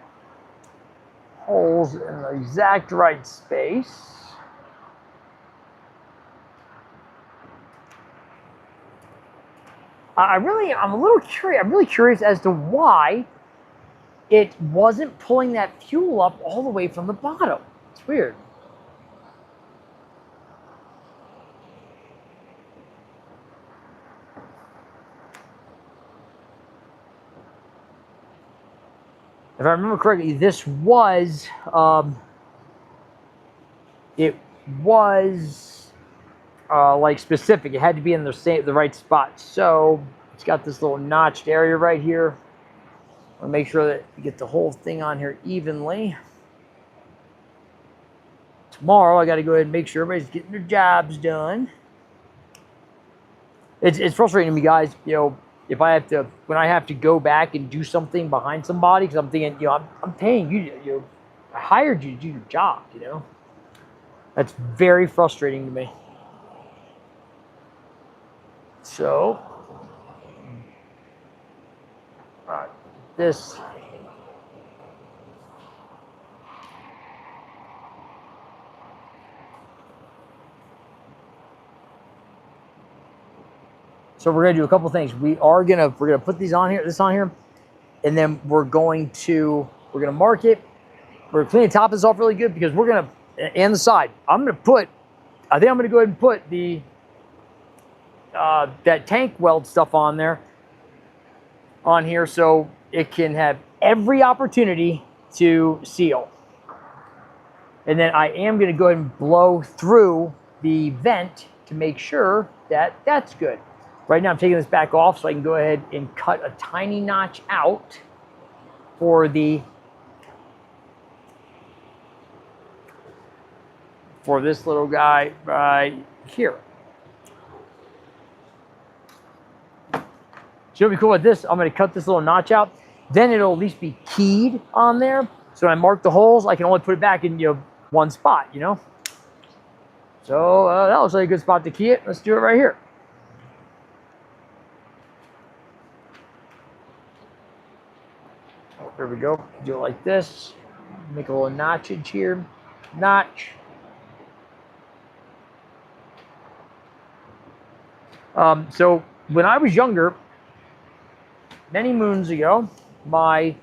holes in the exact right space. I'm really curious as to why it wasn't pulling that fuel up all the way from the bottom. It's weird. If I remember correctly, this was, like specific. It had to be in the right spot. So it's got this little notched area right here. I want to make sure that you get the whole thing on here evenly. Tomorrow, I got to go ahead and make sure everybody's getting their jobs done. It's frustrating to me, guys. You know, when I have to go back and do something behind somebody, because I'm thinking, you know, I'm paying you, I hired you to do your job, you know. That's very frustrating to me. So, this. So we're gonna do a couple things. We're gonna put this on here, and then we're gonna mark it. We're gonna clean the top of this off really good because and the side. I think I'm gonna go ahead and put the that tank weld stuff on here so it can have every opportunity to seal. And then I am gonna go ahead and blow through the vent to make sure that that's good. Right now I'm taking this back off so I can go ahead and cut a tiny notch out for this little guy right here. So it'll be cool with this. I'm going to cut this little notch out. Then it'll at least be keyed on there. So when I mark the holes, I can only put it back in one spot, you know. So that looks like a good spot to key it. Let's do it right here. There we go. Do it like this. Make a little notchage here. Notch. So when I was younger, many moons ago, my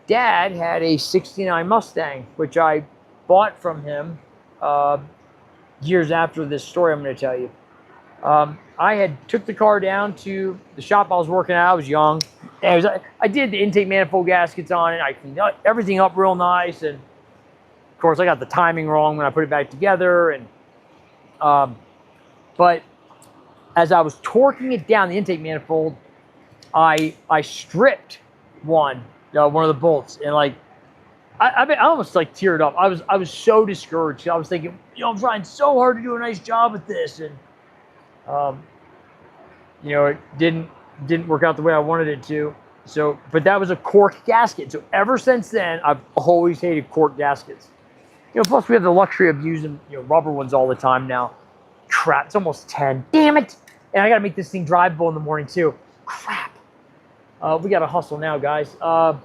dad had a '69 Mustang, which I bought from him years after this story I'm going to tell you. I had took the car down to the shop I was working at. I was young. And I did the intake manifold gaskets on it. I cleaned everything up real nice. And of course, I got the timing wrong when I put it back together. And but as I was torquing it down, the intake manifold, I stripped one of the bolts, and like I almost like teared up. I was so discouraged. I was thinking, I'm trying so hard to do a nice job with this, and it didn't work out the way I wanted it to. So, but that was a cork gasket. So ever since then, I've always hated cork gaskets. Plus we have the luxury of using rubber ones all the time now. Crap, it's almost 10. Damn it! And I got to make this thing drivable in the morning too. Crap. We got to hustle now, guys. Crap.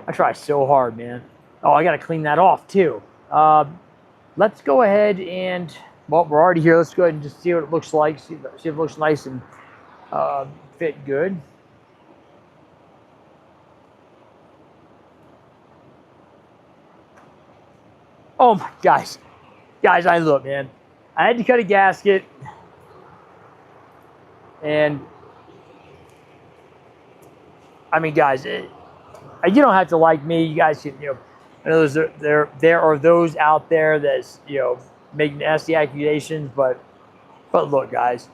I try so hard, man. Oh, I got to clean that off too. Let's go ahead and, well, we're already here. Let's go ahead and just see what it looks like. See if it looks nice and fit good. Oh my, guys, look, man. I had to cut a gasket, and I mean, guys, you don't have to like me. You guys can, I know there are those out there that's make nasty accusations, but look, guys,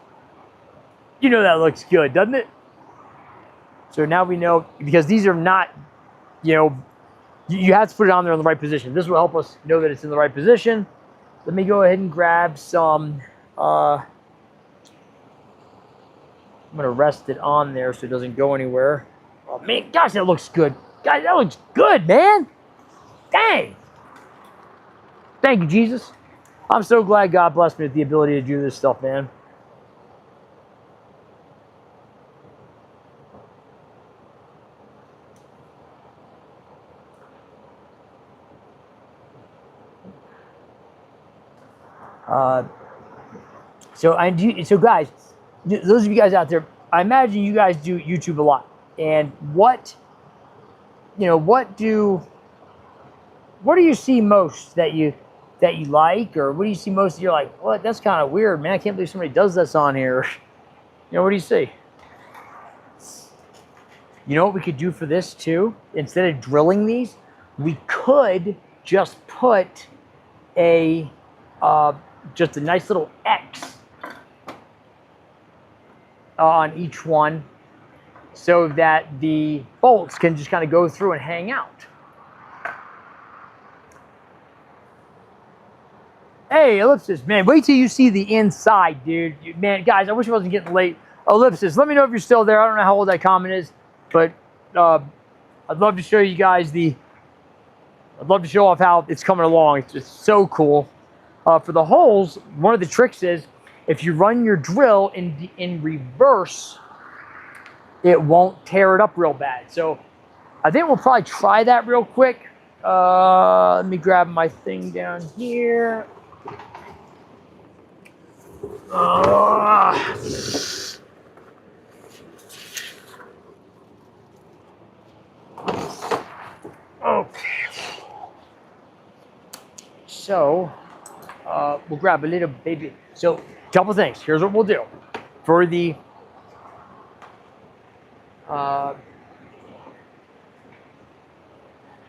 that looks good, doesn't it? So now we know, because these are not, you have to put it on there in the right position. This will help us know that it's in the right position. Let me go ahead and grab some, I'm going to rest it on there so it doesn't go anywhere. Oh, man, gosh, that looks good. Guys, that looks good, man. Dang. Thank you, Jesus. I'm so glad God blessed me with the ability to do this stuff, man. So guys, those of you guys out there, I imagine you guys do YouTube a lot. And what do you see most that you like, or what do you see most that you're like, well, that's kind of weird, man. I can't believe somebody does this on here. What do you see? You know what we could do for this too? Instead of drilling these, we could just put just a nice little X on each one, so that the bolts can just kind of go through and hang out. Hey, ellipsis, man, wait till you see the inside, dude. Man, guys, I wish I wasn't getting late. Ellipsis, let me know if you're still there. I don't know how old that comment is, but I'd love to show you guys I'd love to show off how it's coming along. It's just so cool. For the holes, one of the tricks is if you run your drill in reverse, it won't tear it up real bad. So I think we'll probably try that real quick. Let me grab my thing down here. Okay. So we'll grab a little baby. So a couple things. Here's what we'll do. For the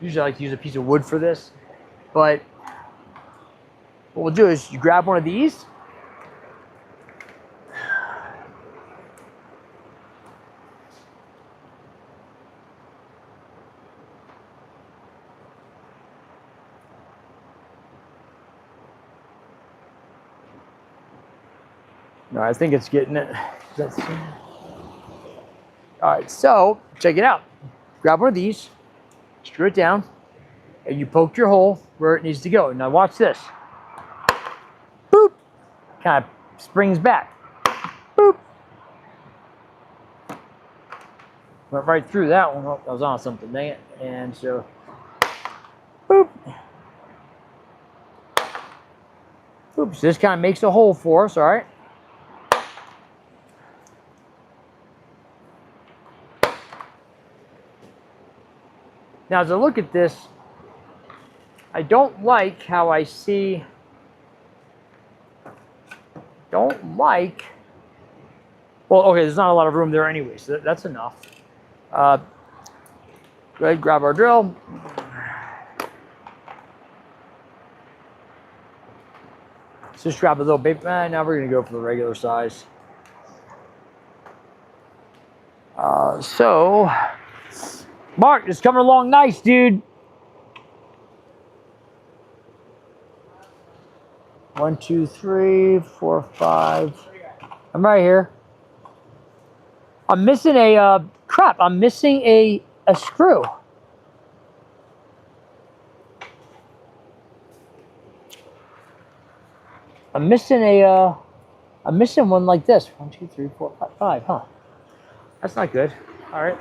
usually I like to use a piece of wood for this, but what we'll do is you grab one of these. No, I think it's getting it. All right, so check it out. Grab one of these, screw it down, and you poke your hole where it needs to go. Now watch this. Boop. Kind of springs back. Boop. Went right through that one. Oh, I was on something, dang it. And so, boop. Oops, this kind of makes a hole for us, all right? Now, as I look at this, I don't like how I see, well, okay, there's not a lot of room there anyway, so that's enough. Go ahead, grab our drill. Let's just grab a little baby. Now we're gonna go for the regular size. So, Mark, it's coming along nice, dude. 1, 2, 3, 4, 5. I'm right here. I'm missing a crap. I'm missing a screw. I'm missing I'm missing one like this. 1, 2, 3, 4, 5, 5. Huh? That's not good. All right.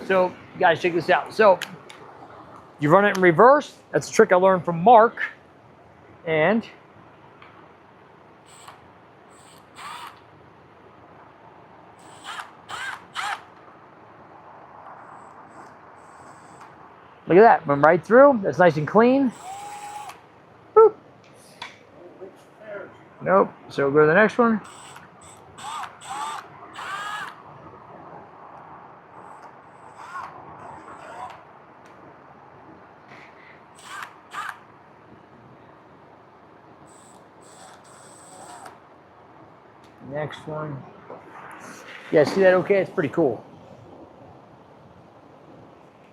So, guys, check this out. So, you run it in reverse. That's a trick I learned from Mark. And look at that. Went right through. That's nice and clean. Boop. Nope. So go to the next one. Next one. Yeah, see that okay? It's pretty cool.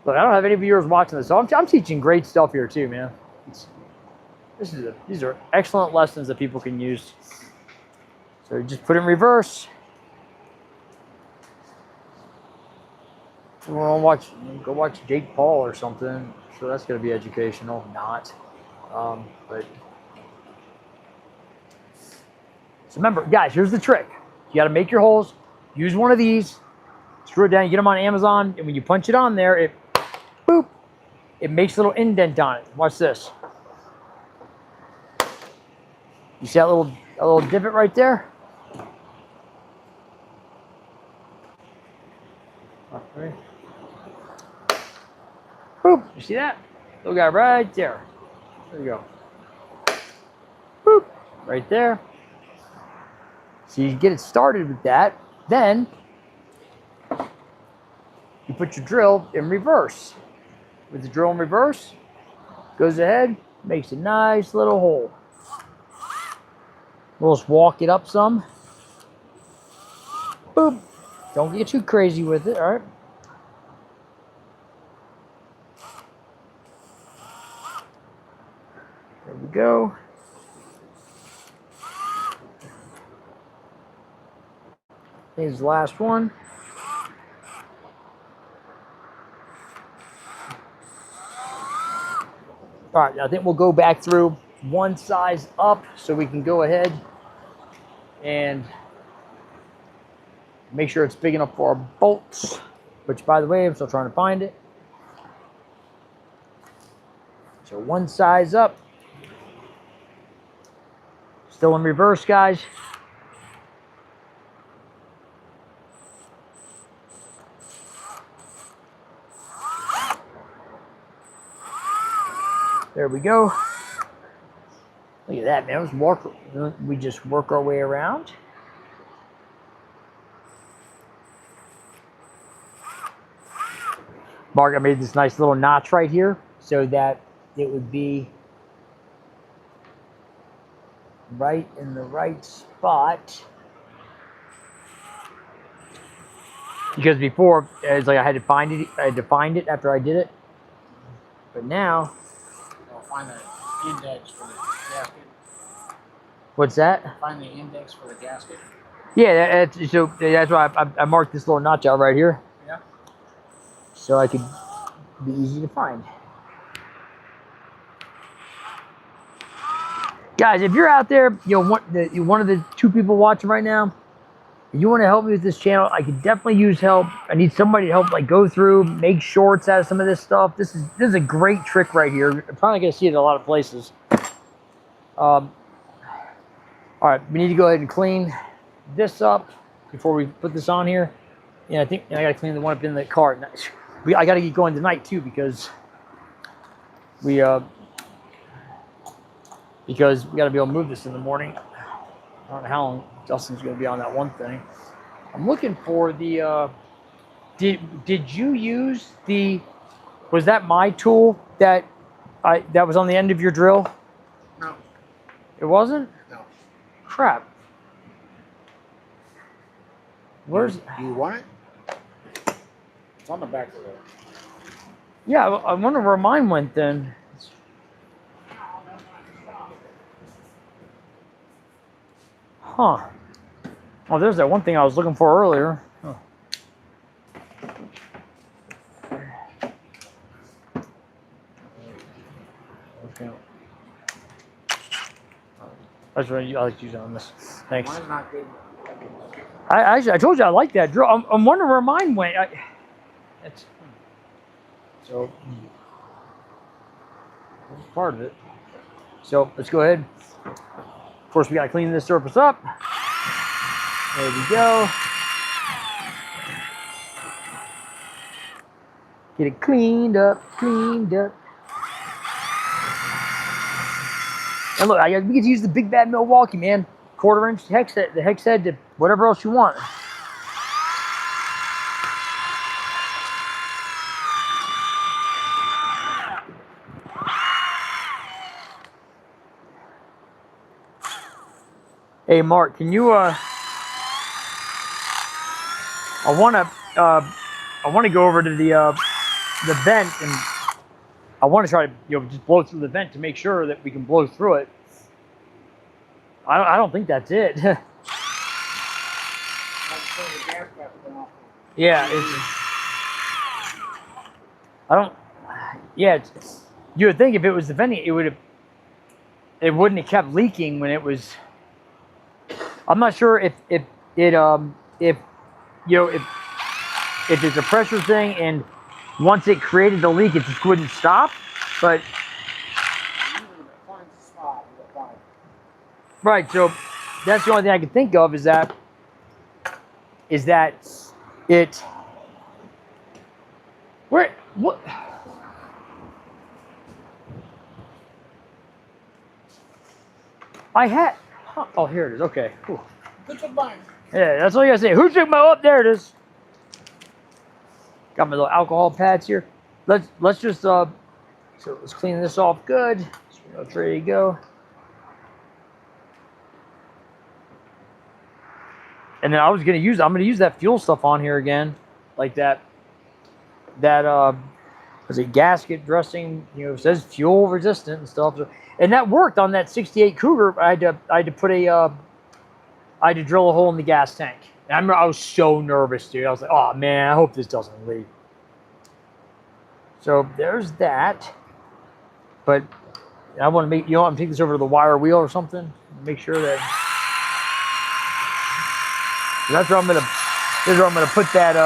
Look, I don't have any viewers watching this, so I'm teaching great stuff here too, man. These are excellent lessons that people can use. So you just put it in reverse. You want to go watch Jake Paul or something. So that's going to be educational. Not, but so remember, guys. Here's the trick: you got to make your holes. Use one of these. Screw it down. You get them on Amazon, and when you punch it on there, it boop. It makes a little indent on it. Watch this. You see that little divot right there? Okay. Boop. You see that? Little guy right there. There you go. Boop. Right there. So you get it started with that. Then you put your drill in reverse. With the drill in reverse, goes ahead, makes a nice little hole. We'll just walk it up some. Boop. Don't get too crazy with it, all right? There we go. Here's the last one. All right, I think we'll go back through one size up so we can go ahead and make sure it's big enough for our bolts, which, by the way, I'm still trying to find it. So one size up. Still in reverse, guys. There we go. Look at that, man. We just work our way around. Mark, I made this nice little notch right here so that it would be right in the right spot. Because before, it's like I had to find it after I did it. But now, I'll find the index for the gasket. What's that? Find the index for the gasket. Yeah, so that's why I marked this little notch out right here. Yeah. So I could be easy to find. Guys, if you're out there, one of the two people watching right now, you want to help me with this channel, I could definitely use help. I need somebody to help like go through, make shorts out of some of this stuff. This is a great trick right here. You're probably gonna see it in a lot of places. All right, we need to go ahead and clean this up before we put this on here. Yeah, I think I gotta clean the one up in the car. I gotta get going tonight too because we gotta be able to move this in the morning. I don't know how long Justin's gonna be on that one thing. I'm looking for the. Did you use the? Was that my tool that was on the end of your drill? No. It wasn't? No. Crap. Where's? Do you want it? It's on the back of it. Yeah, I wonder where mine went then. Huh. Oh, there's that one thing I was looking for earlier. Huh. Okay. That's what I like to use on this. Thanks. Mine's not good. I told you I like that drill. I'm wondering where mine went. So that's part of it. So let's go ahead. Of course, we got to clean this surface up. There we go. Get it cleaned up, cleaned up. And look, we get to use the big bad Milwaukee, man. 1/4 inch hex head, the hex head to whatever else you want. Hey, Mark, can you I want to go over to the vent, and I want to try to just blow through the vent to make sure that we can blow through it. I don't think that's it. Yeah, I don't. Yeah, you would think if it was the venting, it wouldn't have kept leaking when it was. I'm not sure if it's a pressure thing, and once it created the leak, it just wouldn't stop. But right, so that's the only thing I can think of is that it. Where what? I had. Oh, here it is. Okay. Whew. Yeah, that's all you gotta say. Who took my? Oh, there it is. Got my little alcohol pads here. Let's just so let's clean this off good. So it's ready to go. And then I'm gonna use that fuel stuff on here again, like that was it gasket dressing? It says fuel resistant and stuff. So, and that worked on that '68 Cougar. I had to drill a hole in the gas tank. And I remember I was so nervous, dude. I was like, oh man, I hope this doesn't leak. So there's that. But I want to make I'm gonna take this over to the wire wheel or something. Make sure that that's where I'm gonna put that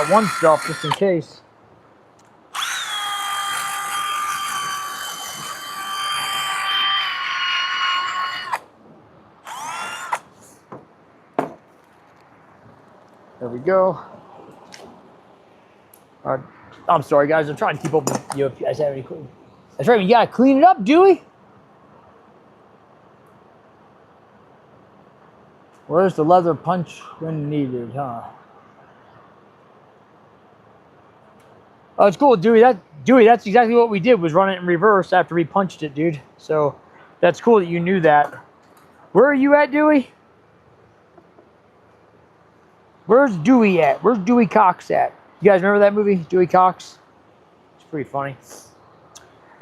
one stuff just in case. There we go. All right. I'm sorry, guys. I'm trying to keep up with you if you guys have any clue. That's right. You gotta clean it up, Dewey. Where's the leather punch when needed, huh? Oh, it's cool, Dewey. That's exactly what we did, was run it in reverse after we punched it, dude. So that's cool that you knew that. Where are you at, Dewey? Where's Dewey at? Where's Dewey Cox at? You guys remember that movie, Dewey Cox? It's pretty funny.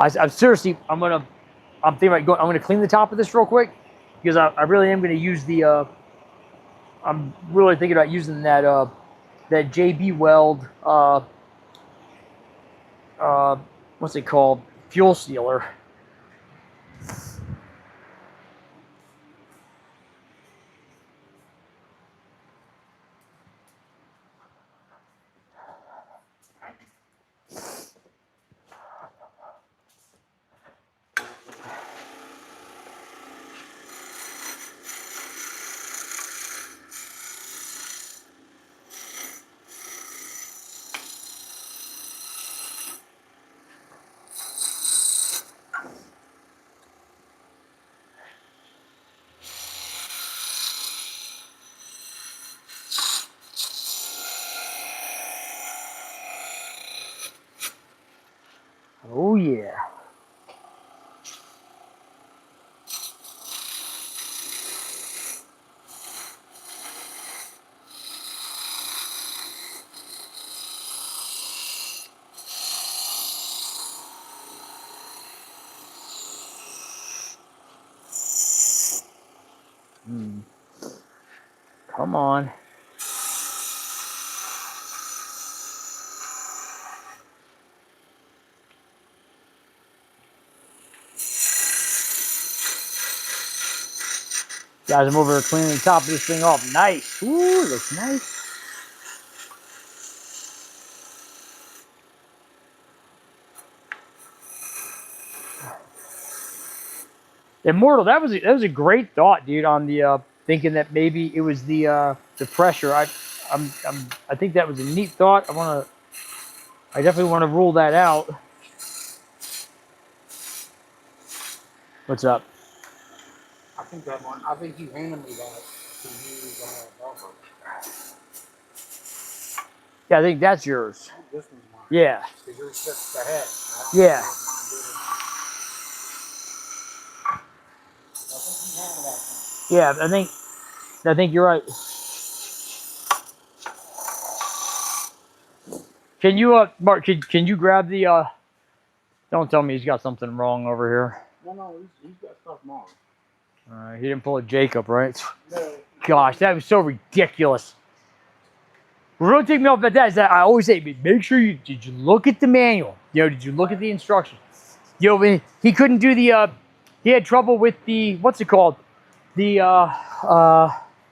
I'm seriously, I'm thinking about going. I'm gonna clean the top of this real quick because I really am gonna use the. I'm really thinking about using that that JB Weld what's it called? Fuel sealer. Come on. Guys, I'm over here cleaning the top of this thing off. Nice. Ooh, looks nice. Immortal, that was a great thought, dude. On the thinking that maybe it was the pressure. I think that was a neat thought. I definitely want to rule that out. What's up? I think that one. I think you handed me that to use buffer. Yeah, I think that's yours. This one's mine. Yeah. Because yours just the head. Yeah. Yeah, I think you're right. Can you Mark, can you grab the don't tell me he's got something wrong over here. No, he's got stuff wrong. He didn't pull a Jacob, right? No. Gosh, that was so ridiculous. What really ticked me off about that is that I always say, make sure did you look at the manual? Did you look at the instructions? He couldn't do the he had trouble with the, what's it called? The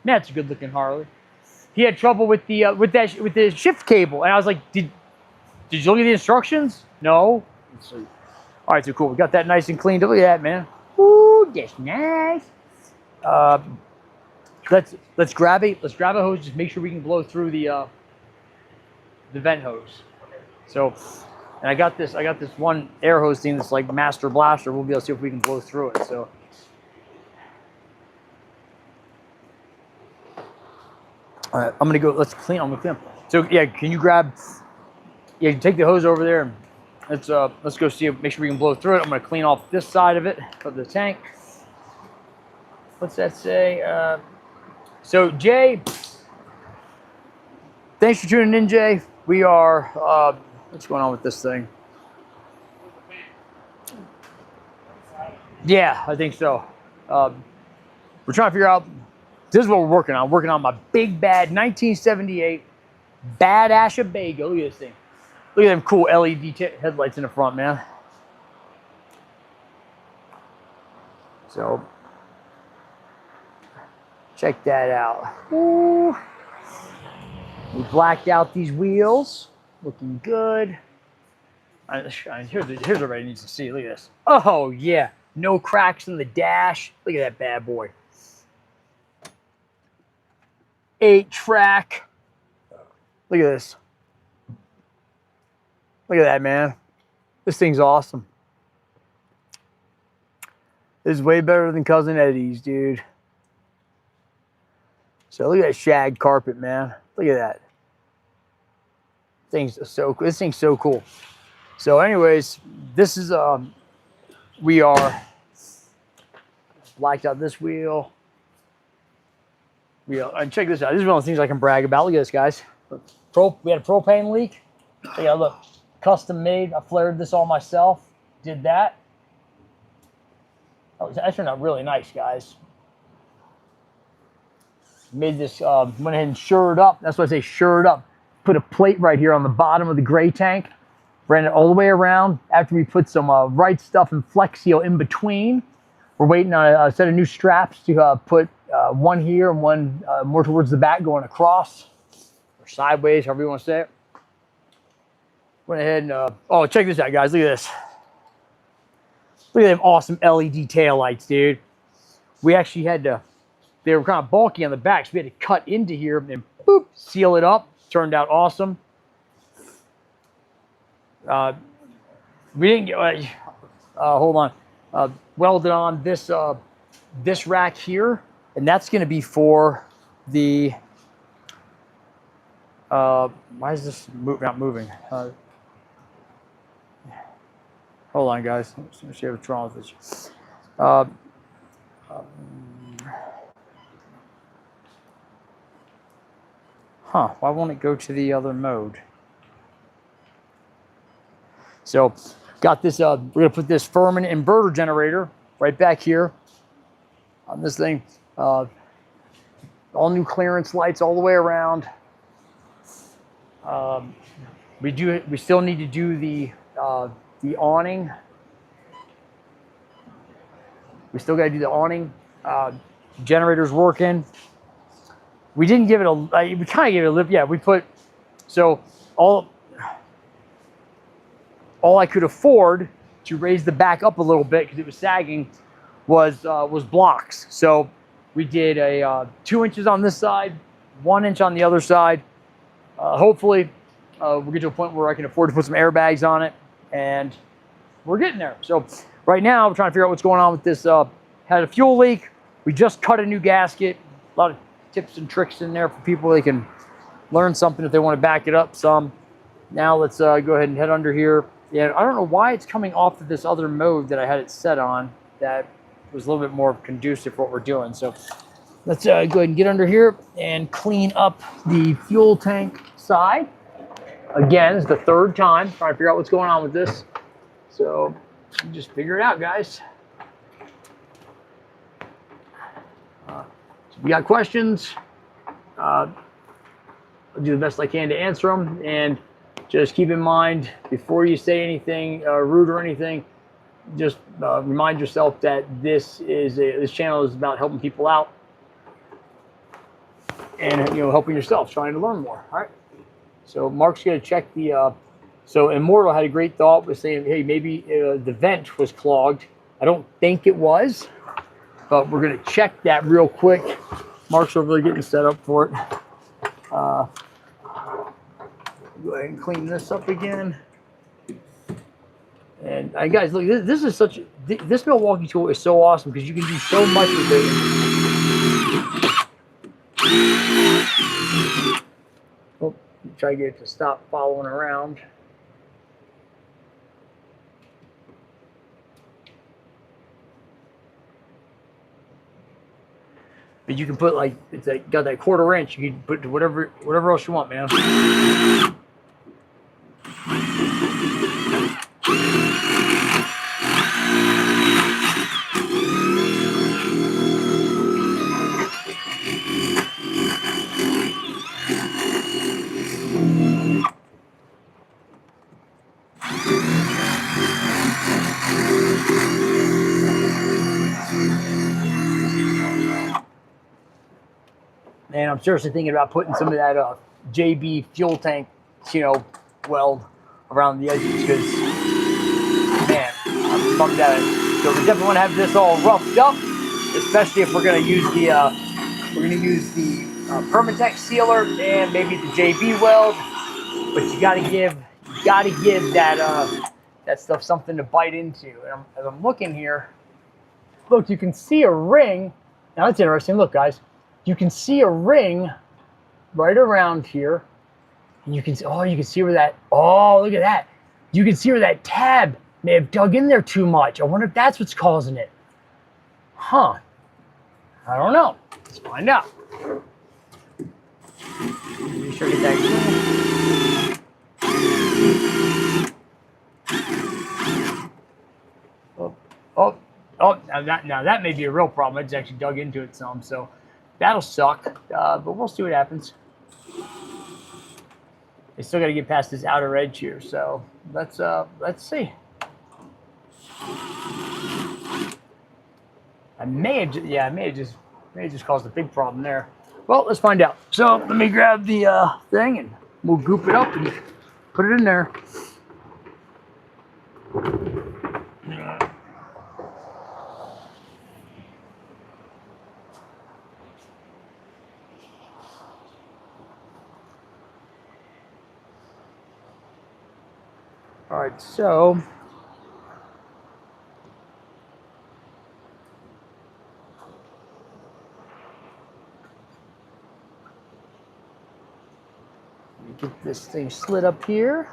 man, it's a good looking Harley. He had trouble with the with the shift cable, and I was like, did you look at the instructions? No. Let's see. All right, so cool. We got that nice and clean. Look at that, man. Ooh, that's nice. Let's grab a hose. Just make sure we can blow through the vent hose. So, and I got this one air hose thing that's like Master Blaster. We'll be able to see if we can blow through it. So. All right, I'm gonna clean them. So yeah, can you take the hose over there and let's go see, make sure we can blow through it. I'm gonna clean off this side of it, of the tank. What's that say? So Jay, thanks for tuning in, Jay. We are, what's going on with this thing? Yeah, I think so. We're trying to figure out, this is what we're working on. Working on my big bad 1978 badass Winnebago. Look at this thing. Look at them cool LED headlights in the front, man. So, check that out. Ooh. We blacked out these wheels. Looking good. Here's what everybody needs to see. Look at this. Oh, yeah. No cracks in the dash. Look at that bad boy. 8-track. Look at this. Look at that, man. This thing's awesome. This is way better than Cousin Eddie's, dude. So look at that shag carpet, man. Look at that. This thing's so cool. So anyways, this is we are blacked out this wheel. And check this out. This is one of the things I can brag about. Look at this, guys. We had a propane leak. Yeah, look, custom made. I flared this all myself. Did that. That turned out really nice, guys. Made this, went ahead and shored up. That's why I say shored up. Put a plate right here on the bottom of the gray tank. Ran it all the way around. After we put some right stuff and Flex Seal in between. We're waiting on a set of new straps to put one here and one more towards the back going across. Or sideways, however you want to say it. Went ahead and, oh, check this out, guys. Look at this. Look at them awesome LED taillights, dude. We actually had to, they were kind of bulky on the back, so we had to cut into here and boop, seal it up. Turned out awesome. We didn't get, hold on. Welded on this this rack here, and that's going to be for the, why is this not moving? Hold on, guys. Let's see what's wrong with this. Why won't it go to the other mode? So, got this, we're gonna put this Furman inverter generator right back here on this thing. all new clearance lights all the way around. We still need to do the awning. We still got to do the awning. Generator's working. We didn't give it we kind of gave it a lip. Yeah, we put, so all I could afford to raise the back up a little bit because it was sagging was blocks. So we did a 2 inches on this side, 1 inch on the other side. Hopefully we'll get to a point where I can afford to put some airbags on it, and we're getting there. So right now I'm trying to figure out what's going on with this. Had a fuel leak. We just cut a new gasket. A lot of tips and tricks in there for people. They can learn something if they want to back it up some. Now let's go ahead and head under here. Yeah, I don't know why it's coming off of this other mode that I had it set on that was a little bit more conducive for what we're doing. So let's go ahead and get under here and clean up the fuel tank side. Again, it's the third time trying to figure out what's going on with this. So just figure it out, guys. If you got questions, I'll do the best I can to answer them. And just keep in mind, before you say anything rude or anything, just remind yourself that this channel is about helping people out and helping yourself, trying to learn more. All right. So Mark's gonna check the. So Immortal had a great thought, was saying, hey, maybe the vent was clogged. I don't think it was, but we're gonna check that real quick. Mark's over there getting set up for it. Go ahead and clean this up again. And guys, look, this is such. This Milwaukee tool is so awesome because you can do so much with it. Oh, try to get it to stop following around. But you can put it's got that 1/4 inch. You can put whatever else you want, man. And I'm seriously thinking about putting some of that JB fuel tank, weld around the edges because, man, I'm bummed out. So we definitely want to have this all roughed up, especially if we're going to use the Permatex sealer and maybe the JB weld. But you got to give that stuff something to bite into. And as I'm looking here, look, you can see a ring. Now that's interesting. Look, guys. You can see a ring right around here. And you can see where that, look at that. You can see where that tab may have dug in there too much. I wonder if that's what's causing it. Huh. I don't know. Let's find out. Be sure to get that clean. Now that may be a real problem. I just actually dug into it some, so that'll suck, but we'll see what happens. They still got to get past this outer edge here, so let's see. I may have just caused a big problem there. Well, let's find out. So let me grab the thing and we'll goop it up and put it in there. All right, so let me get this thing slid up here.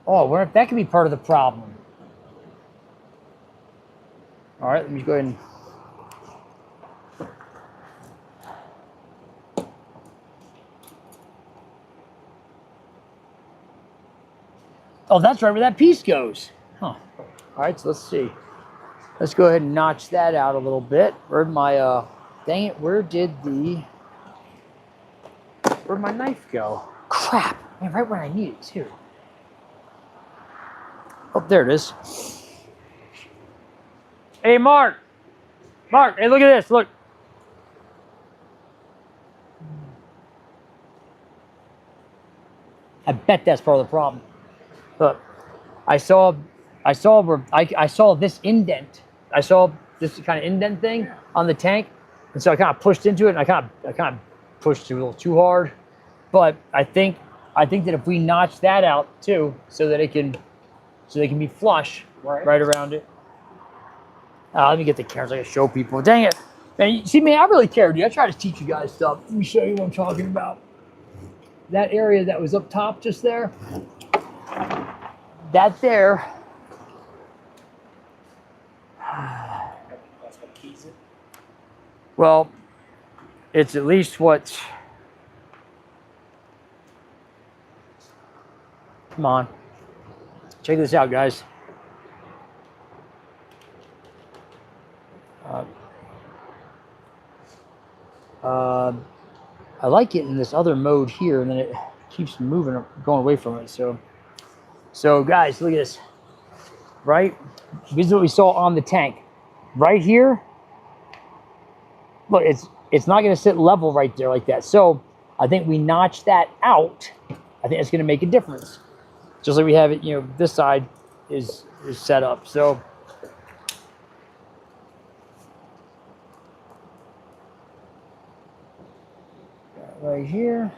Oh, I wonder if that could be part of the problem. All right, let me go ahead and Oh, that's right where that piece goes. Huh. All right, so let's see. Let's go ahead and notch that out a little bit. Where'd my, dang it, where'd my knife go? Crap, man, right where I need it too. Oh, there it is. Hey, Mark. Mark, hey, look at this, look. I bet that's part of the problem. Look, I saw this indent. I saw this kind of indent thing on the tank, and so I kind of pushed into it, and I kind of pushed it a little too hard. But I think that if we notch that out too, so they can be flush right around it. Let me get the camera so I can show people. Dang it, man! See, man, I really care, dude. I try to teach you guys stuff. Let me show you what I'm talking about. That area that was up top just there, that there. That's what keys it. Well, it's at least what's. Come on. Check this out, guys. I like it in this other mode here, and then it keeps moving, going away from it. So guys, look at this. Right? This is what we saw on the tank. Right here. Look, it's not going to sit level right there like that. So I think we notch that out. I think it's going to make a difference. Just like we have it, this side is set up. So right here.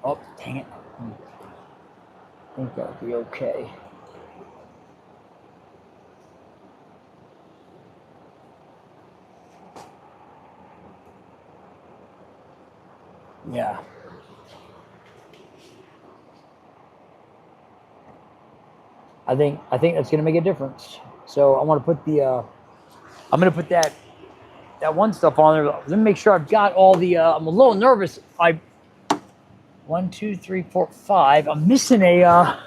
Oh, dang it. I think that'll be okay. Yeah. I think that's gonna make a difference. So I want to put I'm gonna put that one stuff on there. Let me make sure I've got all the. I'm a little nervous. 1, 2, 3, 4, 5. I'm missing a.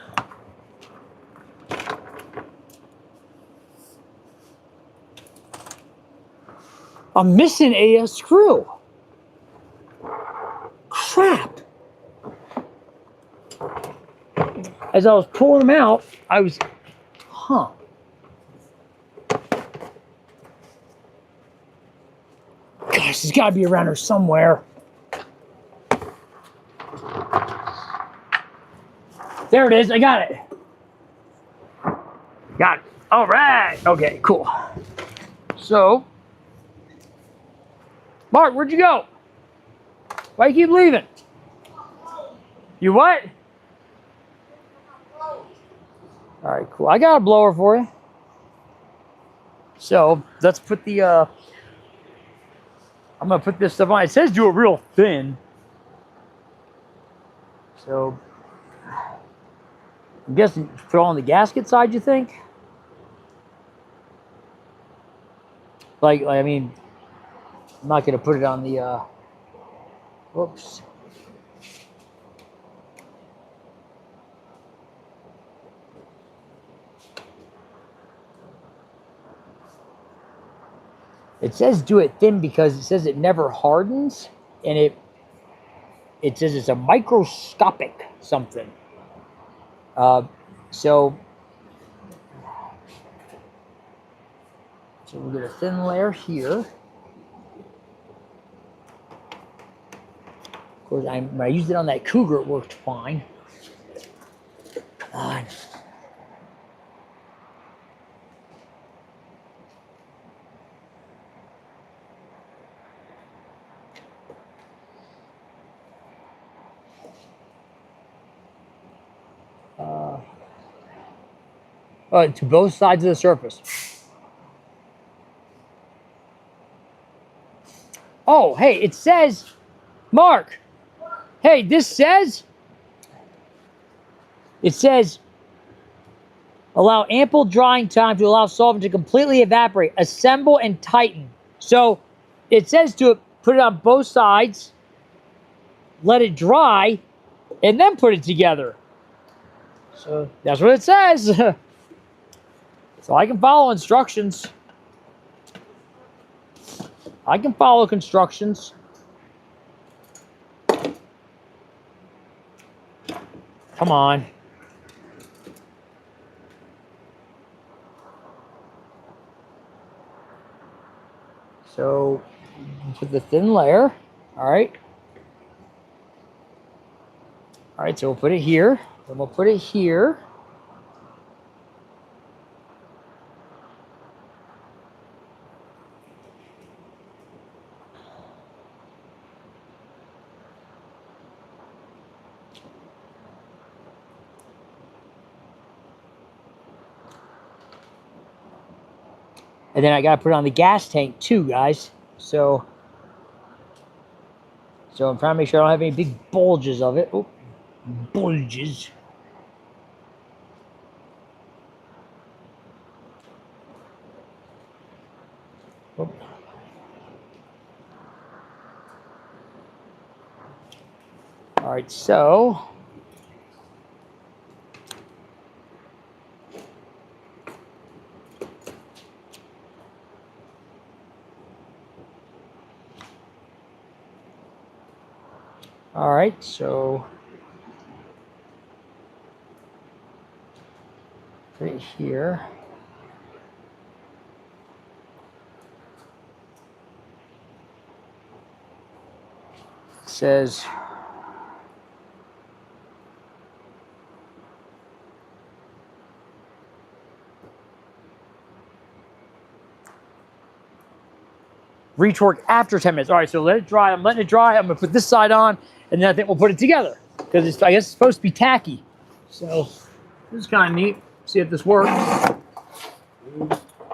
I'm missing a screw. Crap. As I was pulling them out, I was, Gosh, it's got to be around here somewhere. There it is. I got it. Got it. All right. Okay, cool. So, Mark, where'd you go? Why you keep leaving? You what? All right, cool. I got a blower for you. So let's put the. I'm gonna put this stuff on. It says do it real thin. So I'm guessing throw on the gasket side. You think? Like I mean, I'm not gonna put it on the. Whoops. It says do it thin because it says it never hardens, and it says it's a microscopic something. So we'll get a thin layer here. Of course, when I used it on that Cougar, it worked fine. Come on. To both sides of the surface. Oh, hey, it says Mark, hey, this says, it says, allow ample drying time to allow solvent to completely evaporate, assemble and tighten. So it says to put it on both sides, let it dry, and then put it together. So that's what it says. So I can follow instructions. I can follow constructions. Come on. So put the thin layer. All right. All right, so we'll put it here. Then we'll put it here. And then I got to put it on the gas tank too, guys. So I'm trying to make sure I don't have any big bulges of it. Oh, bulges. Oh. All right, so all right, so put it here. It says retorque after 10 minutes. All right, so let it dry. I'm letting it dry. I'm gonna put this side on, and then I think we'll put it together because it's, I guess, it's supposed to be tacky. So this is kind of neat. See if this works.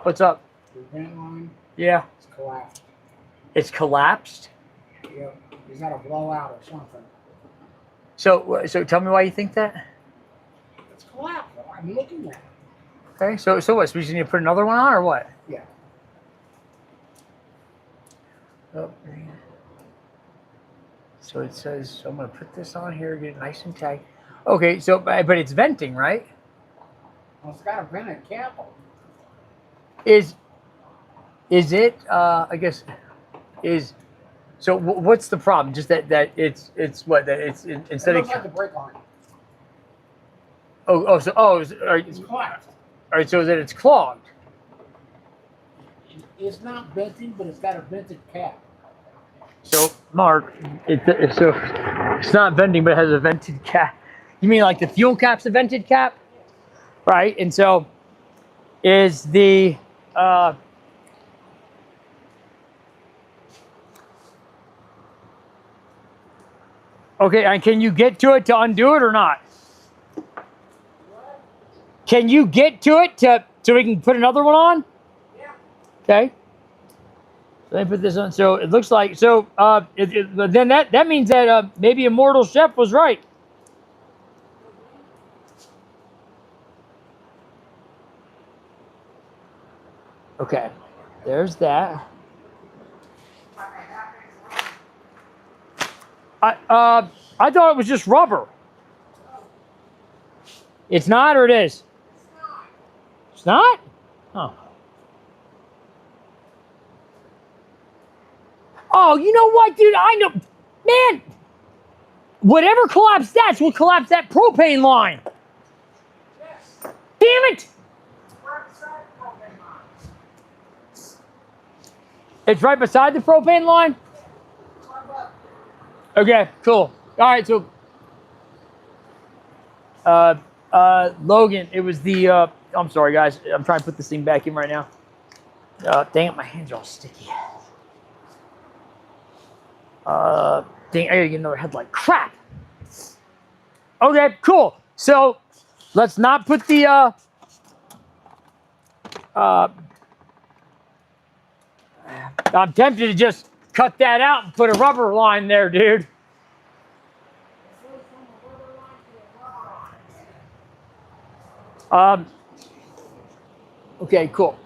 What's up? The vent line, Yeah. it's collapsed. It's collapsed. Yeah, is that a blowout or something? So tell me why you think that. It's collapsed. I'm looking at it. Okay. So what? So we just need to put another one on, or what? Yeah. Oh. So it says, so I'm going to put this on here, get it nice and tight. Okay, so, but it's venting, right? Well, it's got a vented cap. Is it, I guess, so what's the problem? Just that it's what, that it's instead It of, looks like the brake line. all It's collapsed. right, so that it's clogged. It's not venting, but it's got a vented cap. So, Mark, so it's not venting, but it has a vented cap. You mean like the fuel cap's a vented cap? Right, and so is the, okay, and can you get to it to undo it or not? Can you get to it so we can put another one on? Yeah. Okay. So let me put this on. So it looks like, so then that means that maybe Immortal Chef was right. Okay, there's that. I thought it was just rubber. It's not, or it is? It's not? Oh. Oh, you know what, dude? I know. Man, whatever collapsed that's what collapsed that propane line. Yes. Damn it! It's right beside the propane line? Okay, cool. All right, so Logan, it was the I'm sorry guys, I'm trying to put this thing back in right now. Dang it, my hands are all sticky. Dang, I gotta get another headlight. Crap! Okay, cool. So let's not put the I'm tempted to just cut that out and put a rubber line there, dude. Okay, cool.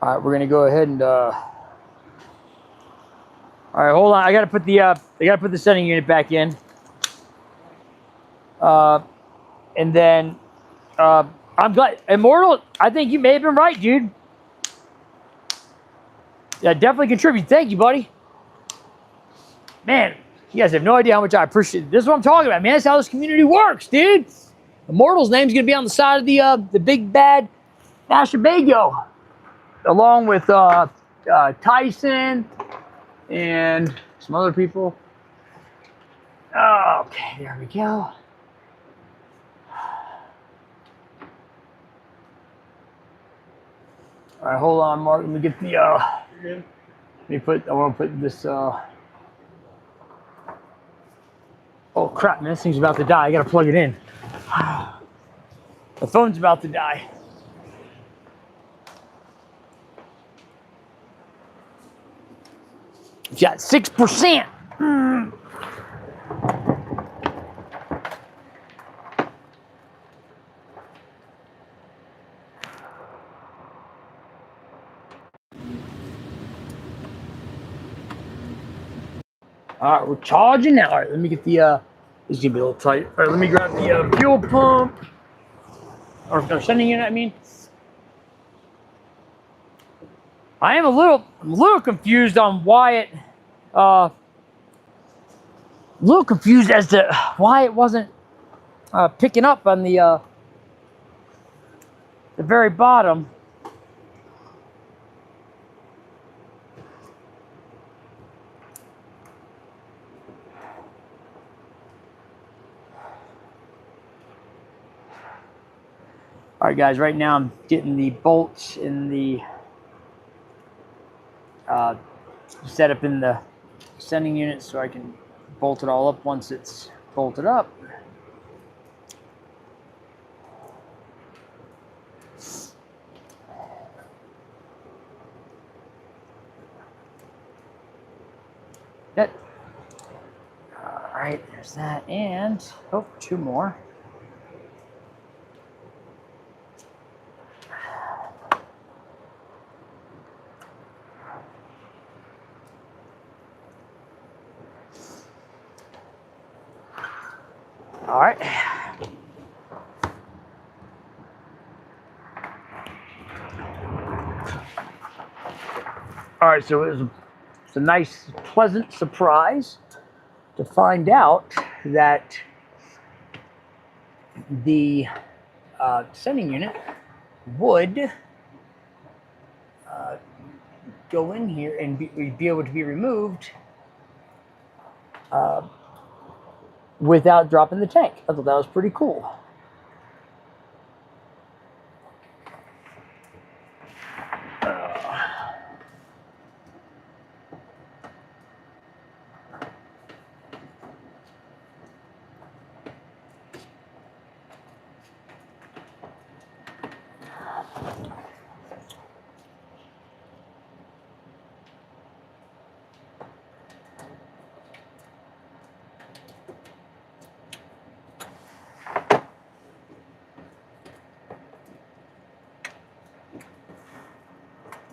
All right, we're gonna go ahead and. All right, hold on. I gotta put the sending unit back in. And then I'm glad, Immortal. I think you may have been right, dude. Yeah, definitely contribute. Thank you, buddy. Man, you guys have no idea how much I appreciate it. This is what I'm talking about, man. That's how this community works, dude. Immortal's name's gonna be on the side of the big bad Winnebago, along with Tyson and some other people. Okay, there we go. All right, hold on, Mark. Let me get the. I want to put this. Oh crap, man! This thing's about to die. I gotta plug it in. The phone's about to die. It's got 6%. All right, we're charging now. All right, let me get the. This is gonna be a little tight. All right, let me grab the fuel pump or sending unit. I mean, I'm a little confused on why it. A little confused as to why it wasn't picking up on the very bottom. All right, guys, right now I'm getting the bolts in the set up in the sending unit so I can bolt it all up once it's bolted up. That. All right, there's that, and oh, two more. All right. All right, so it's a nice, pleasant surprise to find out that the sending unit would go in here and be able to be removed without dropping the tank. I thought that was pretty cool.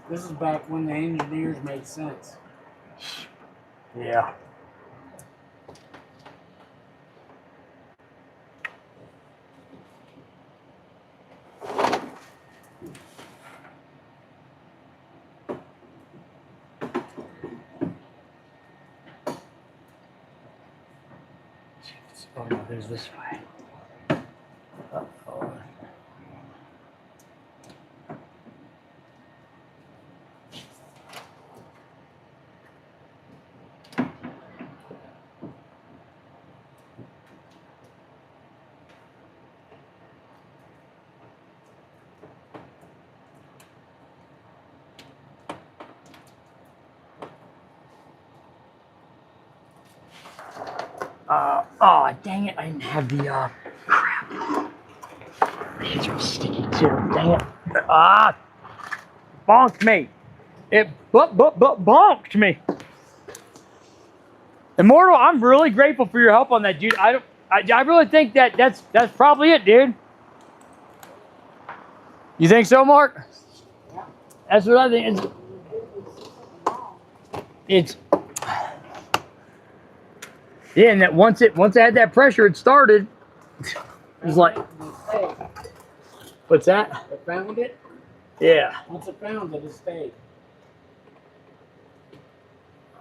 This is back when the engineers made sense. Yeah. Oh no, there's this way. Uh-oh. Oh, dang it, I didn't have the, crap. My hands are sticky too, dang it. Bonked me. it bonked me. Immortal, I'm really grateful for your help on that, dude. I really think that's probably it, dude. You think so, Mark? Yeah. That's what I think. It's yeah, and that once I had that pressure, it started. It was like, what's that? It found it. Yeah. Once it found it, it stayed.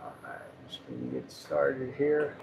All right, just gonna get started here.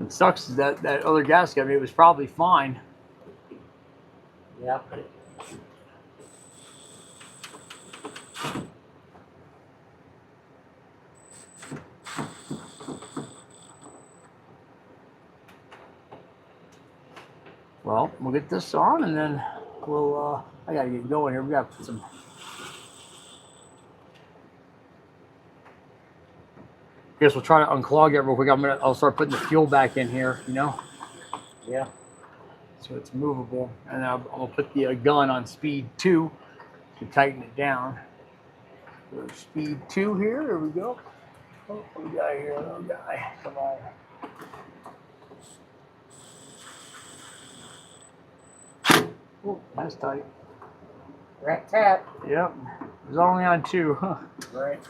It sucks that other gasket. I mean, it was probably fine. Yeah. Well, we'll get this on, and then we'll. I gotta get going here. We gotta put some. Guess we'll try to unclog it real quick. I'll start putting the fuel back in here. You know. Yeah. So it's movable, and I'll put the gun on speed 2 to tighten it down. So speed 2 here. There we go. Oh, what we got here, little guy? Come on. Oh, that's tight. Rat tat. Yep. It was only on 2. Huh. Right.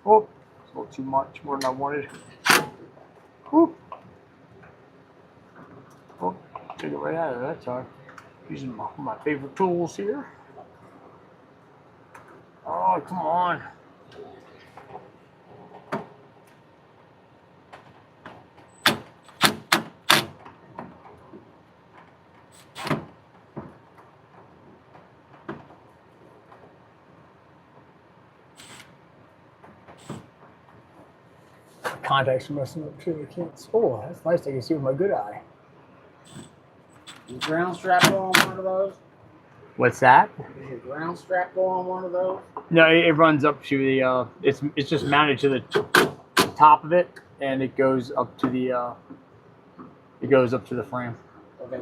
Oh, it's a little too much, more than I wanted. Whoop. Oh, took it right out of that time. Using my favorite tools here. Oh, come on. Contacts are messing up too. I can't. Oh, that's nice. I can see with my good eye. Your ground strap go on one of those? What's that? Does your ground strap go on one of those? No, it runs up to the. It's just mounted to the top of it, and it goes up to the. It goes up to the frame. Okay.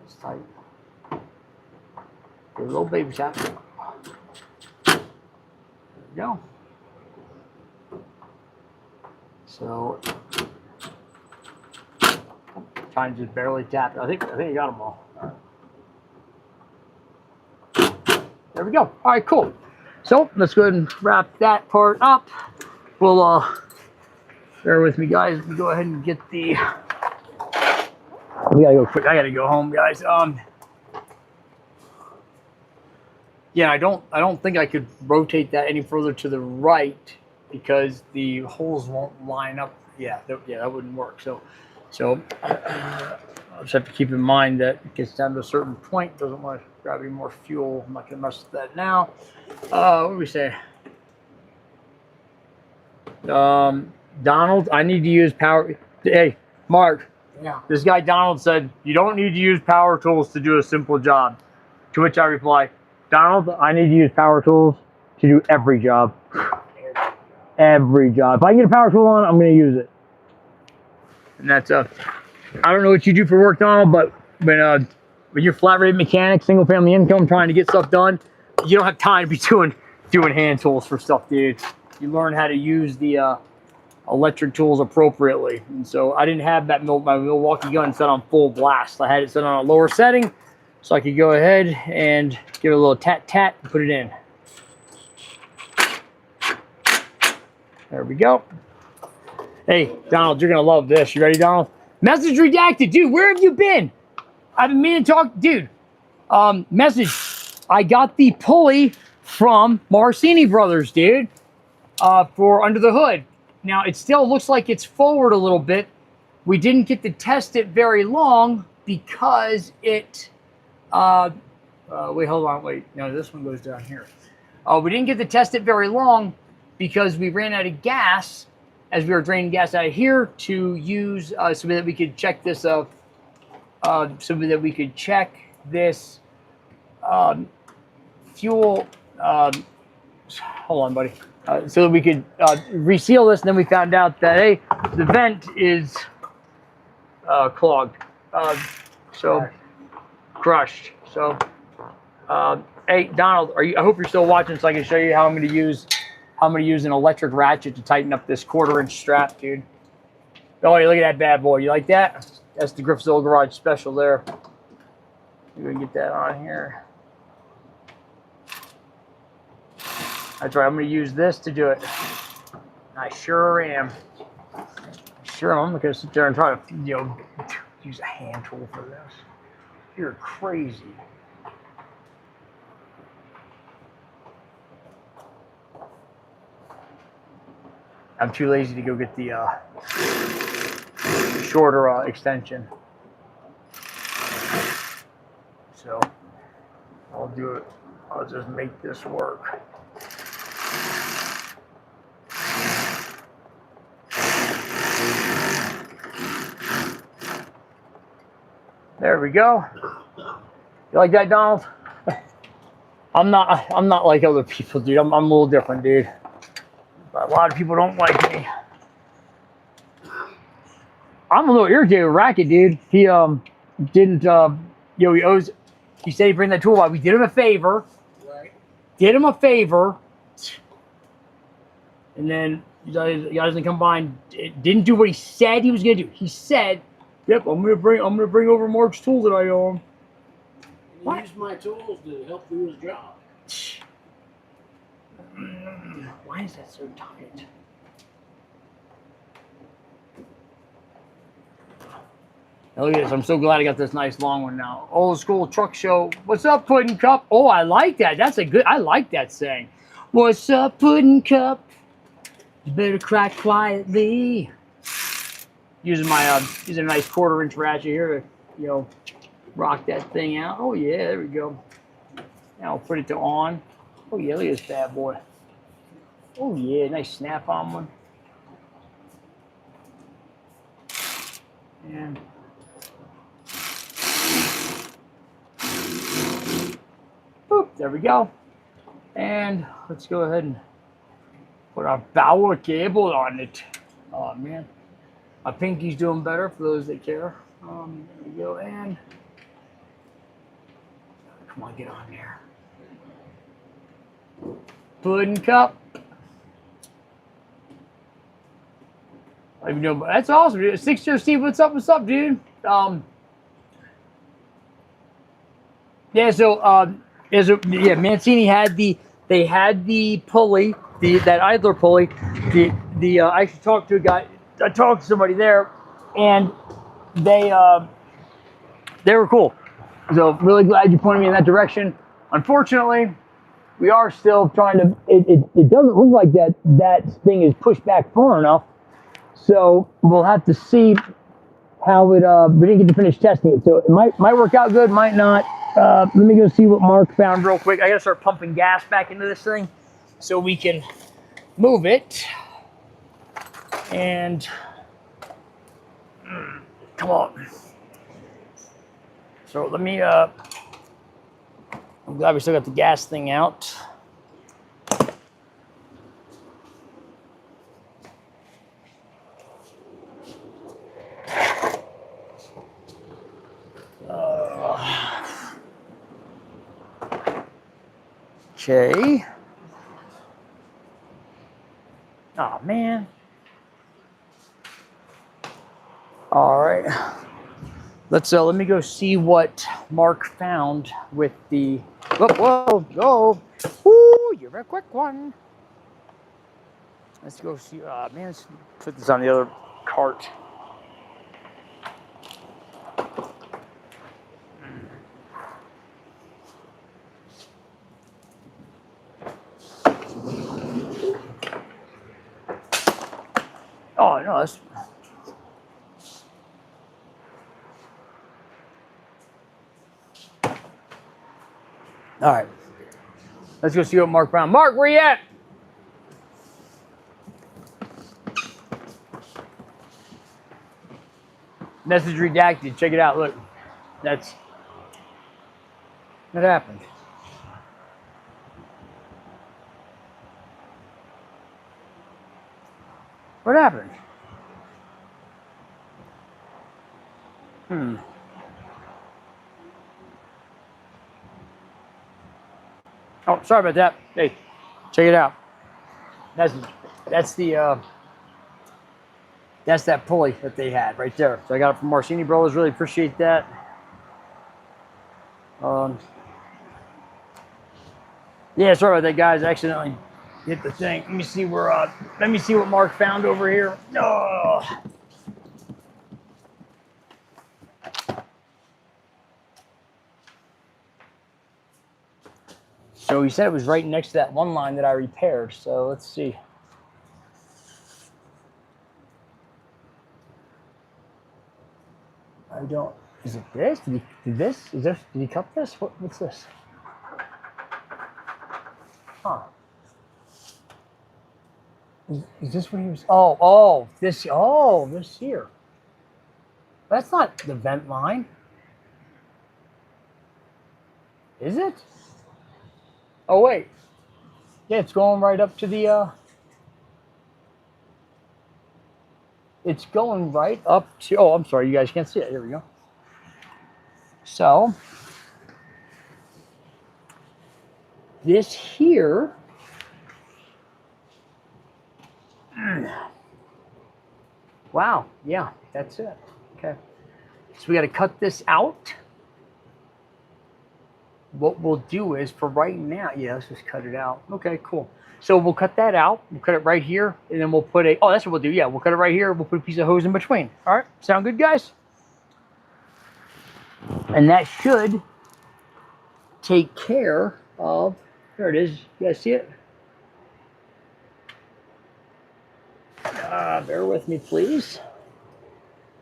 It's tight. A little baby tap. There we go. So, trying to just barely tap it. I think I got them all. There we go. All right, cool. So let's go ahead and wrap that part up. We'll bear with me, guys. We go ahead and get the. We gotta go quick. I gotta go home, guys. Yeah, I don't think I could rotate that any further to the right because the holes won't line up. Yeah, that wouldn't work. So I just have to keep in mind that it gets down to a certain point. Doesn't want to grab any more fuel. I'm not gonna mess with that now. What do we say? Donald, I need to use power. Hey, Mark. Yeah. This guy Donald said you don't need to use power tools to do a simple job. To which I reply, Donald, I need to use power tools to do every job. Every job. If I can get a power tool on, I'm going to use it. And that's I don't know what you do for work, Donald, but when you're flat rate mechanic, single family income, trying to get stuff done, you don't have time to be doing hand tools for stuff, dude. You learn how to use the electric tools appropriately. And so I didn't have my Milwaukee gun set on full blast. I had it set on a lower setting so I could go ahead and give it a little tat and put it in. There we go. Hey, Donald, you're going to love this. You ready, Donald? Message redacted. Dude, where have you been? I've been meaning to talk. Dude, message. I got the pulley from Marcini Brothers, dude, for under the hood. Now it still looks like it's forward a little bit. We didn't get to test it very long because it, wait, hold on, wait. No, this one goes down here. We didn't get to test it very long because we ran out of gas as we were draining gas out of here to use so that we could check this so that we could check this fuel. Hold on, buddy. So that we could reseal this, and then we found out that hey, the vent is clogged, so crushed. So, hey, Donald, I hope you're still watching, so I can show you how I'm going to use an electric ratchet to tighten up this 1/4-inch strap, dude. Oh, look at that bad boy. You like that? That's the Griffzilla Garage special there. We're gonna get that on here. That's right. I'm going to use this to do it. I sure am. Sure, I'm not going to sit there and try to, use a hand tool for this. You're crazy. I'm too lazy to go get the shorter extension. So I'll do it. I'll just make this work. There we go. You like that, Donald? I'm not like other people, dude. I'm a little different, dude. But a lot of people don't like me. I'm a little irritated with Racket, dude. He didn't he said he'd bring that tool by. We did him a favor. Right. Did him a favor. And then he doesn't come by and didn't do what he said he was gonna do. He said, "Yep, I'm gonna bring over Mark's tool that I own." And he used my tools to help do his job. Why is that so tight? Now look at this. I'm so glad I got this nice long one now. Old school truck show. What's up, Pudding Cup? Oh, I like that. I like that saying. What's up, Pudding Cup? You better cry quietly. Using a nice 1/4-inch ratchet here to, rock that thing out. Oh yeah, there we go. Now I'll put it to on. Oh yeah, look at this bad boy. Oh yeah, nice snap-on one. And boop, there we go. And let's go ahead and put our power cable on it. Oh man, my pinky's doing better for those that care. There we go, and come on, get on there. Pudding Cup. That's awesome, dude. 6-year Steve, what's up, dude? Yeah, so Mancini had the pulley, that idler pulley. I actually talked to a guy. I talked to somebody there, and they were cool. So really glad you pointed me in that direction. Unfortunately, we are still trying to. It doesn't look like that thing is pushed back far enough. So we'll have to see how it. We didn't get to finish testing it, so it might work out good, might not. Let me go see what Mark found real quick. I gotta start pumping gas back into this thing so we can move it. And come on. So let me. I'm glad we still got the gas thing out. Okay. Oh man. All right. Let me go see what Mark found with the. Whoa, go! Ooh, you're a quick one. Let's go see. Man, let's put this on the other cart. no, that's. All right. Let's go see what Mark found. Mark, where you at? Message redacted. Check it out. Look, that happened. What happened? Oh, sorry about that. Hey, check it out. That's that pulley that they had right there. So I got it from Marcini Brothers. Really appreciate that. Yeah, sorry about that, guys. I accidentally hit the thing. Let me see where. Let me see what Mark found over here. Oh. So he said it was right next to that one line that I repaired. So let's see. I don't. Is it this? Did he cut this? What's this? Huh. Is this what he was? This here. That's not the vent line. Is it? Oh, wait. Yeah, it's going right up to the, it's going right up to, oh, I'm sorry, you guys can't see it. Here we go. So, this here, wow, yeah, that's it. Okay. So we got to cut this out. What we'll do is, for right now, yeah, let's just cut it out. Okay, cool. So we'll cut that out. We'll cut it right here, and then we'll put a, oh, that's what we'll do. Yeah, we'll cut it right here. We'll put a piece of hose in between. All right, sound good, guys? And that should take care of, there it is. You guys see it? Bear with me, please.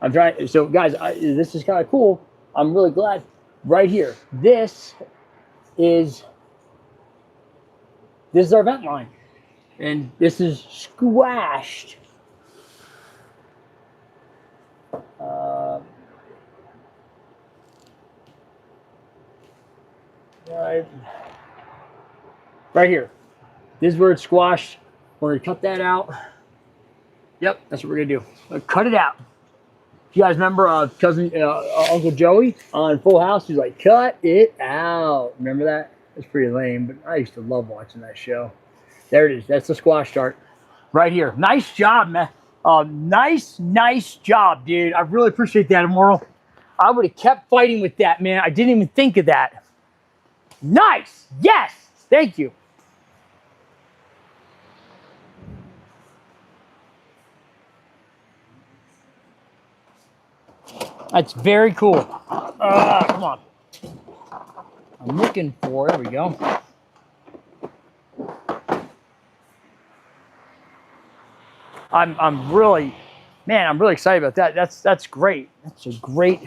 I'm trying, so guys, this is kind of cool. I'm really glad. Right here, this is our vent line, and this is squashed. Right here, this is where it's squashed. We're gonna cut that out. Yep, that's what we're gonna do. Cut it out. You guys remember Uncle Joey on Full House? He's like, cut it out. Remember that? That's pretty lame, but I used to love watching that show. There it is. That's the squash chart right here. Nice job, man. Nice job, dude. I really appreciate that, Immortal. I would have kept fighting with that, man. I didn't even think of that. Nice. Yes. Thank you. That's very cool. Come on. I'm looking for, there we go. I'm really excited about that. That's great. That's a great.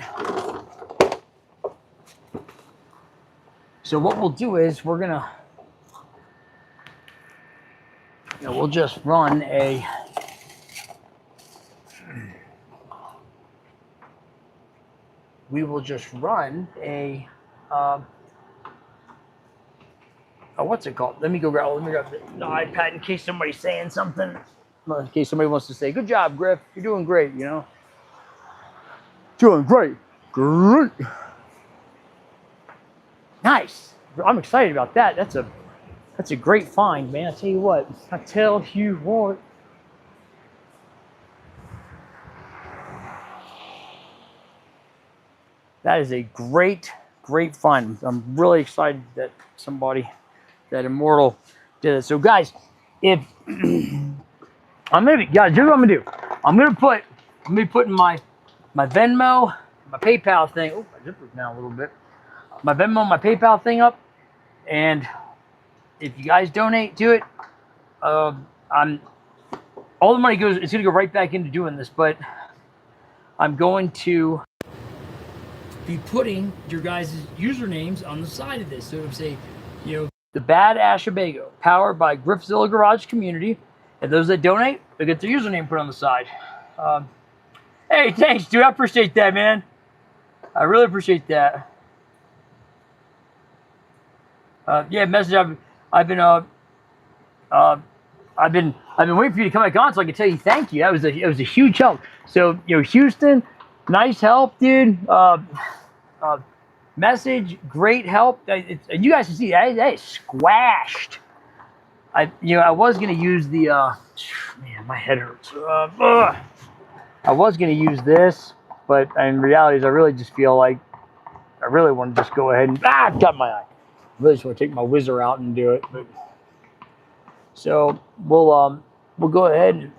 So what we'll do is we're gonna, we'll just run a. We will just run a. What's it called? Let me grab the iPad in case somebody's saying something. In case somebody wants to say, good job, Griff. You're doing great, you know. Doing great. Great. Nice. I'm excited about that. That's a great find, man. I tell you what. That is a great find. I'm really excited that that Immortal did it. So guys, if guys, here's what I'm gonna do. I'm gonna be putting my Venmo, my PayPal thing. Oh, my zipper's down a little bit. My Venmo, my PayPal thing up, and if you guys donate to it, all the money goes, it's going to go right back into doing this, but I'm going to be putting your guys' usernames on the side of this. So it'll say, the Badass Winnebago, powered by Griffzilla Garage community. And those that donate, they'll get their username put on the side. Hey, thanks, dude. I appreciate that, man. I really appreciate that. Yeah, message. I've been waiting for you to come back on so I can tell you thank you. It was a huge help. So Houston, nice help, dude. Message, great help. And you guys can see that is squashed. I was gonna use the man, my head hurts. I was gonna use this, but in reality, I really just feel like I really want to just go ahead and got my eye. I really just want to take my whizzer out and do it. But so we'll go ahead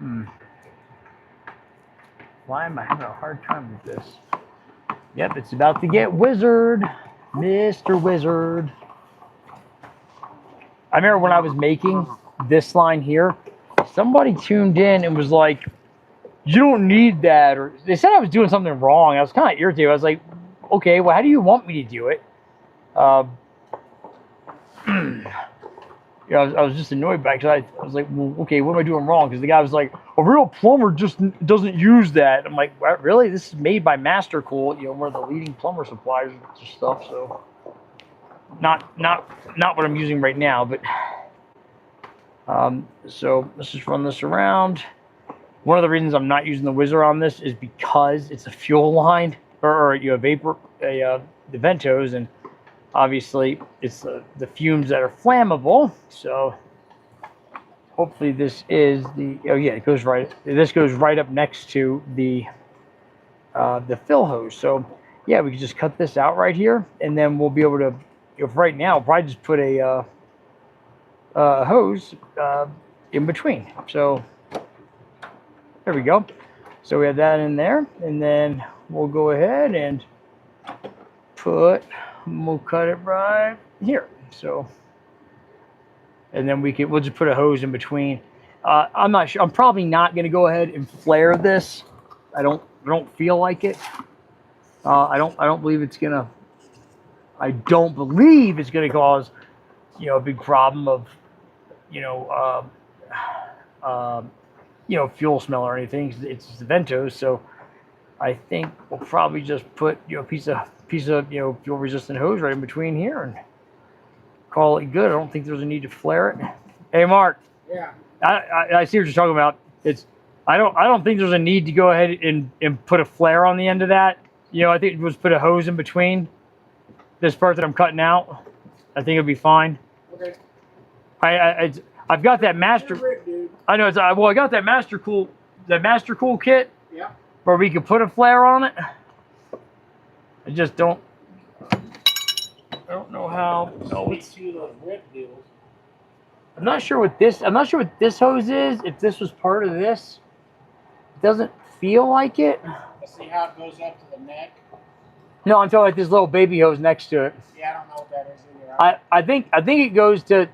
and why am I having a hard time with this? Yep, it's about to get wizard, Mr. Wizard. I remember when I was making this line here, somebody tuned in and was like, you don't need that, or they said I was doing something wrong. I was kind of irritated. I was like, okay, well, how do you want me to do it? I was just annoyed by it because I was like, well, okay, what am I doing wrong? Because the guy was like, a real plumber just doesn't use that. I'm like, what, really? This is made by Master Cool, one of the leading plumber suppliers and stuff. So, not what I'm using right now, but so let's just run this around. One of the reasons I'm not using the whizzer on this is because it's a fuel line or the ventos, and obviously it's the fumes that are flammable. So hopefully this is it goes right. This goes right up next to the fill hose. So yeah, we can just cut this out right here, and then we'll be able to. Right now, I'll probably just put a hose in between. So there we go. So we have that in there, and then we'll go ahead and we'll cut it right here. So, and then we'll just put a hose in between. I'm not sure. I'm probably not going to go ahead and flare this. I don't feel like it. I don't believe it's gonna. I don't believe it's going to cause, a big problem of, fuel smell or anything. It's the ventos, so I think we'll probably just put, a piece of fuel resistant hose right in between here and call it good. I don't think there's a need to flare it. Hey, Mark. Yeah. I see what you're talking about. I don't think there's a need to go ahead and put a flare on the end of that. I think we'll just put a hose in between this part that I'm cutting out. I think it'll be fine. Okay. I've got that master. I know. I got that Master Cool kit. Yeah. Where we could put a flare on it. I just don't. I don't know how. No, it's. I'm not sure what this hose is. If this was part of this, it doesn't feel like it. See how it goes up to the neck? No, I'm talking about this little baby hose next to it. Yeah, I don't know what that is either. I think it goes to.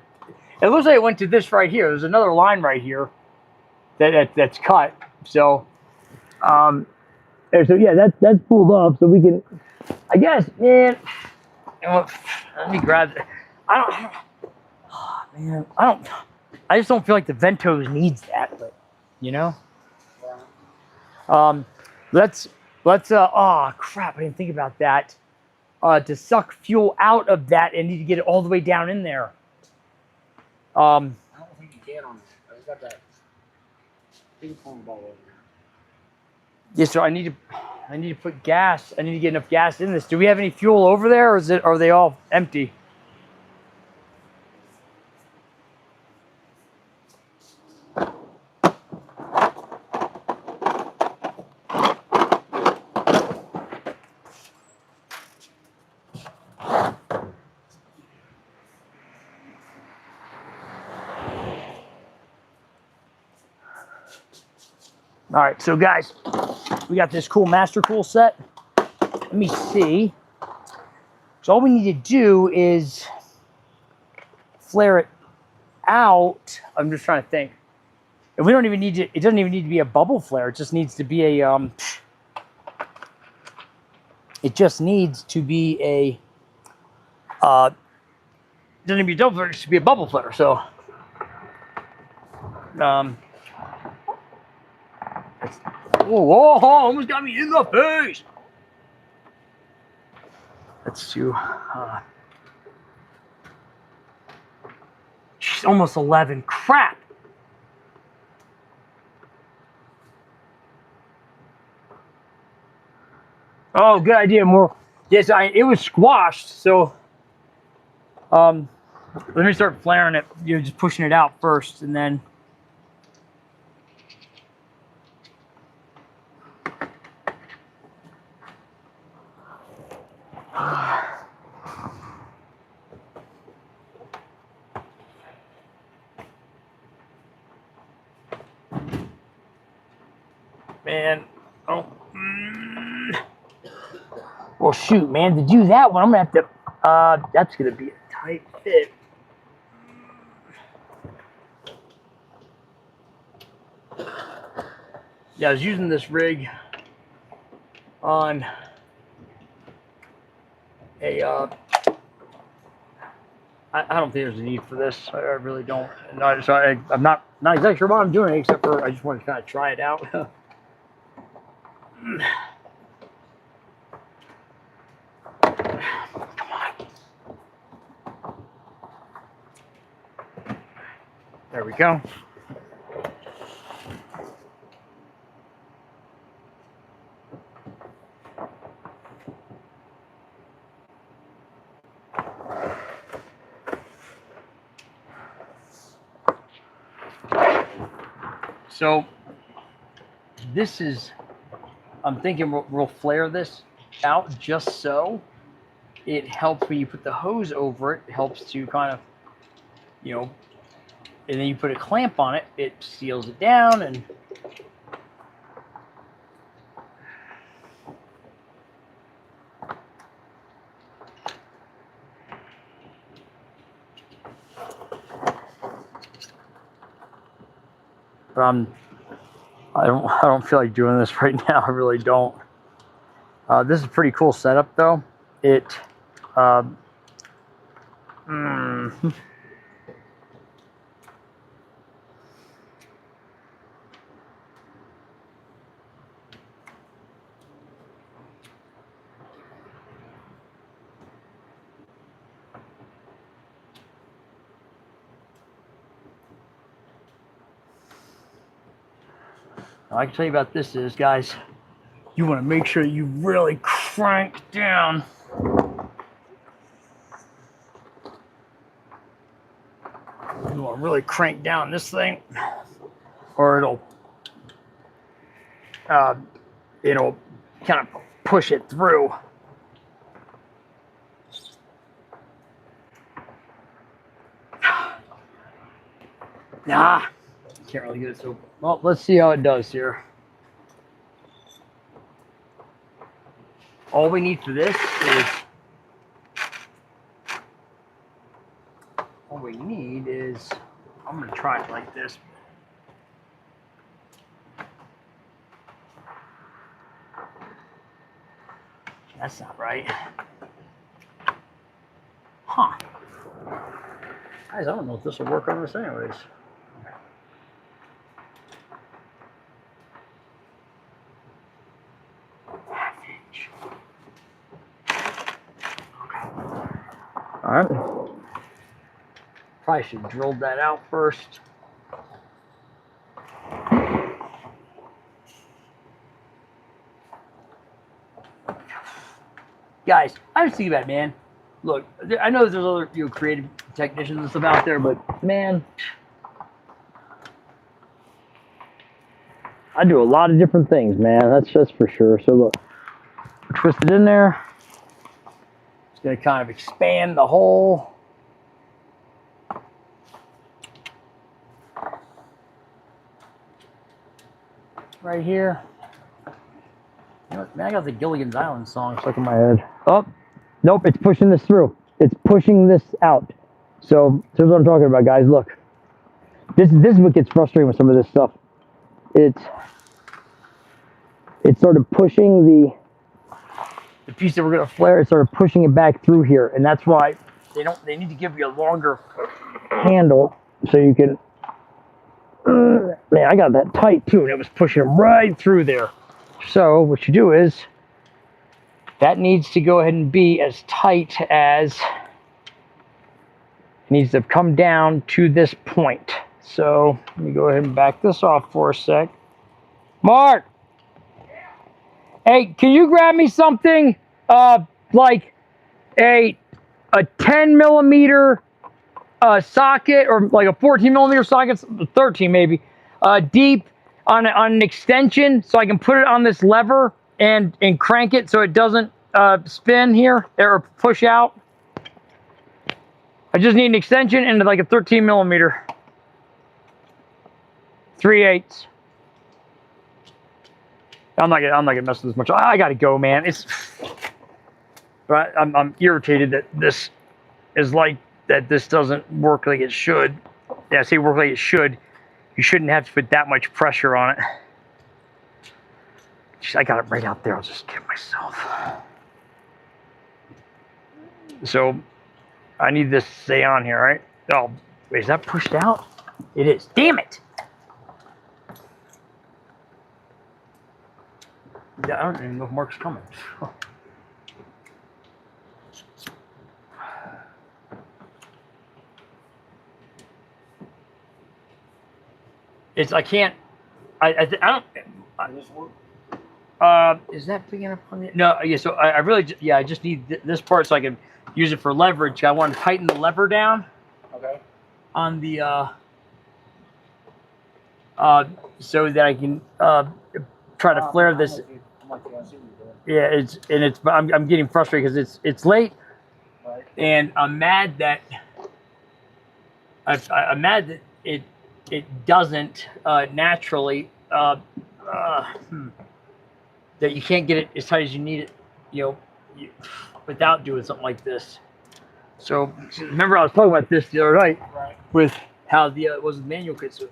It looks like it went to this right here. There's another line right here that's cut. So, so yeah, that's pulled off. So we can, I guess, man. Let me grab it. I just don't feel like the ventos needs that, but Yeah. let's oh crap, I didn't think about that. To suck fuel out of that and need to get it all the way down in there. I don't think you can on this. I just got that ping pong ball over there. Yeah, so I need to put gas. I need to get enough gas in this. Do we have any fuel over there, or are they all empty? All right, so guys, we got this cool Master Cool set. Let me see. So all we need to do is flare it out, I'm just trying to think. And we don't even need to, it doesn't even need to be a bubble flare. It just needs to be a, it just needs to be a, it doesn't need to be a double flare, it should be a bubble flare. So, whoa, almost got me in the face. Let's do, she's almost 11. Crap. Oh, good idea, more. Yes, it was squashed, so let me start flaring it. You're just pushing it out first, and then man, oh. Well, shoot, man, to do that one, I'm gonna have to, that's gonna be a tight fit. Yeah, I was using this rig on a, I don't think there's a need for this. I really don't. No, so I'm not exactly sure what I'm doing, except for I just wanted to kind of try it out. There we go. So this is, I'm thinking we'll flare this out just so it helps when you put the hose over it. It helps to kind of, you know, and then you put a clamp on it, it seals it down. And but I don't feel like doing this right now. I really don't. This is a pretty cool setup though. It I can tell you about this is, guys, you want to make sure you really crank down. You want to really crank down this thing, or it'll kind of push it through. Nah, can't really get it so. Well, let's see how it does here. All we need for this is, I'm going to try it like this. That's not right. Huh. Guys, I don't know if this will work on this anyways. All right. Probably should have drilled that out first. Guys, I was thinking about it, man. Look, I know there's other creative technicians and stuff out there, but man, I do a lot of different things, man. That's just for sure. So look, twist it in there. It's going to kind of expand the hole. Right here. You know, man, I got the Gilligan's Island song stuck in my head. Oh, nope, it's pushing this through. It's pushing this out. So here's what I'm talking about, guys. Look, This is what gets frustrating with some of this stuff. It's sort of pushing the piece that we're gonna flare. It's sort of pushing it back through here, and that's why they need to give you a longer handle so you can. Man, I got that tight too, and it was pushing right through there. So what you do is that needs to go ahead and be as tight as it needs to come down to this point. So let me go ahead and back this off for a sec. Mark, hey, can you grab me something like a 10 millimeter socket, or like a 14 millimeter socket, 13 maybe, deep on an extension, so I can put it on this lever and crank it so it doesn't spin here or push out. I just need an extension and like a 13 millimeter, 3/8. I'm not gonna mess with this much. I gotta go, man. But I'm irritated that this is like that. This doesn't work like it should. Yeah, I say work like it should. You shouldn't have to put that much pressure on it. Jeez, I got it right out there. I'll just get myself. So I need this to stay on here, right? Oh, wait, is that pushed out? It is. Damn it! Yeah, I don't even know if Mark's coming. I can't. I don't. Is that big enough on the? No. Yeah. So I really. I just need this part so I can use it for leverage. I want to tighten the lever down. Okay. On the so that I can try to flare this. Yeah, I'm getting frustrated because it's late, right. And I'm mad that I'm mad that it doesn't naturally that you can't get it as tight as you need it, without doing something like this. So remember I was talking about this the other night, right, with how the was the manual kit. So,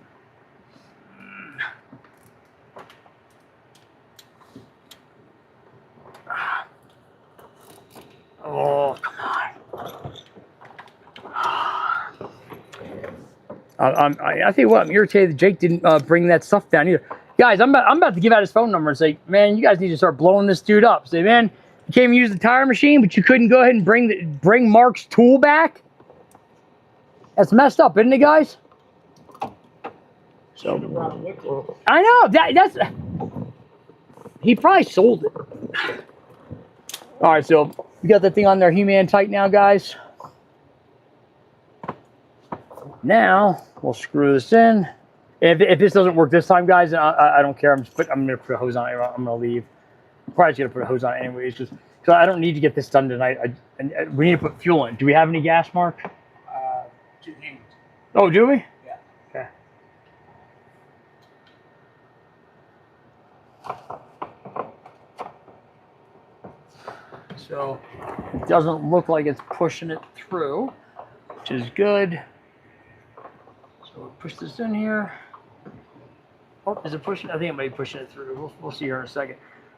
oh, come on. I tell you what, I'm irritated that Jake didn't bring that stuff down either. Guys, I'm about to give out his phone number and say, man, you guys need to start blowing this dude up. Say, man, you came and use the tire machine, but you couldn't go ahead and bring Mark's tool back? That's messed up, isn't it, guys? So, I know, that's... He probably sold it. All right, so we got that thing on there He-Man tight now, guys. Now we'll screw this in. If this doesn't work this time, guys, I don't care. I'm gonna put a hose on it. I'm gonna leave. I'm probably just gonna put a hose on it anyways, just because I don't need to get this done tonight. We need to put fuel in. Do we have any gas, Mark? 2 hands. Oh, do we? Yeah. Okay. So it doesn't look like it's pushing it through, which is good. So we'll push this in here. Oh, is it pushing? I think it might be pushing it through. We'll see here in a second.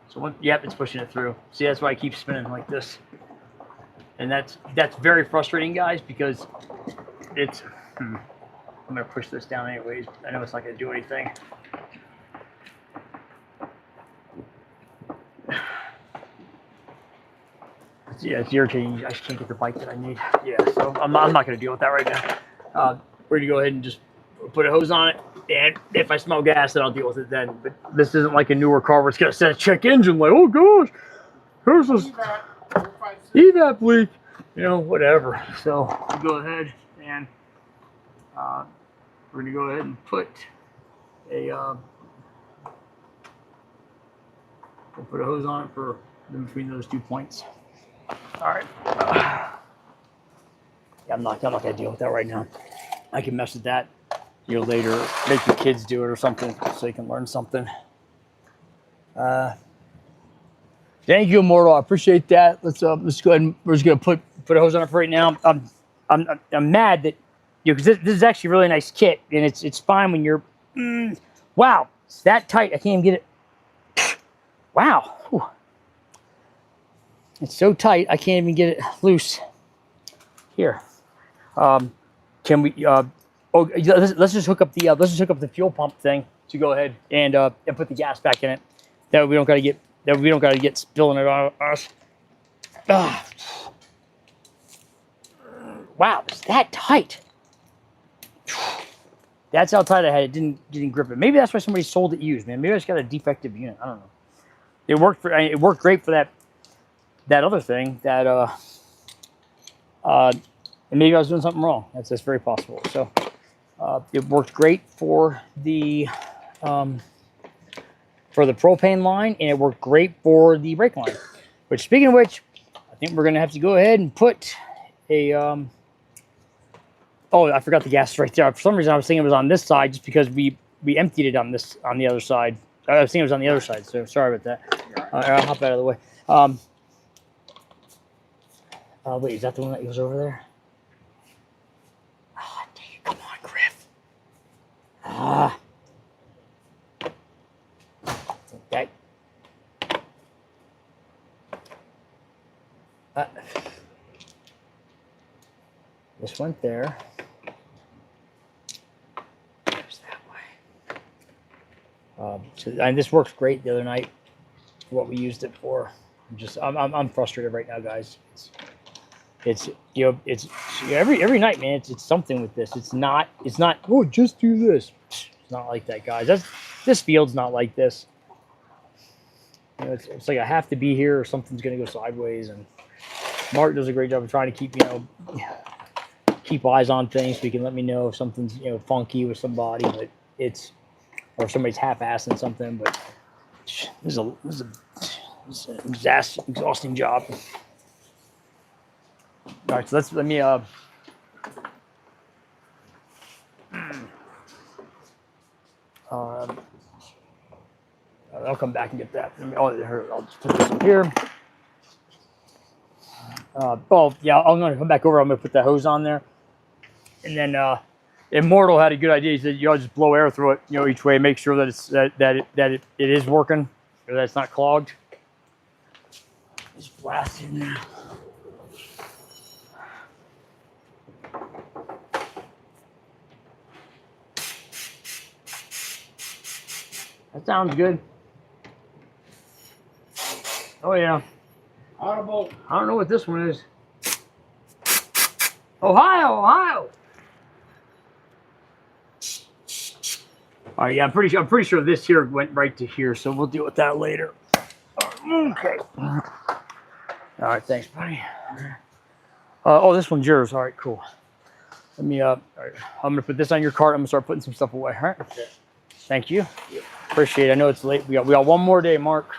So yep, it's pushing it through. See, that's why I keep spinning like this. And that's very frustrating, guys, because it's. I'm gonna push this down anyways. I know it's not gonna do anything. Yeah, it's irritating. I just can't get the bike that I need. Yeah, so I'm not going to deal with that right now. We're going to go ahead and just put a hose on it, and if I smell gas, then I'll deal with it then. But this isn't like a newer car where it's going to set a check engine like, oh gosh, here's this evap leak, whatever. So we'll go ahead and we're going to go ahead and put we'll put a hose on it for in between those 2 points. All right. Yeah, I'm not gonna deal with that right now. I can mess with that, later. Make the kids do it or something so they can learn something. Thank you, Immortal. I appreciate that. Let's go ahead and we're just gonna put a hose on it for right now. I'm mad that because this is actually a really nice kit, and it's fine when you're. Wow, it's that tight. I can't even get it. Wow, whew. It's so tight I can't even get it loose. Here, can we? Let's just hook up the fuel pump thing to go ahead and put the gas back in it. That way we don't got to get spilling it on us. Wow, it's that tight. That's how tight I had it. Didn't grip it. Maybe that's why somebody sold it used, man. Maybe I just got a defective unit. I don't know. It worked great for that other thing. And maybe I was doing something wrong. That's very possible. So it worked great for the propane line, and it worked great for the brake line. Which, speaking of which, I think we're gonna have to go ahead and put a. Oh, I forgot the gas right there. For some reason, I was thinking it was on this side, just because we emptied it on the other side. I was thinking it was on the other side, so sorry about that. I'll hop out of the way. Wait, is that the one that goes over there? Ah, dang it. Come on, Griff. Okay. This went there. There's that way. And this works great the other night. What we used it for. I'm frustrated right now, guys. It's every night, man. It's something with this. It's not. Oh, just do this. It's not like that, guys. This field's not like this. You know, it's like I have to be here or something's gonna go sideways. And Mark does a great job of trying to keep eyes on things, so he can let me know if something's funky with somebody, but or somebody's half-assing something. But this is an exhausting job. All right, so let me I'll come back and get that. I'll just put this up here. Oh yeah, I'm gonna come back over. I'm gonna put that hose on there, and then Immortal had a good idea. He said you ought to just blow air through it, each way, make sure that it is working, or that it's not clogged. Just blast in there. That sounds good. Oh yeah. Audible. I don't know what this one is. Ohio. All right, yeah, I'm pretty sure this here went right to here, so we'll deal with that later. Okay. All right, thanks, buddy. Oh, this one's yours. All right, cool. Let me all right, I'm gonna put this on your cart. I'm gonna start putting some stuff away. All right. Okay. Thank you. Appreciate it. I know it's late. We got one more day, Mark.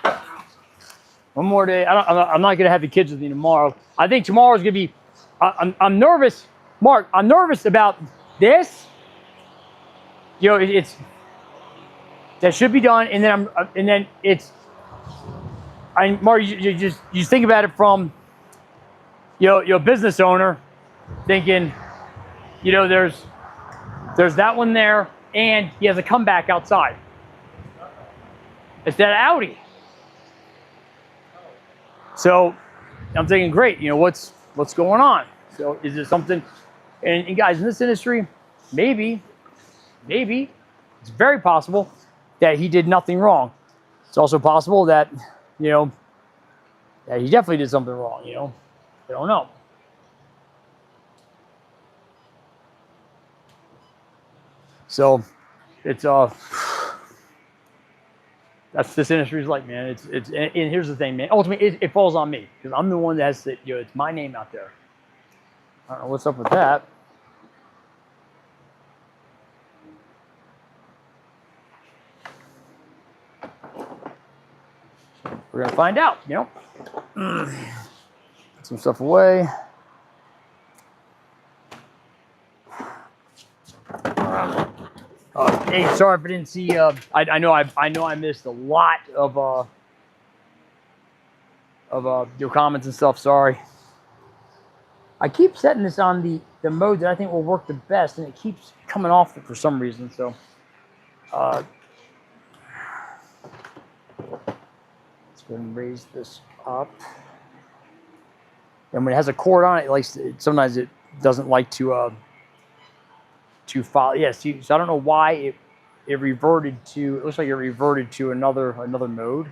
One more day. I'm not gonna have the kids with me tomorrow. I think tomorrow's gonna be. I'm nervous, Mark. I'm nervous about this. It's that should be done, and then it's. Mark, you just think about it from. You're a business owner, thinking, there's that one there, and he has a comeback outside. It's that Audi. So I'm thinking, great, what's going on? So is there something? And guys, in this industry, maybe it's very possible that he did nothing wrong. It's also possible that that he definitely did something wrong. I don't know. So it's that's this industry's like, man. It's and here's the thing, man. Ultimately, it falls on me because I'm the one that has to. It's my name out there. I don't know what's up with that. We're gonna find out. Put some stuff away. Hey, sorry if I didn't see. I know I missed a lot of your comments and stuff. Sorry. I keep setting this on the mode that I think will work the best, and it keeps coming off it for some reason. So let's go and raise this up. And when it has a cord on it, sometimes it doesn't like to follow. Yeah, see, so I don't know why it reverted to. It looks like it reverted to another mode,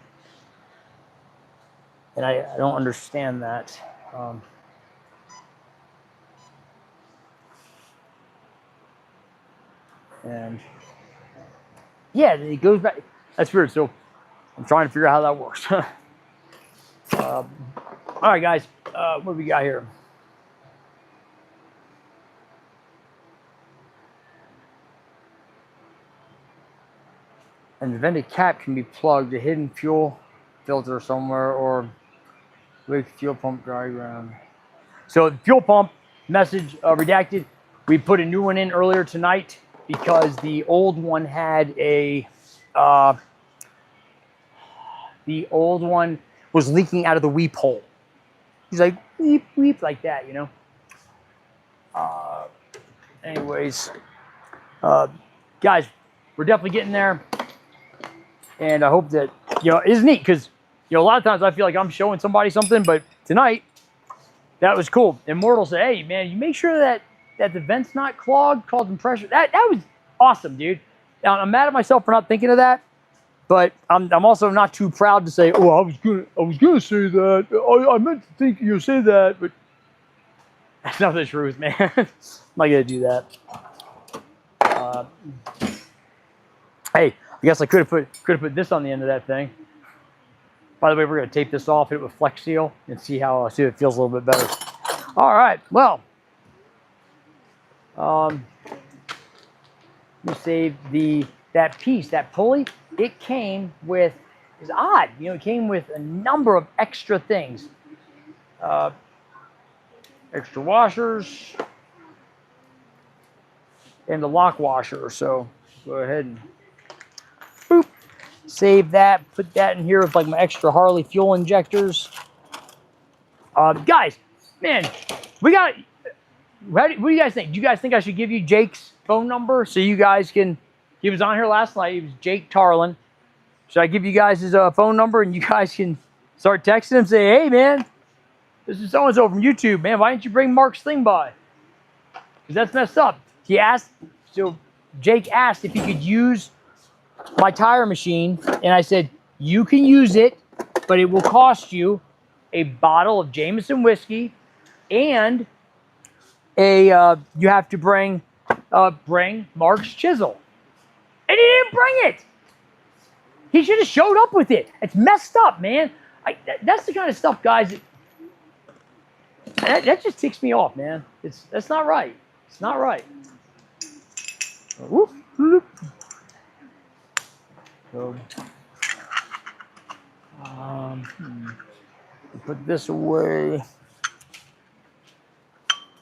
and I don't understand that. And yeah, it goes back. That's weird. So I'm trying to figure out how that works. All right, guys, what do we got here? And the vented cap can be plugged, a hidden fuel filter somewhere, or with fuel pump diagram. So the fuel pump message redacted. We put a new one in earlier tonight because the old one had a the old one was leaking out of the weep hole. He's like weep weep like that, you know. Anyways, guys, we're definitely getting there, and I hope that it's neat because a lot of times I feel like I'm showing somebody something, but tonight that was cool. Immortal said, "Hey man, you make sure that the vent's not clogged, causing pressure." That was awesome, dude. Now, I'm mad at myself for not thinking of that, but I'm also not too proud to say, "Oh, I was gonna say that. I meant to think you say that," but that's not the truth, man. I'm not gonna do that. Hey, I guess I could have put this on the end of that thing. By the way, we're gonna tape this off, hit it with Flex Seal, and see if it feels a little bit better. All right, well, let me save that piece, that pulley. It came with, it's odd, it came with a number of extra things. Extra washers and the lock washer. So go ahead and boop, save that, put that in here with like my extra Harley fuel injectors. Guys, man, what do you guys think? Do you guys think I should give you Jake's phone number so you guys can, he was on here last night, he was Jake Tarlin. Should I give you guys his phone number and you guys can start texting him, say, "Hey man, this is so-and-so from YouTube, man. Why didn't you bring Mark's thing by?" Because that's messed up. Jake asked if he could use my tire machine, and I said, "You can use it, but it will cost you a bottle of Jameson whiskey, and you have to bring Mark's chisel." And he didn't bring it. He should have showed up with it. It's messed up, man. That's the kind of stuff, guys. That just ticks me off, man. That's not right. It's not right. So, put this away.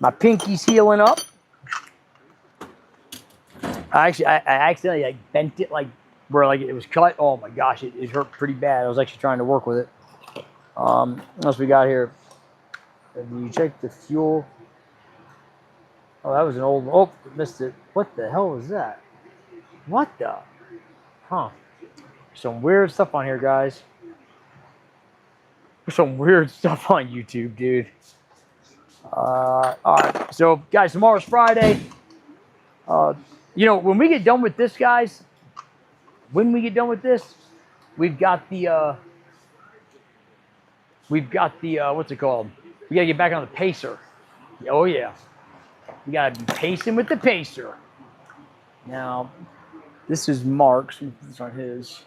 My pinky's healing up. I accidentally bent it where it was cut. Oh my gosh, it hurt pretty bad. I was actually trying to work with it. What else we got here? You check the fuel. Oh, that was an old. Oh, missed it. What the hell was that? What the? Huh. Some weird stuff on here, guys. Some weird stuff on YouTube, dude. All right. So, guys, tomorrow's Friday. When we get done with this, guys, we've got the what's it called? We gotta get back on the pacer. Oh yeah, we gotta be pacing with the pacer. Now, this is Mark's. These aren't his.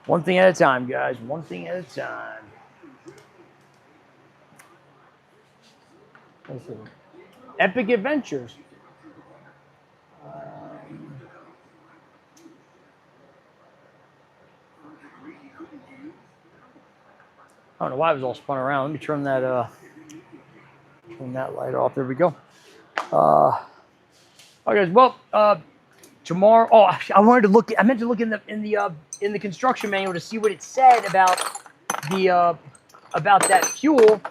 One thing at a time, guys. One thing at a time. Epic Adventures. I don't know why it was all spun around. Let me turn that light off. There we go. Okay, guys. Well, tomorrow. Oh, I wanted to look. I meant to look in the construction manual to see what it said about that fuel.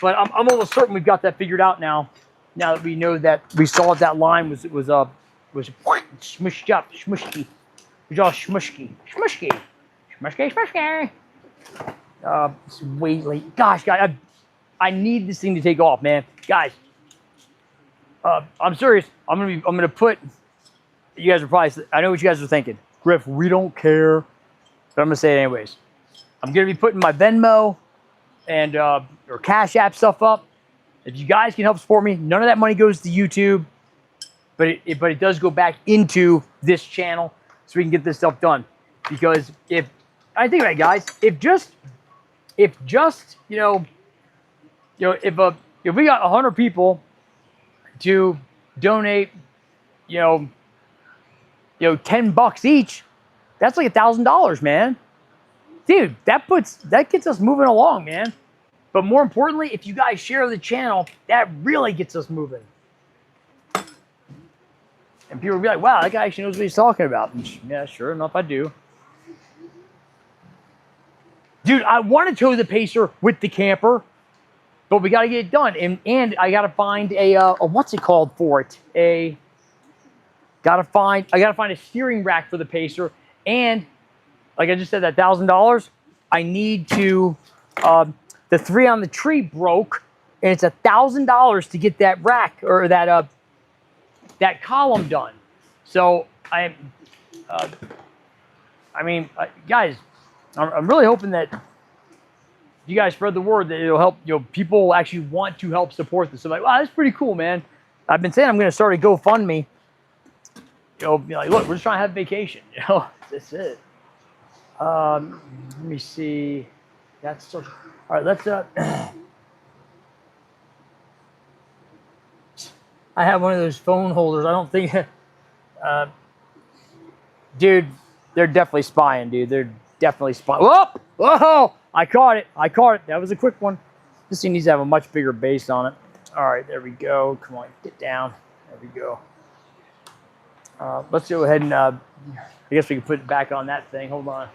But I'm almost certain we've got that figured out now. Now that we know that we saw that line was smushed up, smushy. It was all smushy. It's way late. Gosh, guys, I need this thing to take off, man. Guys, I'm serious. I'm gonna put. You guys are probably. I know what you guys are thinking. Griff, we don't care, but I'm gonna say it anyways. I'm gonna be putting my Venmo and or Cash App stuff up. If you guys can help support me, none of that money goes to YouTube, but it does go back into this channel so we can get this stuff done. Because if I think about it, guys, if we got 100 people to donate, $10 each, that's like $1,000, man. Dude, that gets us moving along, man. But more importantly, if you guys share the channel, that really gets us moving. And people will be like, wow, that guy actually knows what he's talking about. And yeah, sure enough, I do. Dude, I want to tow the Pacer with the camper, but we got to get it done. And I got to find a what's it called for it? I got to find a steering rack for the Pacer. And like I just said, that $1,000, I need to, the 3 on the tree broke, and it's $1,000 to get that rack or that column done. So guys, I'm really hoping that you guys spread the word that it'll help. People actually want to help support this. So like, wow, that's pretty cool, man. I've been saying I'm going to start a GoFundMe. Be like, look, we're just trying to have a vacation. That's it. Let me see. That's so. All right, let's. I have one of those phone holders. I don't think. Dude, they're definitely spying, dude. They're definitely spying. Whoa! I caught it. That was a quick one. This thing needs to have a much bigger base on it. All right, there we go. Come on, get down. There we go. Let's go ahead and. I guess we can put it back on that thing. Hold on.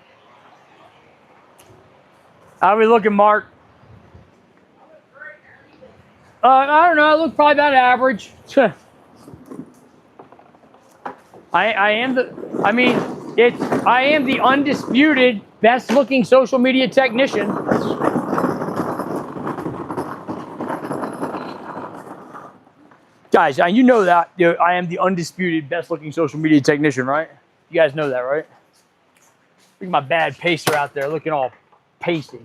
How are we looking, Mark? I don't know. I look probably about average. I am the undisputed best-looking social media technician. Guys, you know that. I am the undisputed best-looking social media technician, right? You guys know that, right? Look at my bad Pacer out there looking all pacey.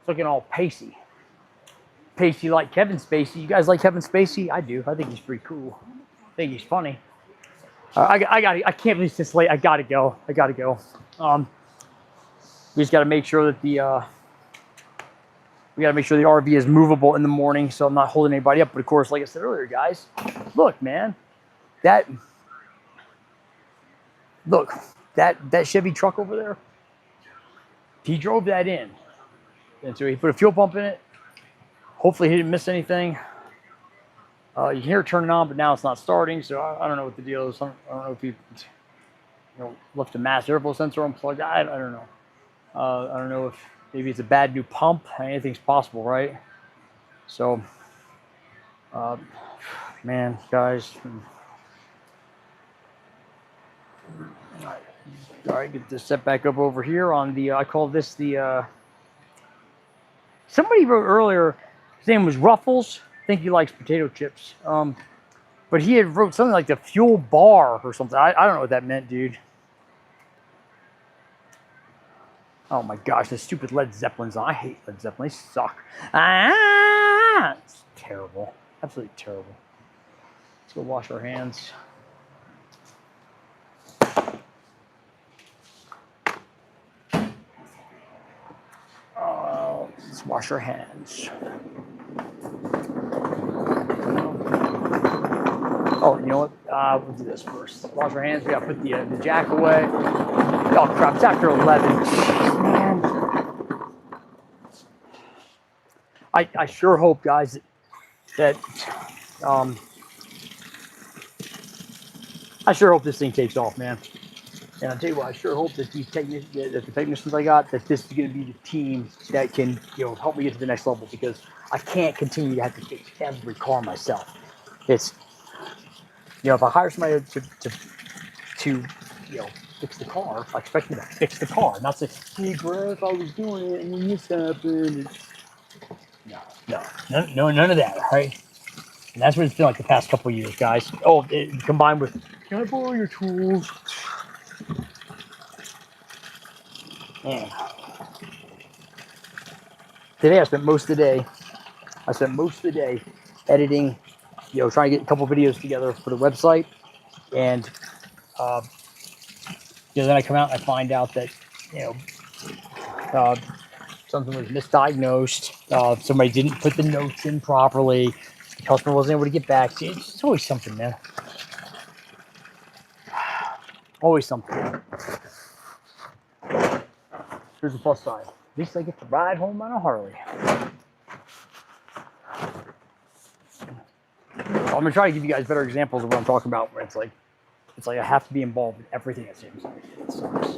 Looking all pacey. Pacey like Kevin Spacey. You guys like Kevin Spacey? I do. I think he's pretty cool. I think he's funny. I can't believe it's this late. I gotta go. We just gotta make sure that the RV is movable in the morning, so I'm not holding anybody up. But of course, like I said earlier, guys, look, man, that Chevy truck over there, he drove that in. And so he put a fuel pump in it. Hopefully he didn't miss anything. You can hear it turning on, but now it's not starting. So I don't know what the deal is. I don't know if he left a mass airflow sensor unplugged. I don't know. I don't know if maybe it's a bad new pump. Anything's possible, right? So, man, guys. All right, get this set back up over here on the, I call this the, somebody wrote earlier, his name was Ruffles. I think he likes potato chips. But he had wrote something like the fuel bar or something. I don't know what that meant, dude. Oh my gosh, the stupid Led Zeppelin's on. I hate Led Zeppelin. They suck. It's terrible. Absolutely terrible. Let's go wash our hands. Let's wash our hands. Oh, you know what? We'll do this first. Wash our hands. We gotta put the jack away. Oh crap! It's after 11. Man, I sure hope, guys, that I I sure hope this thing takes off, man. And I'll tell you what, I sure hope that the technicians I got, that this is going to be the team that can, help me get to the next level, because I can't continue to have to fix every car myself. It's, if I hire somebody to fix the car, I expect them to fix the car, not say, hey, Griff, I was doing it and then this happened. No, none of that, all right? And that's what it's been like the past couple of years, guys. Oh, combined with, can I borrow your tools? Man. Today I spent most of the day editing, trying to get a couple videos together for the website. And, then I come out and I find out that, something was misdiagnosed. Somebody didn't put the notes in properly. The customer wasn't able to get back to you. It's always something, man. Always something. Here's the plus side. At least I get to ride home on a Harley. I'm gonna try to give you guys better examples of what I'm talking about, where it's like I have to be involved in everything, it seems like. It sucks.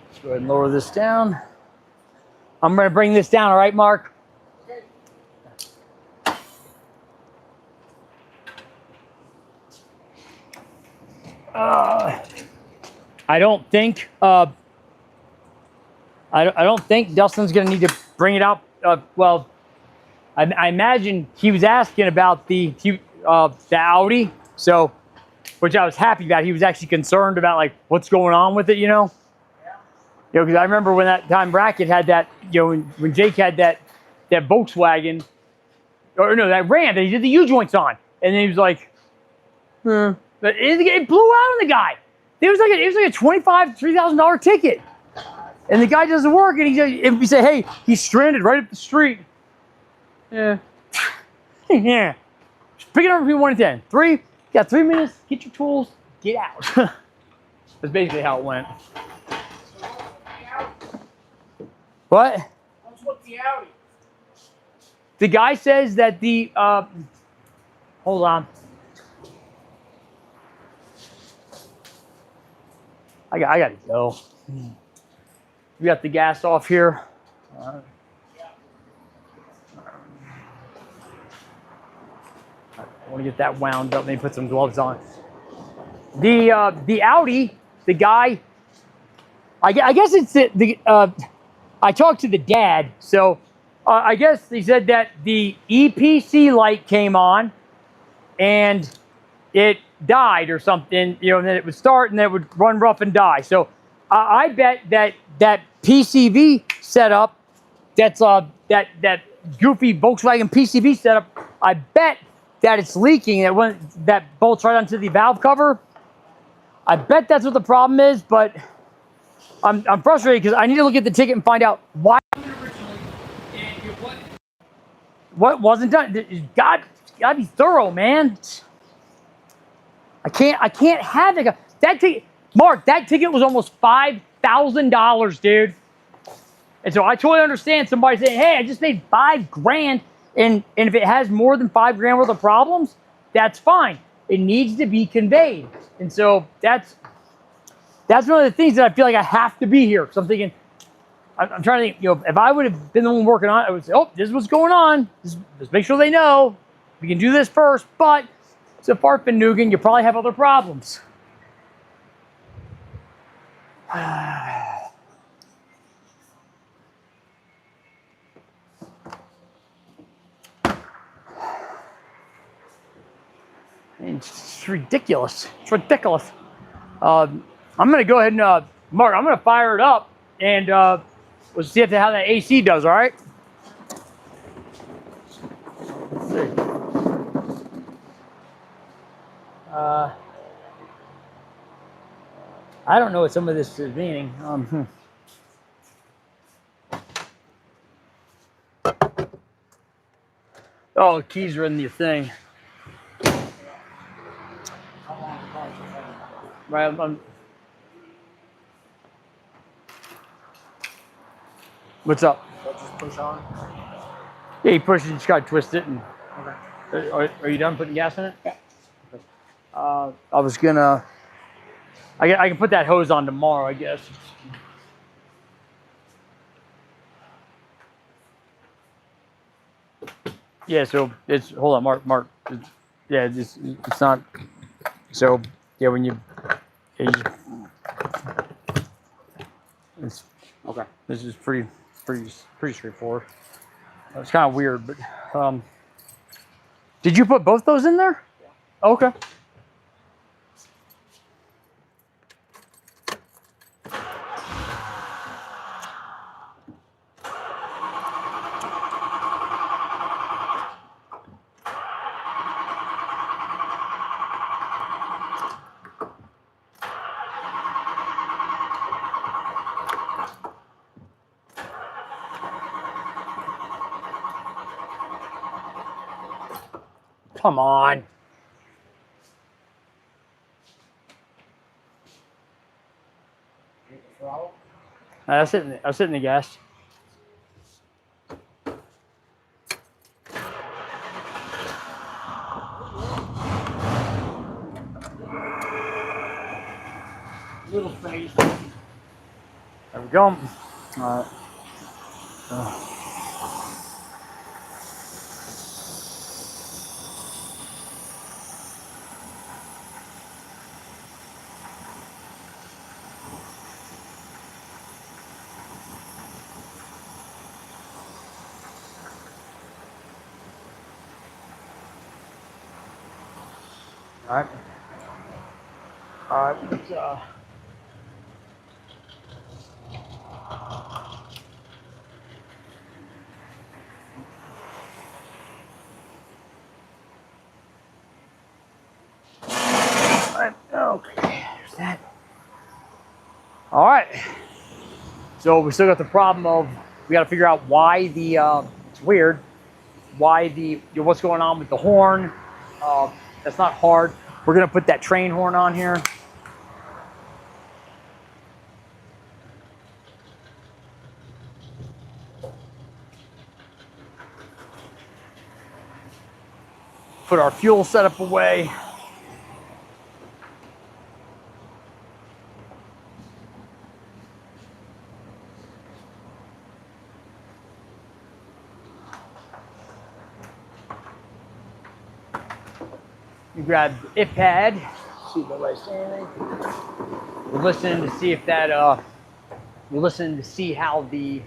Let's go ahead and lower this down. I'm gonna bring this down, all right, Mark? I don't think Dustin's gonna need to bring it out. Well, I imagine he was asking about the Audi, so, which I was happy about. He was actually concerned about like what's going on with it, Yeah. Because I remember when that time Brackett had that, when Jake had that Volkswagen, or no, that Ram that he did the U-joints on, and then he was like, but it blew out on the guy. It was like a $25,000 to $3,000 ticket, and the guy doesn't work. And he said, "Hey, he's stranded right up the street." Yeah, yeah. Just pick it up between 1 and 10. 3, you got 3 minutes. Get your tools. Get out. That's basically how it went. What? What's the Audi? The guy says that the hold on. I gotta go. We got the gas off here. I want to get that wound up. Maybe put some gloves on. The Audi, the guy. I guess it's the. I talked to the dad, so I guess he said that the EPC light came on, and it died or something, and then it would start and then it would run rough and die. So I bet that PCV setup, that's that goofy Volkswagen PCV setup, I bet that it's leaking. That bolts right onto the valve cover. I bet that's what the problem is, but I'm frustrated because I need to look at the ticket and find out why what wasn't done. Gotta be thorough, man. I can't have that ticket. Mark, that ticket was almost $5,000, dude. And so I totally understand somebody saying, "Hey, I just paid $5,000," and if it has more than $5,000 worth of problems, that's fine. It needs to be conveyed, and so that's one of the things that I feel like I have to be here. So I'm thinking, I'm trying to think, if I would have been the one working on it, I would say, "Oh, this is what's going on. Just make sure they know. We can do this first." But so far, Nugan, you probably have other problems. It's ridiculous. It's ridiculous. I'm going to go ahead and, Mark, I'm going to fire it up, and we'll see how that AC does, all right? Let's see. I don't know what some of this is meaning. Oh, the keys are in the thing. Right. What's up? So just push on. Yeah, you push it, you just gotta twist it. And Okay. are you done putting gas in it? Yeah. I was gonna. I can put that hose on tomorrow, I guess. Yeah. So it's hold on, Mark. It's not. So yeah, when you, it's Okay. this is pretty straightforward. It's kind of weird, but did you put both those in there? Yeah. Okay. Come on. Hit the throttle. That's it. That's it in the gas. Little face. There we go. All right. All right. All right. Let's, okay. There's that. All right. So we still got the problem of we got to figure out why the it's weird why the what's going on with the horn. That's not hard. We're gonna put that train horn on here. Put our fuel setup away. You grab the IP pad. See if nobody's saying anything. We're listening to see if that we're listening to see how the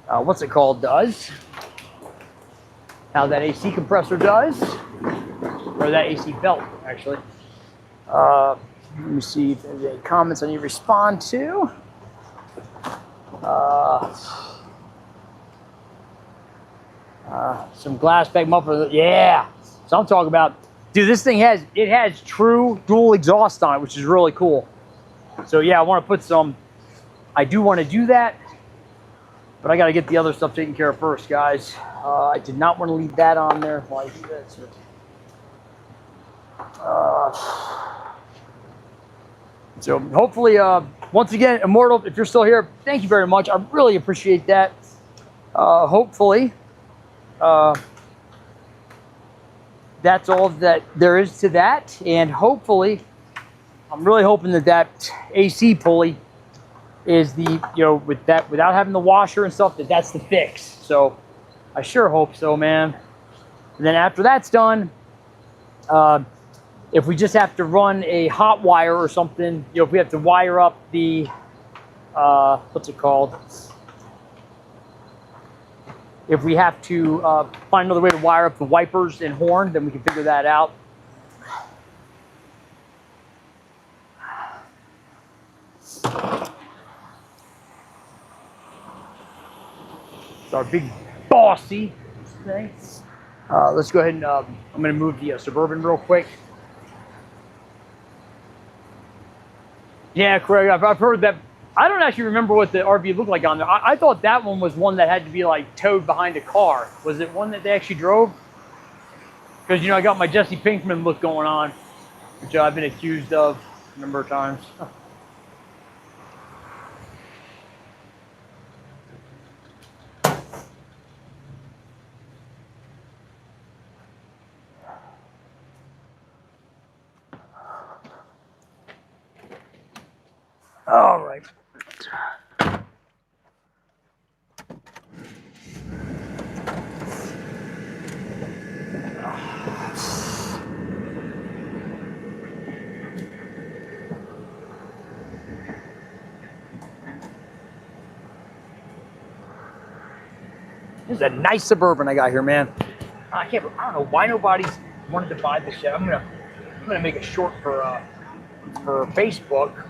what's it called does. How that AC compressor does. Or that AC belt, actually. Let me see if there's any comments I need to respond to. Some glass bag muffler. Yeah. So I'm talking about, dude, this thing has true dual exhaust on it, which is really cool. So yeah, I want to put some, I do want to do that, but I got to get the other stuff taken care of first, guys. I did not want to leave that on there while I do that. So hopefully, once again, Immortal, if you're still here, thank you very much. I really appreciate that. Hopefully, that's all that there is to that. And hopefully, I'm really hoping that that AC pulley is the, with that, without having the washer and stuff, that's the fix. So I sure hope so, man. And then after that's done, if we just have to run a hot wire or something, if we have to wire up the, what's it called? If we have to find another way to wire up the wipers and horn, then we can figure that out. It's our big bossy thing. Let's go ahead and I'm going to move the Suburban real quick. Yeah, Craig, I've heard that. I don't actually remember what the RV looked like on there. I thought that one was one that had to be like towed behind a car. Was it one that they actually drove? Because, I got my Jesse Pinkman look going on. which I've been accused of a number of times. All right. This is a nice Suburban I got here, man. I don't know why nobody's wanted to buy this shit. I'm gonna make a short for Facebook or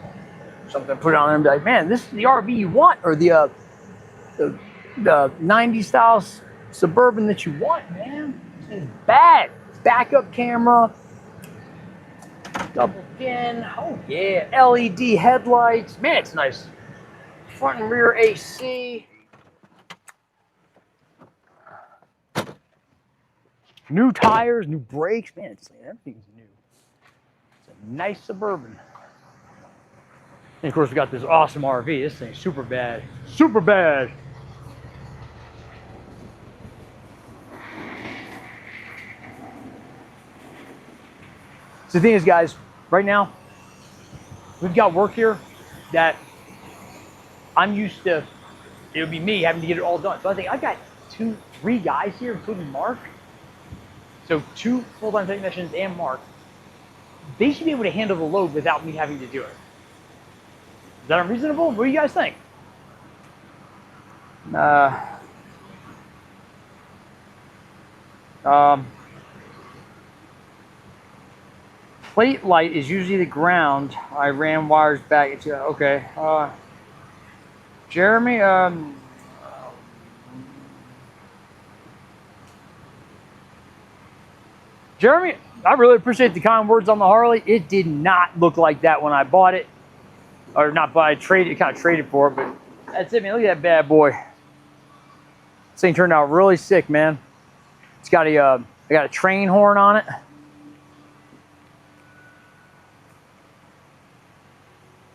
something. Put it on there and be like, man, this is the RV you want, or the 90s style Suburban that you want, man. It's bad. Backup camera, double din. Oh yeah, LED headlights. Man, it's nice. Front and rear AC. New tires, new brakes. Man, everything's new. It's a nice Suburban. And of course, we got this awesome RV. This thing's super bad. Super bad. So the thing is, guys, right now, we've got work here that I'm used to. It would be me having to get it all done. So I think I've got 3 guys here, including Mark. So 2 full-time technicians and Mark. They should be able to handle the load without me having to do it. Is that unreasonable? What do you guys think? Plate light is usually the ground. I ran wires back into. Okay. Jeremy. Jeremy, I really appreciate the kind words on the Harley. It did not look like that when I bought it. Or not buy, traded, kind of traded for it, but that's it, man. Look at that bad boy. This thing turned out really sick, man. It's got I got a train horn on it.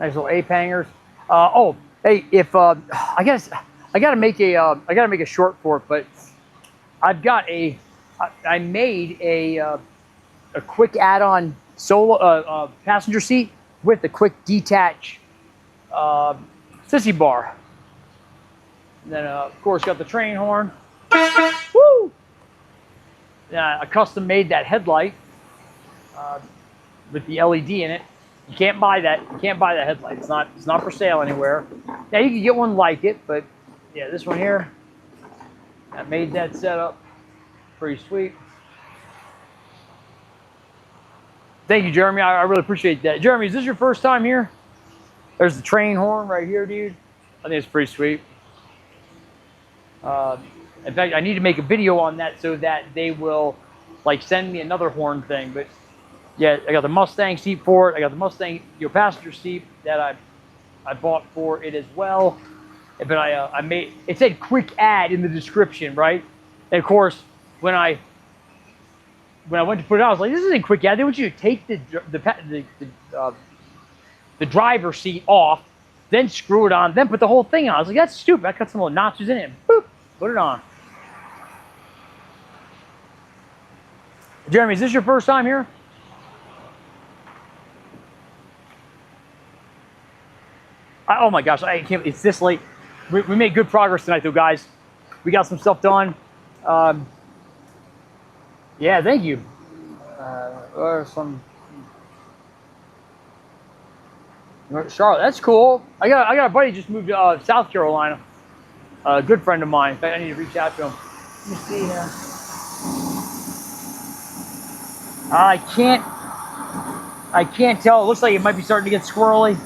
Nice little ape hangers. Oh, hey, if I gotta make a short for it, but I've got I made a quick add-on solo passenger seat with a quick detach sissy bar. And then of course got the train horn. Woo! I custom made that headlight with the LED in it. You can't buy that. You can't buy that headlight. It's not for sale anywhere. Now you can get one like it, but yeah, this one here, I made that setup. Pretty sweet. Thank you, Jeremy. I really appreciate that. Jeremy, is this your first time here? There's the train horn right here, dude. I think it's pretty sweet. In fact, I need to make a video on that so that they will like send me another horn thing. But yeah, I got the Mustang seat for it. I got the Mustang passenger seat that I bought for it as well. But I made it said quick add in the description, right? And of course, when I went to put it out, I was like, this isn't quick add. They want you to take the driver's seat off, then screw it on, then put the whole thing on. I was like, that's stupid. I cut some little notches in it, and boop, put it on. Jeremy, is this your first time here? Oh my gosh, I can't. It's this late. We made good progress tonight, though, guys. We got some stuff done. Yeah, thank you. Charlotte, that's cool. I got a buddy just moved to South Carolina. A good friend of mine. In fact, I need to reach out to him. Let me see here. I can't tell. It looks like it might be starting to get squirrely.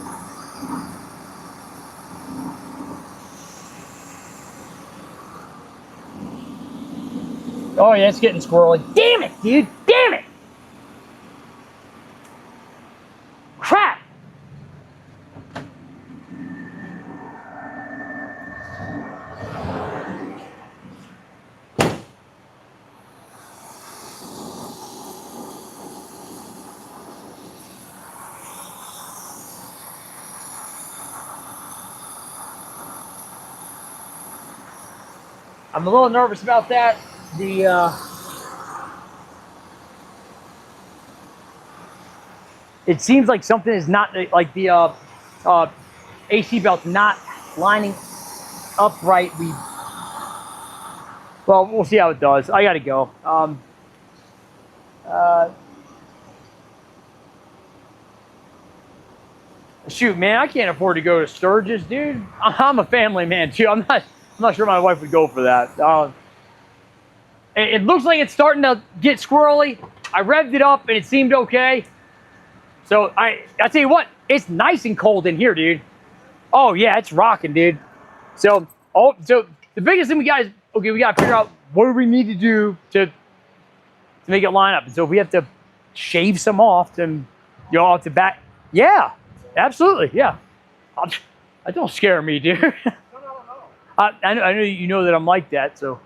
Oh yeah, it's getting squirrely. Damn it, dude! Damn it! Crap! I'm a little nervous about that. It seems like something is not, like the AC belt's not lining up right. Well, we'll see how it does. I gotta go. Shoot, man, I can't afford to go to Sturgis, dude. I'm a family man too. I'm not sure my wife would go for that. It looks like it's starting to get squirrely. I revved it up and it seemed okay. So I tell you what, it's nice and cold in here, dude. Oh yeah, it's rocking, dude. So the biggest thing we got is, okay, we got to figure out what do we need to do to make it line up. And so if we have to shave some off, then off the back. Yeah, absolutely, yeah. That don't scare me, dude. No. I know you know that I'm like that, so.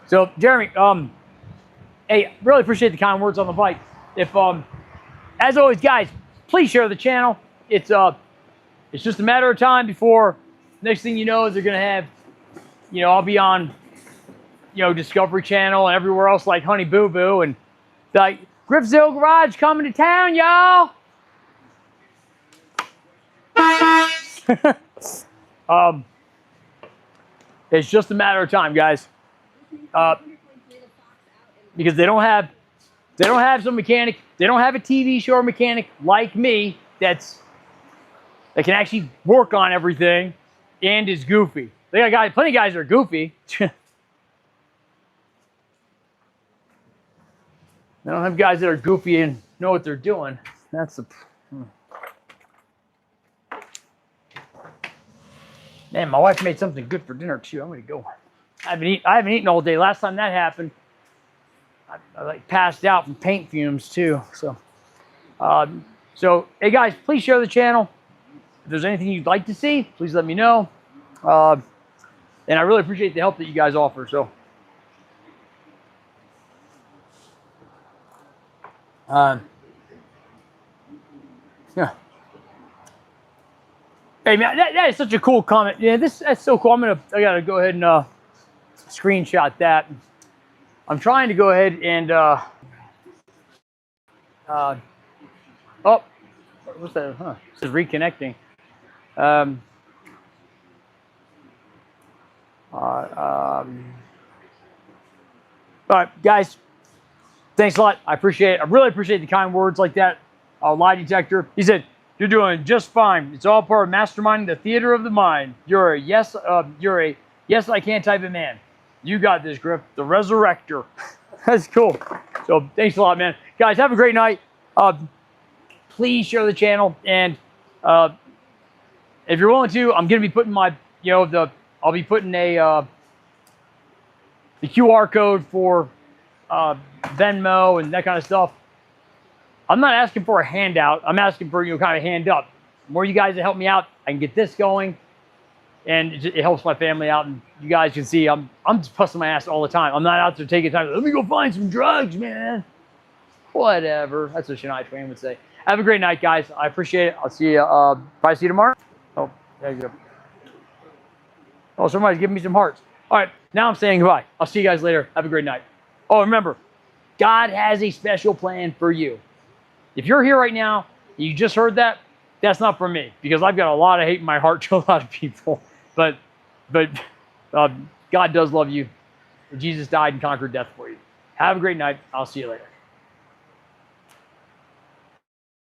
So Jeremy, hey, really appreciate the kind words on the bike. If as always, guys, please share the channel. It's just a matter of time before next thing you know is they're gonna have, I'll be on, Discovery Channel and everywhere else like Honey Boo Boo and like Griffzilla Garage coming to town, y'all. It's just a matter of time, guys. Because they don't have some mechanic, they don't have a TV show mechanic like me that can actually work on everything and is goofy. They got plenty of guys that are goofy. They don't have guys that are goofy and know what they're doing. That's the. Man, my wife made something good for dinner too. I'm gonna go. I haven't eaten all day. Last time that happened, I like passed out from paint fumes too. So, hey guys, please share the channel. If there's anything you'd like to see, please let me know. And I really appreciate the help that you guys offer. So, yeah. Hey man, that is such a cool comment. Yeah, that's so cool. I gotta go ahead and screenshot that. I'm trying to go ahead and oh, what's that? Huh? This is reconnecting. All right, guys. Thanks a lot. I appreciate it. I really appreciate the kind words like that. Lie detector. He said, "You're doing just fine. It's all part of masterminding the theater of the mind. You're a yes I can type of man. You got this, Griff. The resurrector." That's cool. So thanks a lot, man. Guys, have a great night. Please share the channel, and if you're willing to, I'm gonna be putting my, I'll be putting the QR code for Venmo and that kind of stuff. I'm not asking for a handout. I'm asking for, kind of a hand up. The more you guys that help me out, I can get this going, and it helps my family out. And you guys can see I'm just busting my ass all the time. I'm not out there taking time. Let me go find some drugs, man. Whatever. That's what Shania Twain would say. Have a great night, guys. I appreciate it. I'll see you. Probably see you tomorrow. Oh, there you go. Oh, somebody's giving me some hearts. All right, now I'm saying goodbye. I'll see you guys later. Have a great night. Oh, remember, God has a special plan for you. If you're here right now, you just heard that, that's not for me, because I've got a lot of hate in my heart to a lot of people. But God does love you. Jesus died and conquered death for you. Have a great night. I'll see you later.